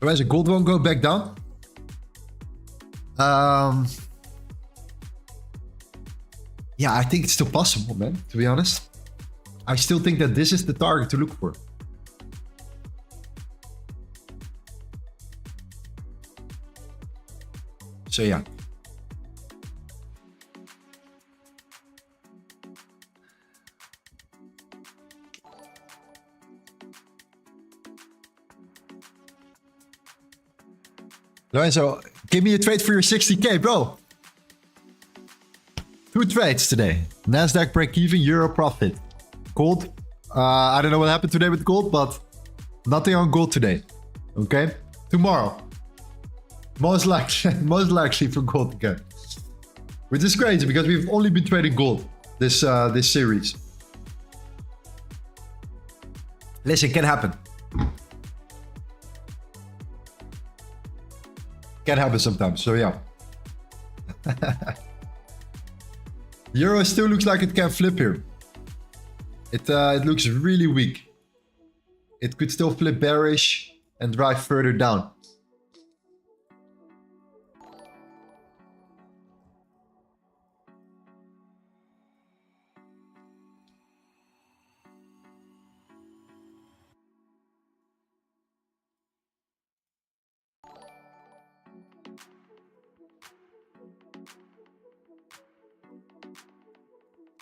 Otherwise, gold won't go back down. Yeah, I think it's still possible, man, to be honest. I still think that this is the target to look for. So, yeah. Lorenzo, give me a trade for your 60K, bro. 2 trades today. Nasdaq break even, euro profit. Gold. I don't know what happened today with gold, but nothing on gold today. Okay? Tomorrow. Most likely for gold again. Which is crazy because we've only been trading gold this series. Listen, can happen. Can happen sometimes, so yeah. Euro still looks like it can flip here. It looks really weak. It could still flip bearish and drive further down.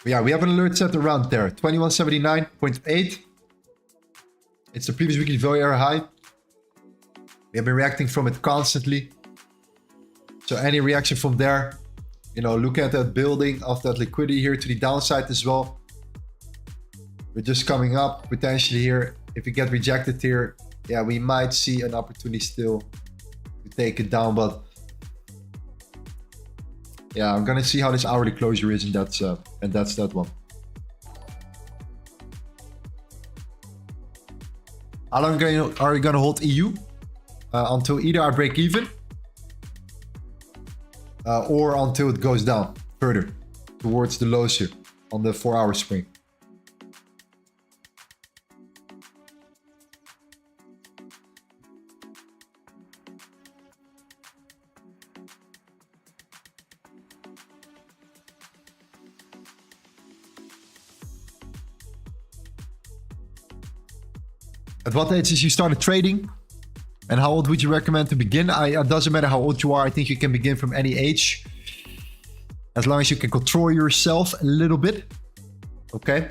Yeah, we have an alert set around there. 2179.8. It's the previous weekly value area high. We have been reacting from it constantly. So any reaction from there, you know, look at that building of that liquidity here to the downside as well. We're just coming up potentially here. If we get rejected here, yeah, we might see an opportunity still to take it down, but yeah, I'm gonna see how this hourly closure is, and that's that one. How long are you gonna hold EU? Until either I break even or until it goes down further towards the lows here on the 4-hour swing. At what age did you started trading? And how old would you recommend to begin? It doesn't matter how old you are. I think you can begin from any age. As long as you can control yourself a little bit. Okay.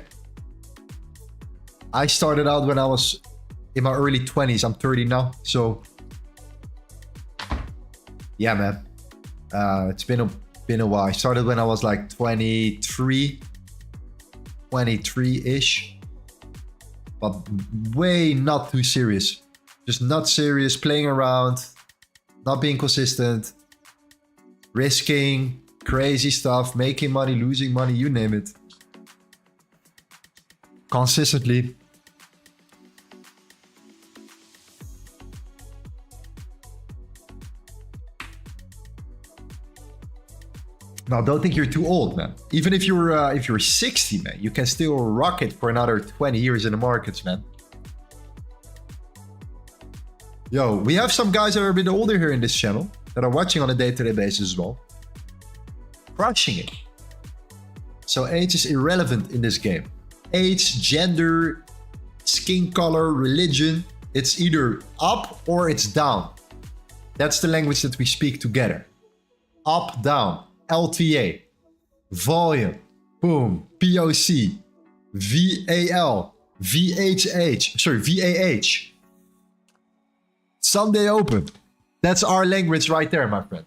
I started out when I was in my early 20s. I'm 30 now. So yeah, man. It's been a while. I started when I was like 23-ish. But way not too serious. Just not serious, playing around, not being consistent, risking, crazy stuff, making money, losing money, you name it. Consistently. Now, don't think you're too old, man. Even if you're 60, man, you can still rock it for another 20 years in the markets, man. Yo, we have some guys that are a bit older here in this channel that are watching on a day-to-day basis as well. Crushing it. So age is irrelevant in this game. Age, gender, skin color, religion. It's either up or it's down. That's the language that we speak together. Up, down. LTA, volume, boom, POC, VAL, VAH. Sunday open. That's our language right there, my friend.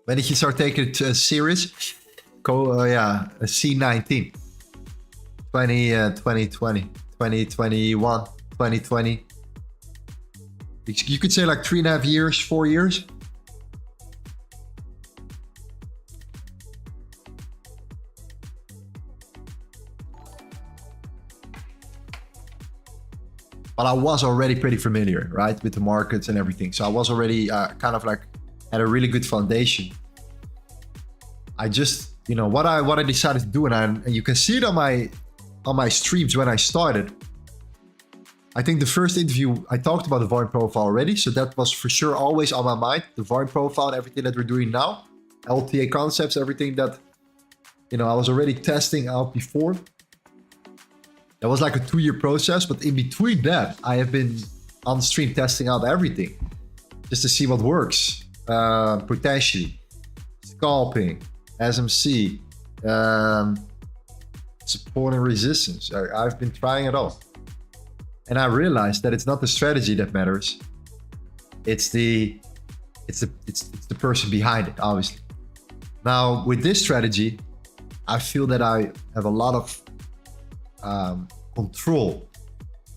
When did you start taking it serious? Yeah, C19. 2020, 2021, 2020. You could say like 3.5 years, 4 years. But I was already pretty familiar, right, with the markets and everything. So I was already kind of like had a really good foundation. I just, you know, what I decided to do, and you can see it on my streams when I started. I think the first interview I talked about the volume profile already, so that was for sure always on my mind. The volume profile and everything that we're doing now, LTA concepts, everything that, you know, I was already testing out before. That was like a 2-year process, but in between that, I have been on stream testing out everything just to see what works. Potentially, scalping, SMC, support and resistance. I've been trying it all, and I realized that it's not the strategy that matters. It's the person behind it, obviously. Now with this strategy, I feel that I have a lot of control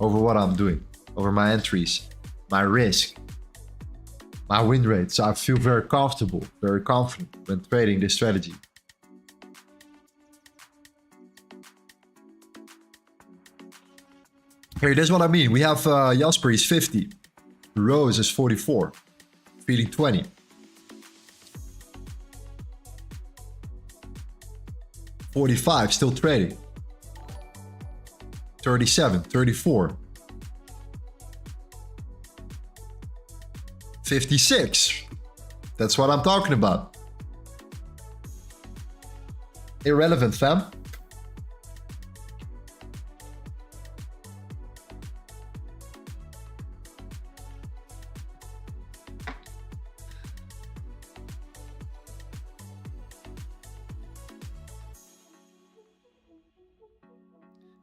over what I'm doing, over my entries, my risk, my win rate. So I feel very comfortable, very confident when trading this strategy. Here, this is what I mean. We have Jasper is 50, Rose is 44, feeling 20. 45, still trading. 37, 34. 56. That's what I'm talking about. Irrelevant, fam.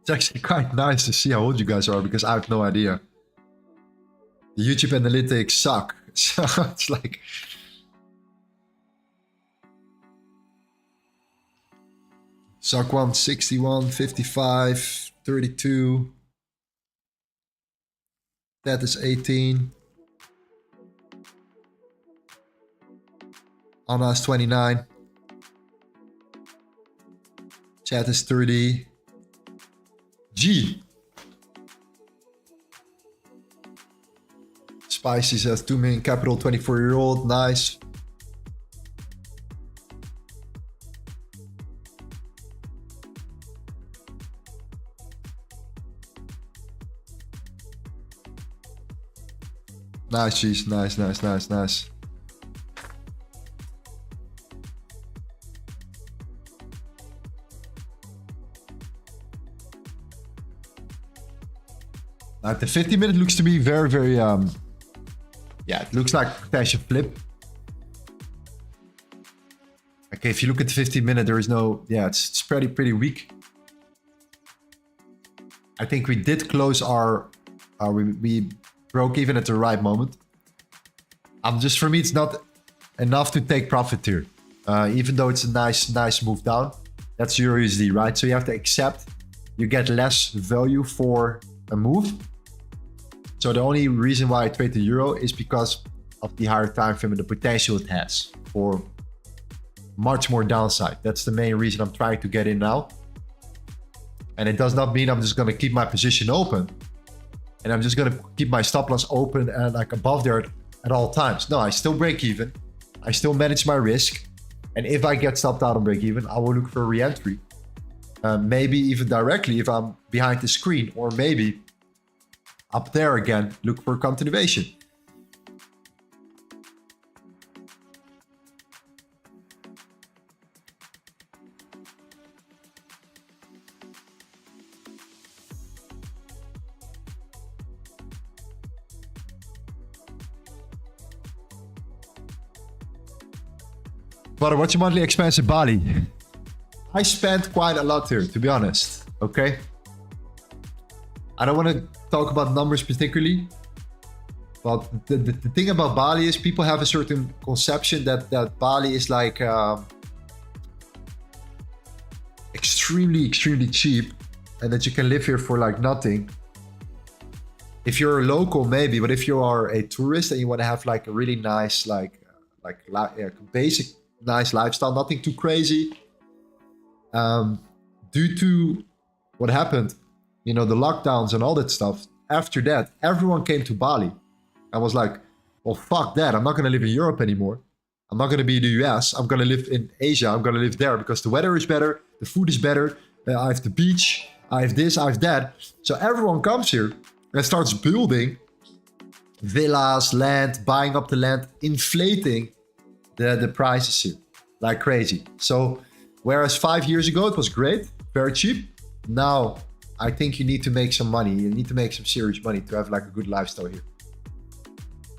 It's actually quite nice to see how old you guys are, because I have no idea. The YouTube analytics suck. So it's like... Suck 1, 61, 55, 32. That is 18. Anna is 29. Chat is 30. G. Spicy says 2 million capital, 24-year-old. Nice. Nice, cheese. Nice, nice, nice, nice. Like the 50-minute looks to me very, very, yeah, it looks like potential flip. Okay, if you look at the 15-minute, there is no, yeah, it's pretty weak. I think we did close our, we broke even at the right moment. Just for me, it's not enough to take profit here. Even though it's a nice move down. That's EUR/USD, right? So you have to accept you get less value for a move. So the only reason why I trade the euro is because of the higher time frame and the potential it has for much more downside. That's the main reason I'm trying to get in now. And it does not mean I'm just going to keep my position open and I'm just going to keep my stop loss open and like above there at all times. No, I still break even. I still manage my risk. And if I get stopped out on break even, I will look for a re-entry. Maybe even directly if I'm behind the screen, or maybe up there again, look for continuation. But what's your monthly expense in Bali? I spent quite a lot here, to be honest. Okay. I don't want to talk about numbers particularly, but the thing about Bali is people have a certain conception that Bali is like extremely cheap and that you can live here for like nothing. If you're a local, maybe, but if you are a tourist and you want to have like a really nice, basic nice lifestyle, nothing too crazy. Due to what happened, you know, the lockdowns and all that stuff, after that, everyone came to Bali and was like, well, fuck that. I'm not going to live in Europe anymore. I'm not going to be in the US. I'm going to live in Asia. I'm going to live there because the weather is better. The food is better. I have the beach. I have this. I have that. So everyone comes here and starts building villas, land, buying up the land, inflating the prices here like crazy. So whereas 5 years ago, it was great, very cheap. Now, I think you need to make some money. You need to make some serious money to have like a good lifestyle here.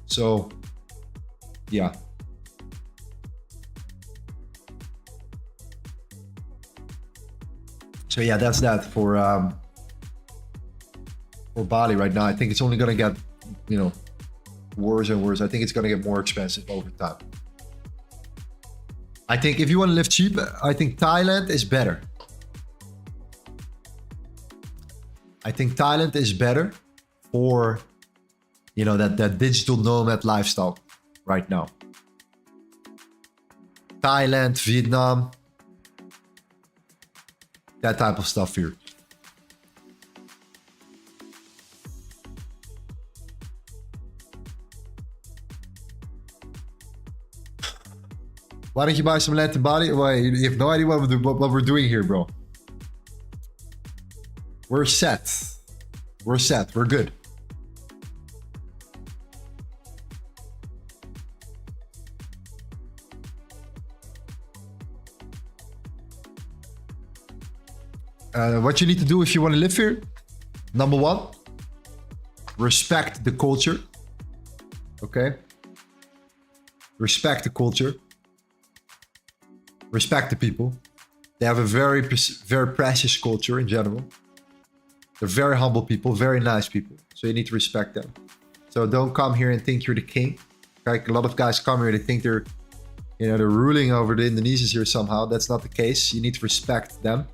So, yeah. So yeah, that's that for Bali right now. I think it's only gonna get, you know, worse and worse. I think it's gonna get more expensive over time. I think if you want to live cheap, I think Thailand is better. I think Thailand is better for, you know, that digital nomad lifestyle right now. Thailand, Vietnam, that type of stuff here. Why don't you buy some land in Bali? Well, you have no idea what we're doing here, bro. We're set. We're set. We're good. What you need to do if you want to live here, number one, respect the culture. Okay? Respect the culture. Respect the people. They have a very precious culture in general. They're very humble people, very nice people. So you need to respect them. So don't come here and think you're the king. Like a lot of guys come here, they think they're, you know, they're ruling over the Indonesians here somehow. That's not the case. You need to respect them.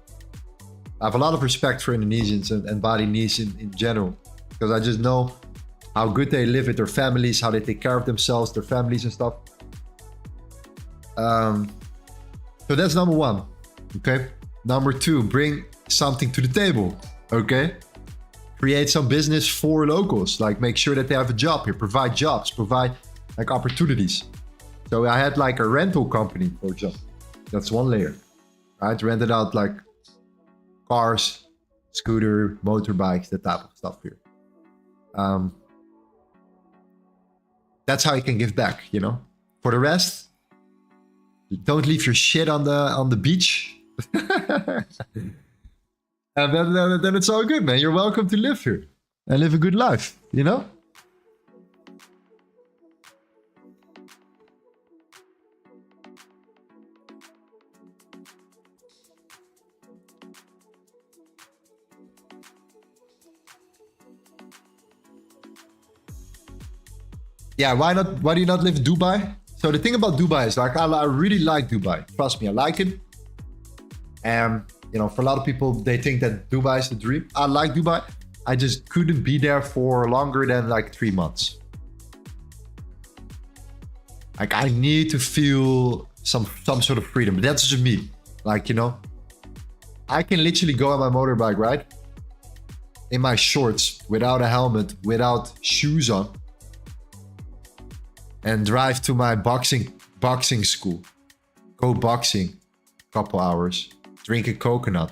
I have a lot of respect for Indonesians and Balinese in general, because I just know how good they live with their families, how they take care of themselves, their families and stuff. So that's number one. Okay. Number two, bring something to the table. Okay. Create some business for locals. Like make sure that they have a job here. Provide jobs. Provide like opportunities. So I had like a rental company, for example. That's one layer. Right? Rented out like cars, scooter, motorbikes, that type of stuff here. That's how you can give back, you know. For the rest, don't leave your shit on the beach. And then it's all good, man. You're welcome to live here and live a good life, you know? Yeah, why not? Why do you not live in Dubai? So the thing about Dubai is like, I really like Dubai. Trust me, I like it. And you know, for a lot of people, they think that Dubai is the dream. I like Dubai. I just couldn't be there for longer than like 3 months. Like I need to feel some sort of freedom. But that's just me. Like, you know, I can literally go on my motorbike, right? In my shorts, without a helmet, without shoes on. And drive to my boxing school. Go boxing a couple hours. Drink a coconut.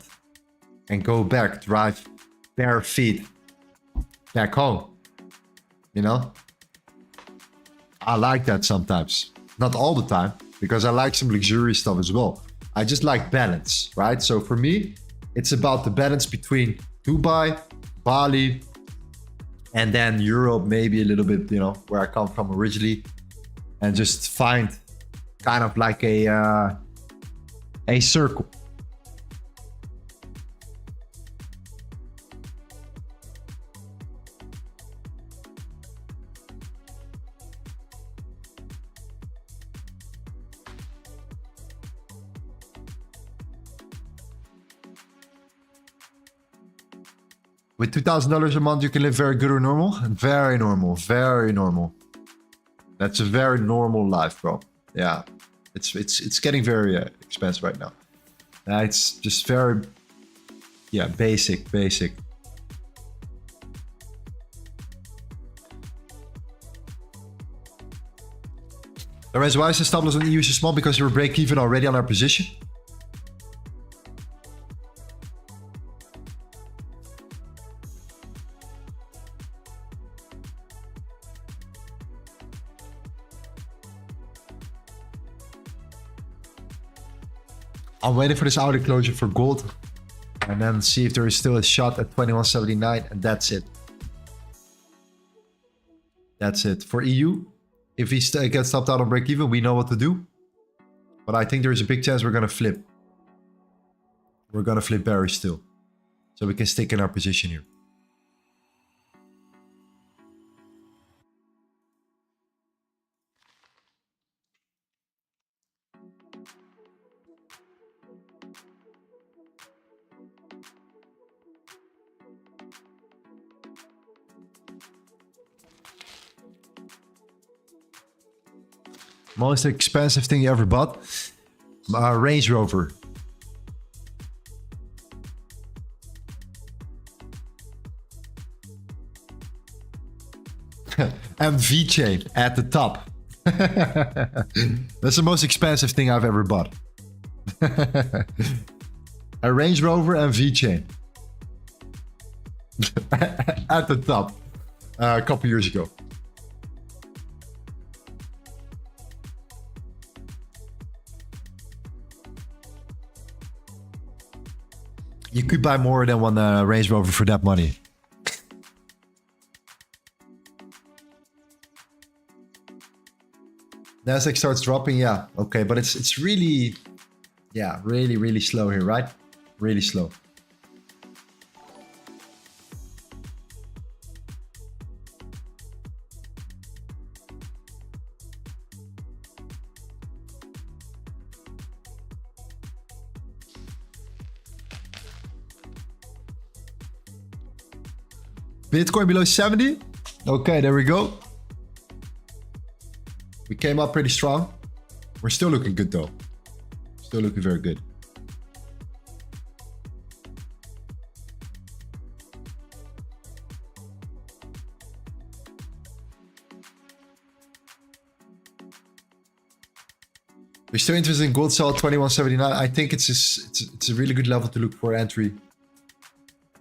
And go back. Drive bare feet. Back home. You know? I like that sometimes. Not all the time. Because I like some luxurious stuff as well. I just like balance, right? So for me, it's about the balance between Dubai, Bali, and then Europe, maybe a little bit, you know, where I come from originally. And just find kind of like a circle. With $2,000 a month, you can live very good or normal? Very normal, very normal. That's a very normal life, bro. Yeah, it's getting very expensive right now. It's just very, yeah, basic. Lorenzo, why is the stop loss on EU so small? Because you were break even already on our position. I'm waiting for this hourly closure for gold and then see if there is still a shot at 21.79, and that's it. That's it. For EU, if he gets stopped out on break even, we know what to do. But I think there's a big chance we're going to flip. We're going to flip Barry still. So we can stick in our position here. Most expensive thing you ever bought? Range Rover. And V-Chain at the top. That's the most expensive thing I've ever bought. A Range Rover and V-Chain. At the top. A couple years ago. You could buy more than one Range Rover for that money. Nasdaq starts dropping, yeah, okay, but it's really, yeah, really slow here, right? Really slow. Bitcoin below 70. Okay, there we go. We came up pretty strong. We're still looking good though. Still looking very good. We're still interested in gold sell 2179. I think it's a really good level to look for entry.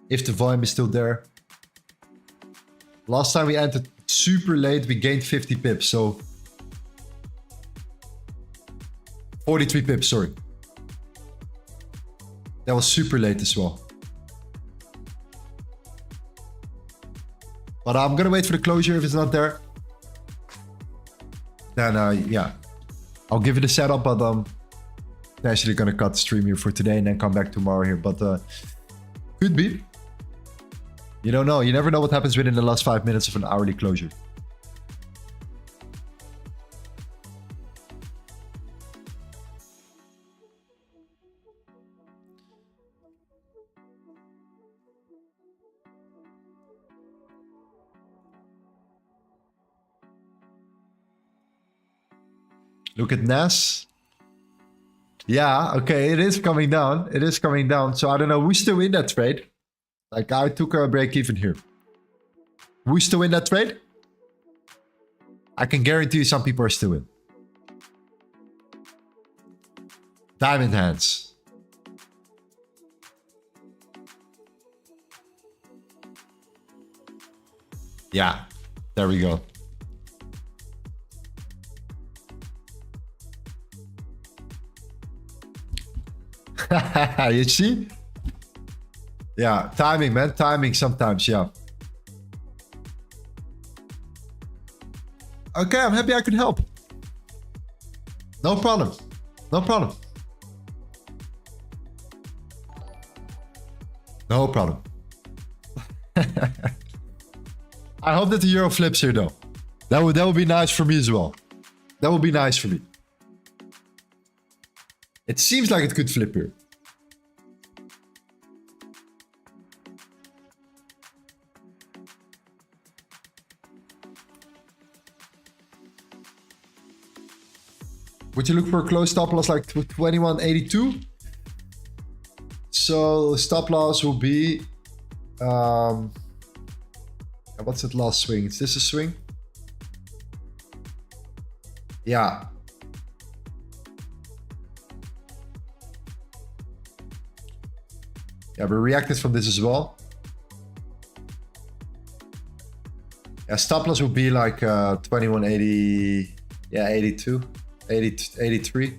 If the volume is still there. Last time we entered super late, we gained 50 pips. So 43 pips, sorry. That was super late as well. But I'm gonna wait for the closure. If it's not there, then yeah. I'll give it a setup, but actually gonna cut the stream here for today and then come back tomorrow here. But could be. You don't know. You never know what happens within the last 5 minutes of an hourly closure. Look at Nas. Yeah, okay, it is coming down. It is coming down. So I don't know who's still in that trade. Like I took a break even here. Who's still in that trade? I can guarantee you some people are still in. Diamond hands. Yeah, there we go. You see? Yeah, timing, man. Timing sometimes, yeah. Okay, I'm happy I could help. No problem. No problem. No problem. I hope that the euro flips here, though. That would be nice for me as well. That would be nice for me. It seems like it could flip here. Would you look for a close stop loss like 2182? So stop loss will be what's that last swing? Is this a swing? Yeah. Yeah, we reacted from this as well. Yeah, stop loss will be like 2180, yeah, 82, 80, 83.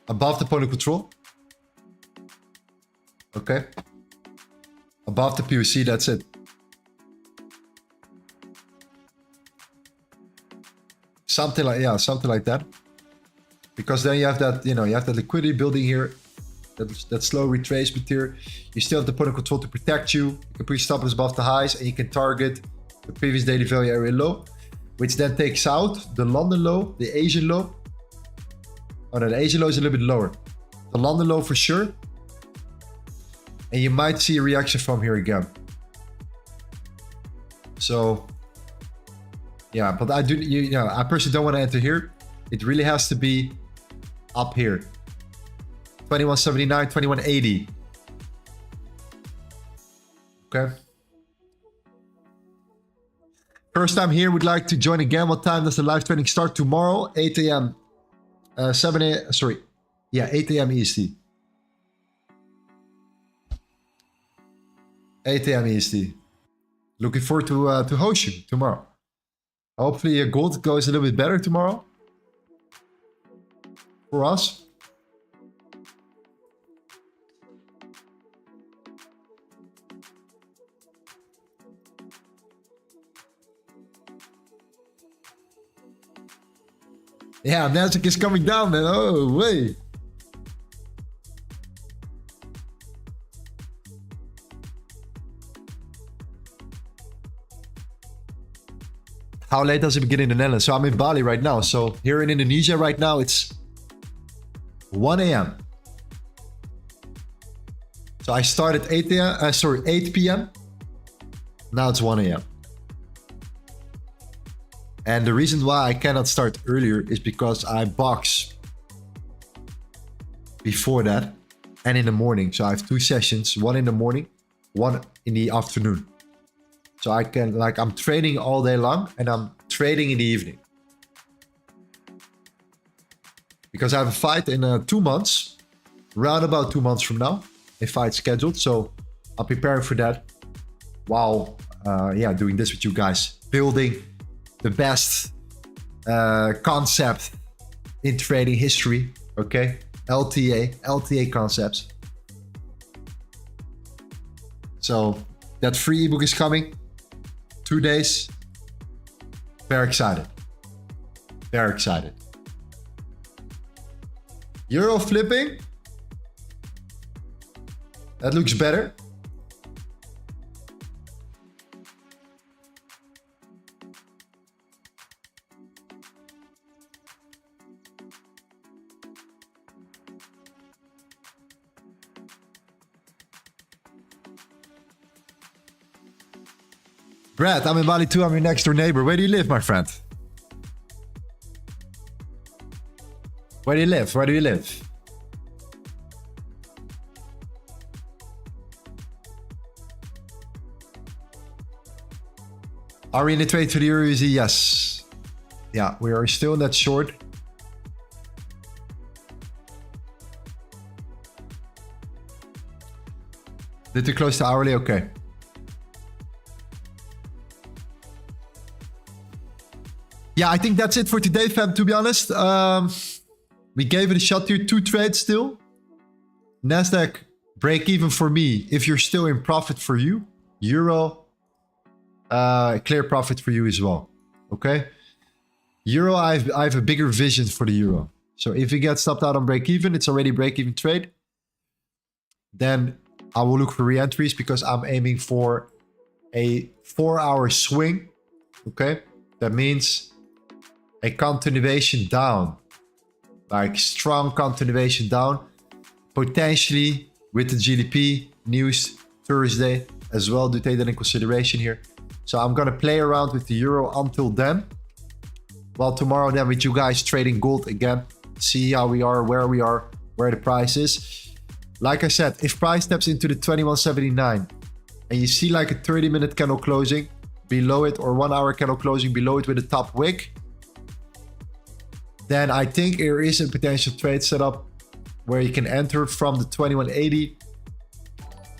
Above the point of control. Okay. Above the POC, that's it. Something like, yeah, something like that. Because then you have that, you know, you have that liquidity building here. That slow retracement here. You still have the point of control to protect you. You can put your stop loss above the highs and you can target the previous daily value area low, which then takes out the London low, the Asian low. Oh no, the Asian low is a little bit lower. The London low for sure. And you might see a reaction from here again. So, yeah, but I do, you know, I personally don't want to enter here. It really has to be up here. 2179, 2180. Okay. First time here, would like to join again. What time does the live trading start? Tomorrow, 8 a.m. 7 a.m. Sorry. Yeah, 8 a.m. EST. 8 a.m. EST. Looking forward to host you tomorrow. Hopefully gold goes a little bit better tomorrow. For us. Yeah, Nasdaq is coming down then. Oh, wait. How late does it begin in the Netherlands? So I'm in Bali right now. So here in Indonesia right now, it's 1 a.m. So I started 8 p.m. Now it's 1 a.m. And the reason why I cannot start earlier is because I box before that and in the morning. So I have 2 sessions, one in the morning, one in the afternoon. So I can, like, I'm trading all day long and I'm trading in the evening. Because I have a fight in 2 months, round about 2 months from now, a fight scheduled. So I'm preparing for that while, doing this with you guys, building the best concept in trading history, okay? LTA concepts. So that free ebook is coming. 2 days. Very excited. Very excited. Euro flipping. That looks better. Brad, I'm in Bali too. I'm your next door neighbor. Where do you live, my friend? Where do you live? Where do you live? Are we in the trade for the Euro USD? Yes. Yeah, we are still in that short. Did you close the hourly? Okay. Yeah, I think that's it for today, fam, to be honest. We gave it a shot here. 2 trades still. Nasdaq break even for me if you're still in profit for you. Euro, clear profit for you as well. Okay? Euro, I have a bigger vision for the Euro. So if we get stopped out on break even, it's already break even trade. Then I will look for re-entries because I'm aiming for a 4-hour swing. Okay? That means a continuation down, like strong continuation down, potentially with the GDP news Thursday as well. Do take that in consideration here. So I'm gonna play around with the Euro until then. Well, tomorrow then with you guys trading gold again, see how we are, where the price is. Like I said, if price steps into the 2179 and you see like a 30-minute candle closing below it or 1-hour candle closing below it with a top wick, then I think there is a potential trade setup where you can enter from the 2180,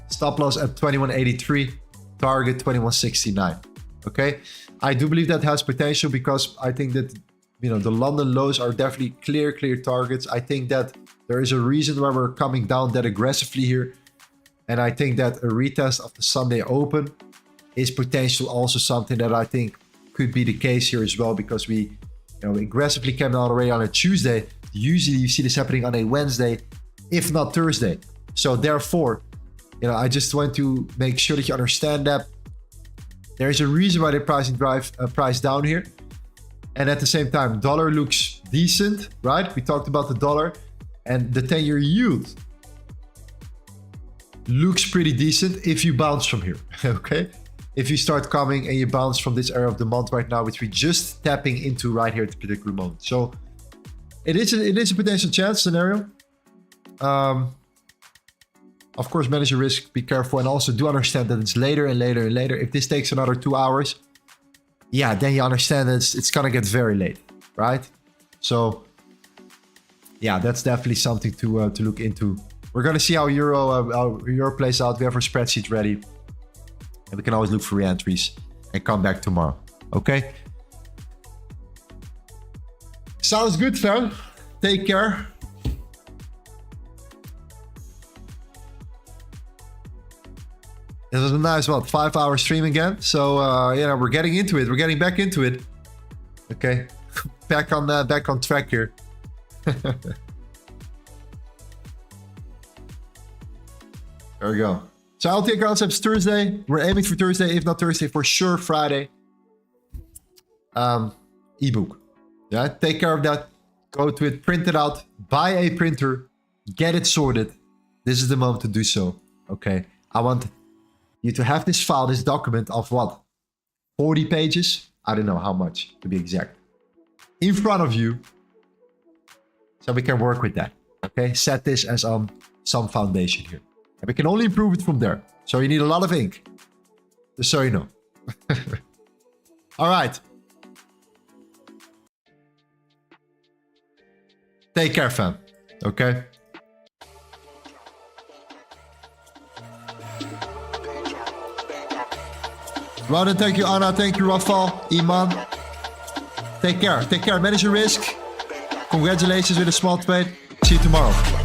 stop loss at 2183, target 2169. Okay, I do believe that has potential because I think that, you know, the London lows are definitely clear targets. I think that there is a reason why we're coming down that aggressively here, and I think that a retest of the Sunday open is potential also something that I think could be the case here as well, because we, you know, aggressively came down already on a Tuesday. Usually you see this happening on a Wednesday, if not Thursday. So therefore, you know, I just want to make sure that you understand that there is a reason why they're pricing price down here. And at the same time, dollar looks decent, right? We talked about the dollar, and the 10-year yield looks pretty decent if you bounce from here, okay? If you start coming and you bounce from this area of the month right now, which we're just tapping into right here at the particular moment. So it is a potential chance scenario. Of course, manage your risk, be careful, and also do understand that it's later and later and later. If this takes another 2 hours, yeah, then you understand that it's gonna get very late, right? So yeah, that's definitely something to look into. We're gonna see how Euro plays out. We have our spreadsheet ready. And we can always look for re-entries and come back tomorrow. Okay? Sounds good, fam. Take care. It was a nice, 5-hour stream again. So, we're getting into it. We're getting back into it. Okay. back on track here. There we go. So LTA concepts Thursday. We're aiming for Thursday, if not Thursday, for sure Friday. Ebook. Yeah, take care of that. Go to it, print it out, buy a printer, get it sorted. This is the moment to do so. Okay, I want you to have this file, this document of what? 40 pages? I don't know how much, to be exact. In front of you, so we can work with that. Okay, set this as some foundation here. And we can only improve it from there. So you need a lot of ink. Just so you know. All right. Take care, fam. Okay? Ronan, thank you. Anna, thank you. Rafal, Iman. Take care. Take care. Manage your risk. Congratulations with a small trade. See you tomorrow.